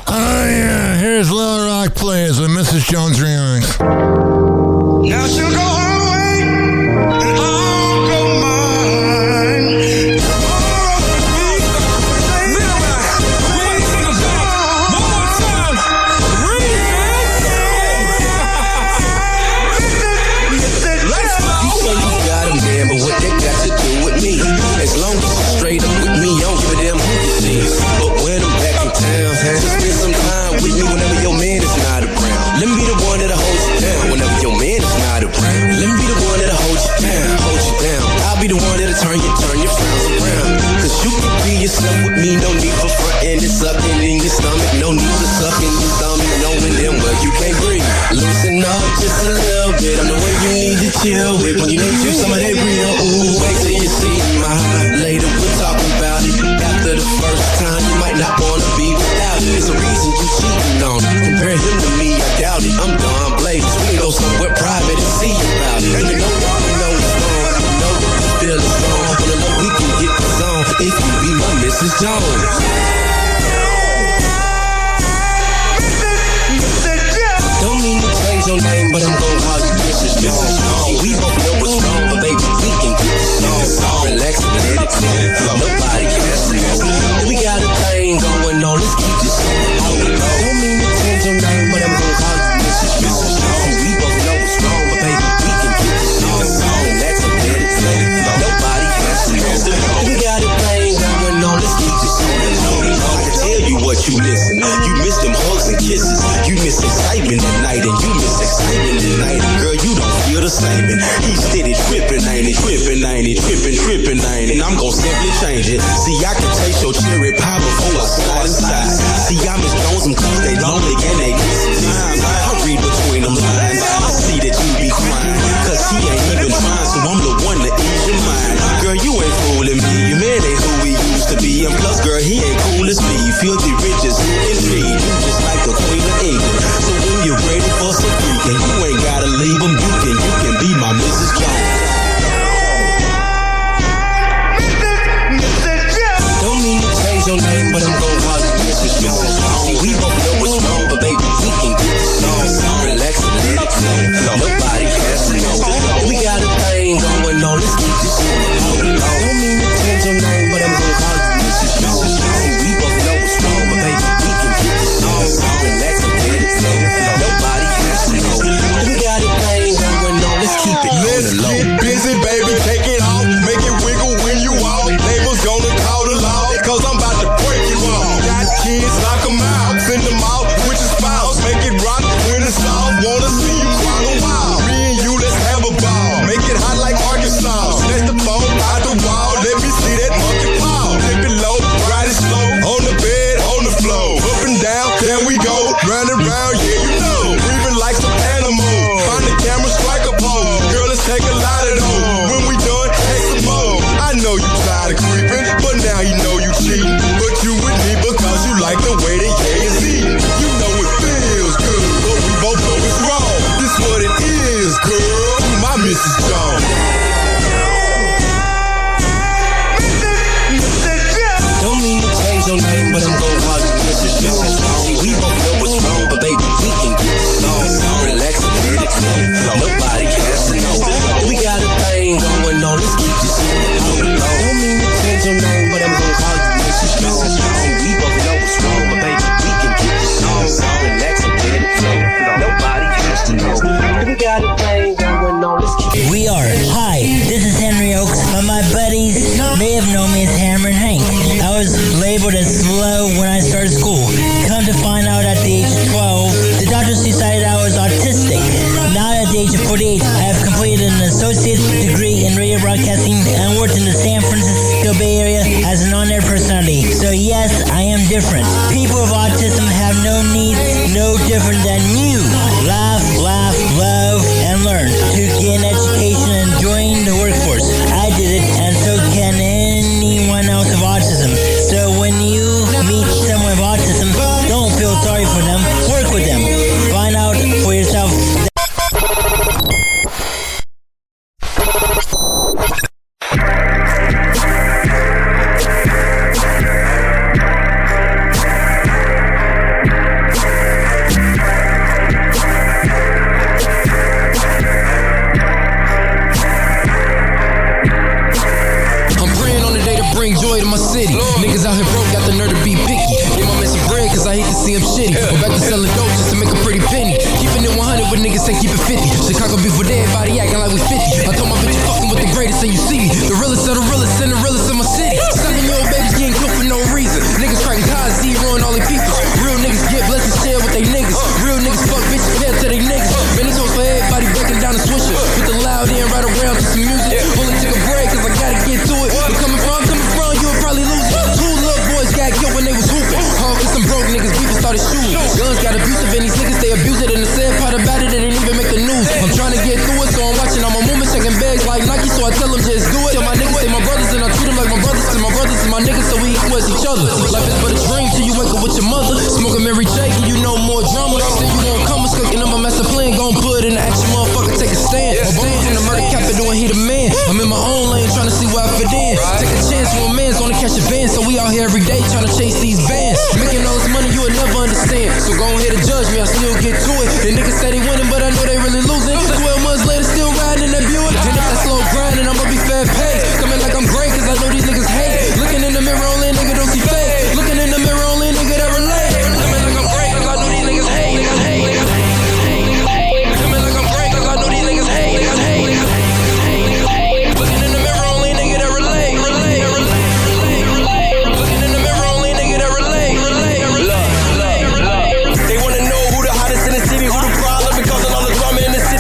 Oh, yeah. Here's Little Rock Plays with Mrs. Jones Remix. Now she'll go her way, and I'll go mine. You say you got them there, but what they got to do with me? As long as you're straight up with me, I don't give a damn who you see. But when I'm back in town, just spend some time with me whenever your man is not around. Let me be the one that'll hold you down whenever your man is not around. Let me be the one that'll hold you down, hold you down. I'll be the one that'll turn your frowns around. Cause you can be yourself with me, no need for frontin' and sucking in your stomach. No need for sucking your stomach, knowing them well you can't breathe. Loosen up just a little bit, I'm the one you need to chill with. When you need you some of that real, ooh, wait till you see mine. Later we'll talk about it. After the first time, you might not wanna be without it. There's a reason you cheating on it. Compare him to me, I doubt it. I'm done, Blades. We go somewhere private and see about it. And you know it's wrong. You know you feel it's wrong. Wanna know we can get this on if you be my Mrs. Jones. Don't mean to change your name, but I'm gon' call you Mrs. Jones. We both know what's wrong, but baby, we can get this on. Relax and let it go. Nobody can see us. We got a thing going on, let's keep this on. Don't mean to change your name, but I'm gon' call you Mrs. Jones. We both know what's wrong, but baby, we can get this on. Relax and let it go. Nobody can see us. We got a thing going on, let's keep this on. I can tell you what you missing. You miss them hugs and kisses. You miss excitement at night, and you miss excitement at night. Girl, you don't feel the same. And he's steady tripping, ain't he? Tripping, ain't he? Tripping, ain't he? And I'm gon' simply change it. See, I can taste your cherry pie before I slide inside. See, I'm as Jones, cause they lonely and they sometimes I read between them lines. I see that you be crying, cause he ain't even trying, so I'm the one to ease your mind. Girl, you ain't fooling me. Your man ain't who he used to be. And plus, girl, he ain't cool as me. Filthy riches, who can feed you just like the queen of Then we go round and round, yeah, you know. Breathing like some animals. Find the camera, strike a pose. Girl, let's take a lot of those. When we done, take some more. I know you tired of creeping, but now you know you cheating. But you with me because you like the way that yeah is eating. You know it feels good, but we both know it's wrong. This what it is, girl. My Mrs. Jones. Don't mean to change your name, but I'm gon' call you Mrs. Jones. See, we both know what's wrong, but baby, we can get this on. Relax and let it flow. Nobody has to know. We got a thing going on, let's keep this shit on. Don't mean to change your name, but I'm gon' call you Mrs. Jones. See, we both know what's wrong, but baby, we can get this on. Relax and let it flow. Nobody has to know. We got a thing going on, let's keep it. We are. Hi, this is Henry Oaks, but my buddies may have known me as Hammer and Hank. I was labeled as slow when I started school. Come to find out at the age of 12, the doctors decided I was autistic. Now at the age of 48, I have completed an associate's degree in radio broadcasting and worked in the San Francisco Bay Area as an on-air personality. So yes, I am different. People with autism have no needs, no different than you. Laugh, laugh, love, and learn to get an education and join the workforce. I did it, and so can anyone else with autism. So when you meet someone with autism, don't feel sorry for them. Work with them. Find out for yourself. I'm praying on the day to bring joy to my city. Niggas out here broke, got the nerve to be picky. Give my man some bread, cause I hate to see him shitty. Go back to selling dope just to make a pretty penny. Keeping it 100 with niggas say keep it 50. Chicago beef with everybody acting like we 50. I told my bitch you fucking with the greatest and you see me. The realest of the realest and the realest of my city. 7-year-old babies getting killed for no reason. Niggas tracking high, zeroing all they people. Real niggas get blessed and share with they niggas. Real niggas fuck bitches, pair to they niggas. Man, it's for everybody breaking down the swisher. Put the loud in right around to some music. Only took a break cause I gotta get to it. But coming from, you'll probably lose it. Two little boys got killed when they was hooping. Hawk and some broke niggas, people started shooting. Guns got abusive and these niggas, they abuse it. And the sad part about it, they didn't even make the news. I'm trying to get through it, so I'm watching all my movements, checking bags like Nike, so I tell them just do it. Tell my niggas, they my brothers, and I treat them like my brothers. And my brothers and my niggas, so we equal as each other. Life is but a dream till you wake up with your mother. Smoking Mary J, give you no more drama. Then you won't come, cooking up my master plan. Gon' put it in action, motherfucker, take a stand. My bones in the murder capital and he the man. I'm in my own lane, trying to see where I fit in. Take a chance when a man's gonna catch a van. So we out here every day trying to chase these bands. Making all this money you would never understand. So go ahead and judge me, I still get to it. The niggas say they winning, but I know they really losing. 12 months later, still riding in that Buick. And if that slow grinding, I'ma be fat paid. Coming like I'm great, cause I know these niggas hate. Looking in the mirror, only a nigga don't see fake. Looking in the mirror, only a nigga that relate. Coming like I'm great, cause I know these niggas hate. Coming like I'm great, cause I know these niggas hate. Looking in the mirror, only a nigga that relate. Looking in the mirror, only a nigga that relate. They wanna know who the hottest in the city, who the problem, because of all the drama in the city.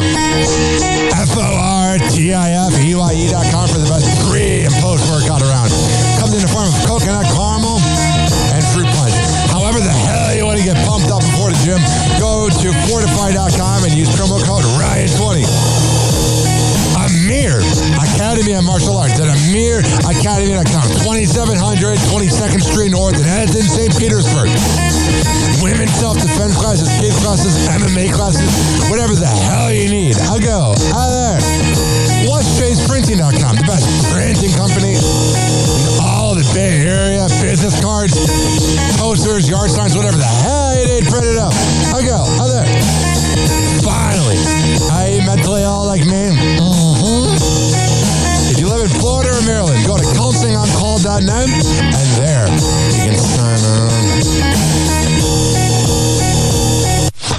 FortifyFUE.com. FortifUE.com for the best pre and post workout around. Comes in the form of coconut caramel and fruit punch. However the hell you want to get pumped up before the gym, go to Fortify.com and use promo code Ryan20. Amir Academy of Martial Arts at AmirAcademy.com. 2700 22nd Street North in Edmonton, St. Petersburg. Women's self-defense classes, kids classes, MMA classes, whatever the hell you need. I'll go. Out there. WatchFacePrinting.com, the best printing company in all the Bay Area. Business cards, posters, yard signs, whatever the hell you need, print it up. I'll go. Out there. Finally, are you mentally ill like me? If you live in Florida or Maryland, go to counselingoncall.net and there you can sign on.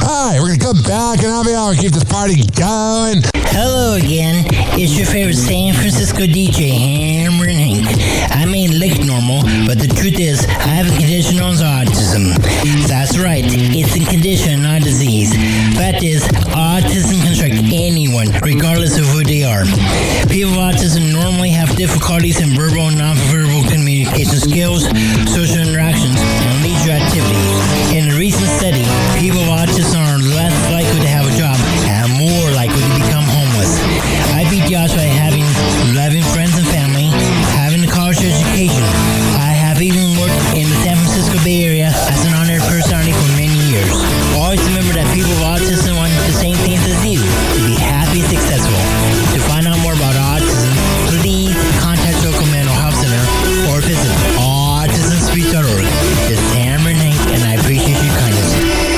Hi, we're going to come back and happy hour and keep this party going. Hello again. It's your favorite San Francisco DJ, Hammer and Hank. I may look normal, but the truth is, I have a condition known as autism. That's right, it's a condition, not a disease. Fact is, autism can strike anyone, regardless of who they are. People with autism normally have difficulties in verbal and non-verbal communication skills, social interactions, and leisure activities. In a recent study, people with autism are less likely to have a job and more likely to become homeless. I beat the odds by having loving friends and family, having a college education. I have even worked in the San Francisco Bay Area as an honored personality for many years. Always remember that people with autism want the same things as you, to be happy and successful. To find out more about autism, please contact local mental health center or visit autismspeech.org. This is Hammer and Hank, and I appreciate your kindness.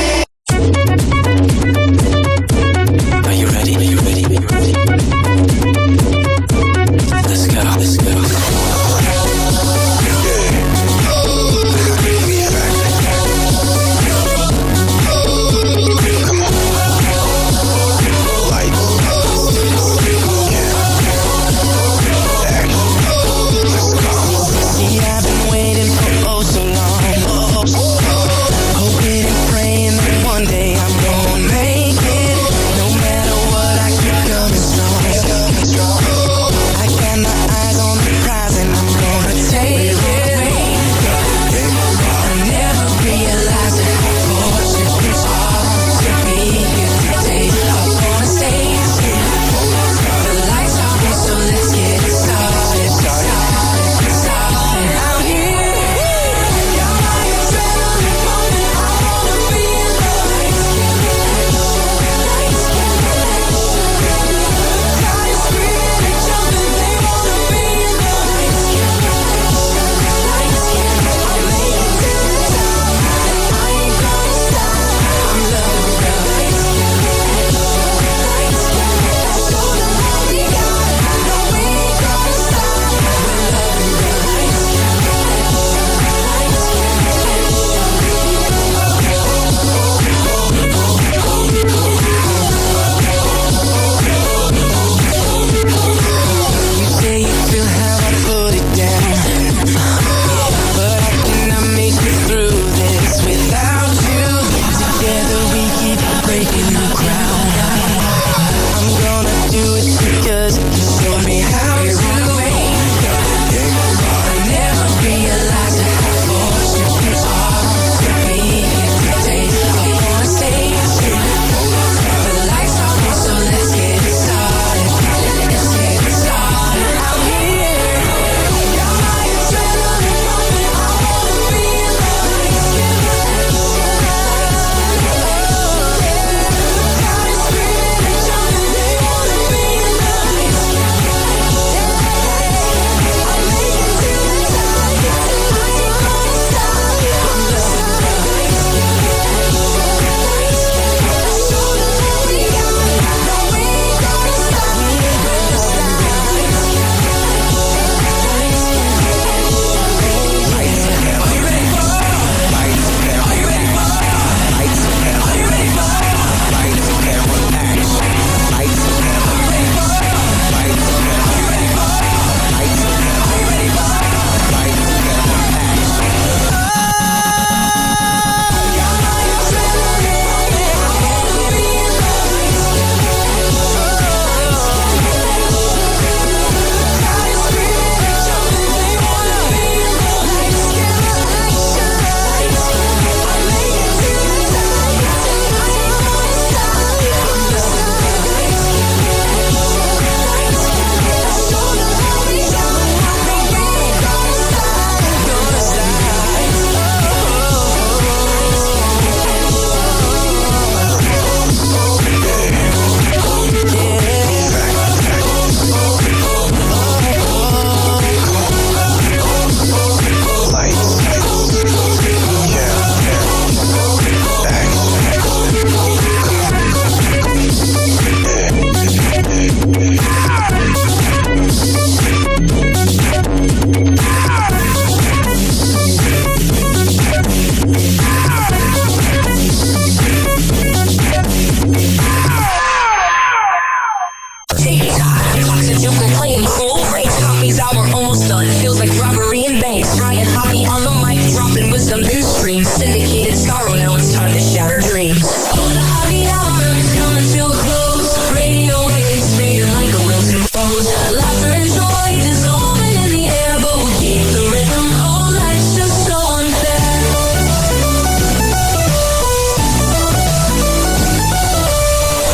you can play him cool. Breaks Hoppe's hour almost done. Feels like robbery in banks. Ryan Hoppe on the mic, dropping wisdom in streams. Syndicated sorrow, now it's time to shatter dreams. Oh, the Hoppe hour is coming to a close. Radio waves fading like a wilted rose. Laughter and joy dissolving in the air, but we keep the rhythm. Oh, life's just so unfair.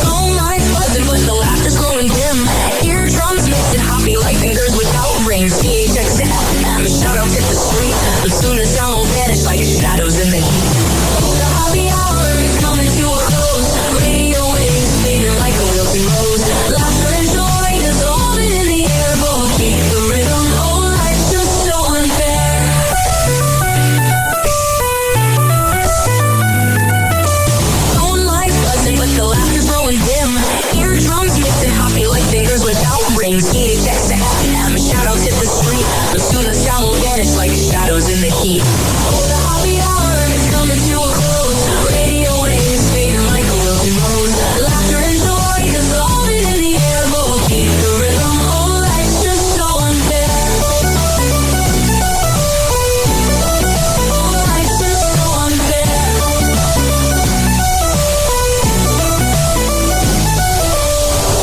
All night's buzzing, but the laughter's growing dim. Eardrums mixing Hoppe like fingers without rings. THX to FM, shout-outs hit the street. But soon the sound will vanish like shadows in the heat. Oh, the Hoppe hour is coming to a close. Radio waves fading like a wilting rose. Laughter and joy dissolving in the air, but we'll keep the rhythm. Oh, life's just so unfair. Phone lines buzzing, but the laughter's growing dim. Eardrums mixing Hoppe like fingers without rings. THX to FM, shout-outs hit the street. But soon the sound will vanish like shadows in the heat. Oh, the Hoppe hour is coming to a close. Radio waves fading like a wilting rose. Laughter and joy dissolving in the air, but we'll keep the rhythm. Oh, life's just so unfair. Oh, life's just so unfair.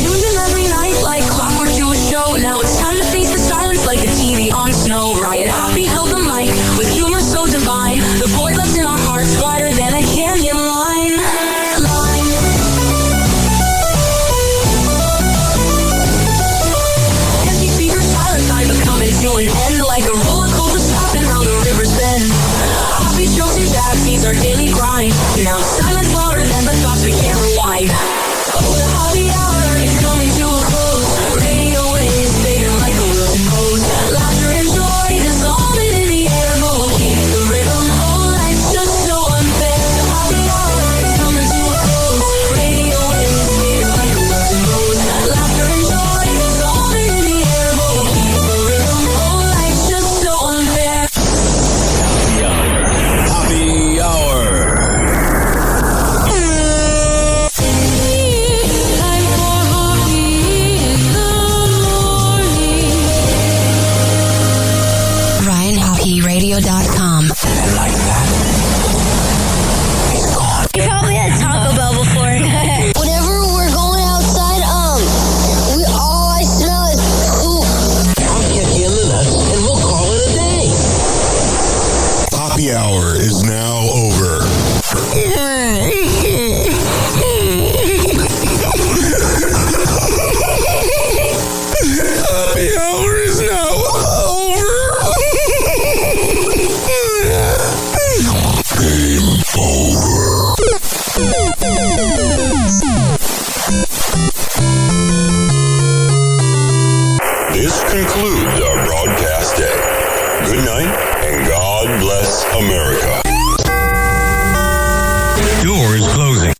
Tuned in every night like clockwork to a show. Now it's time to face the silence like a TV on snow. Ryan Hoppe held the mic with humor so divine. The void left in our hearts wider than a canyon line. Empty speakers, silent time, but coming to an end like a roller coaster stopping how the rivers bend. Hoppe jokes and jazz beats our daily grind. Now silence louder than the thoughts we can't rewind. Oh, the Hoppe hour is coming to a close. Radio waves fading like a wilting rose. Laughter and joy dissolving in the air, but we'll keep the rhythm. Oh, life's just so unfair. The Hoppe hour is coming to a close. Radio waves fading like a wilting rose. Laughter and joy dissolving in the air, but we'll keep the rhythm. Oh, life's just so unfair. Happy Hour. RyanHoppeRadio.com. Like that. He's gone. You probably had Taco Bell before. Whenever we're going outside, all I smell is poop. I'll catch you in the nuts, and we'll call it a day. Happy Hour is now over. Happy Hour is now over. Game over. This concludes our broadcast day. Good night and God bless America. Doors closing.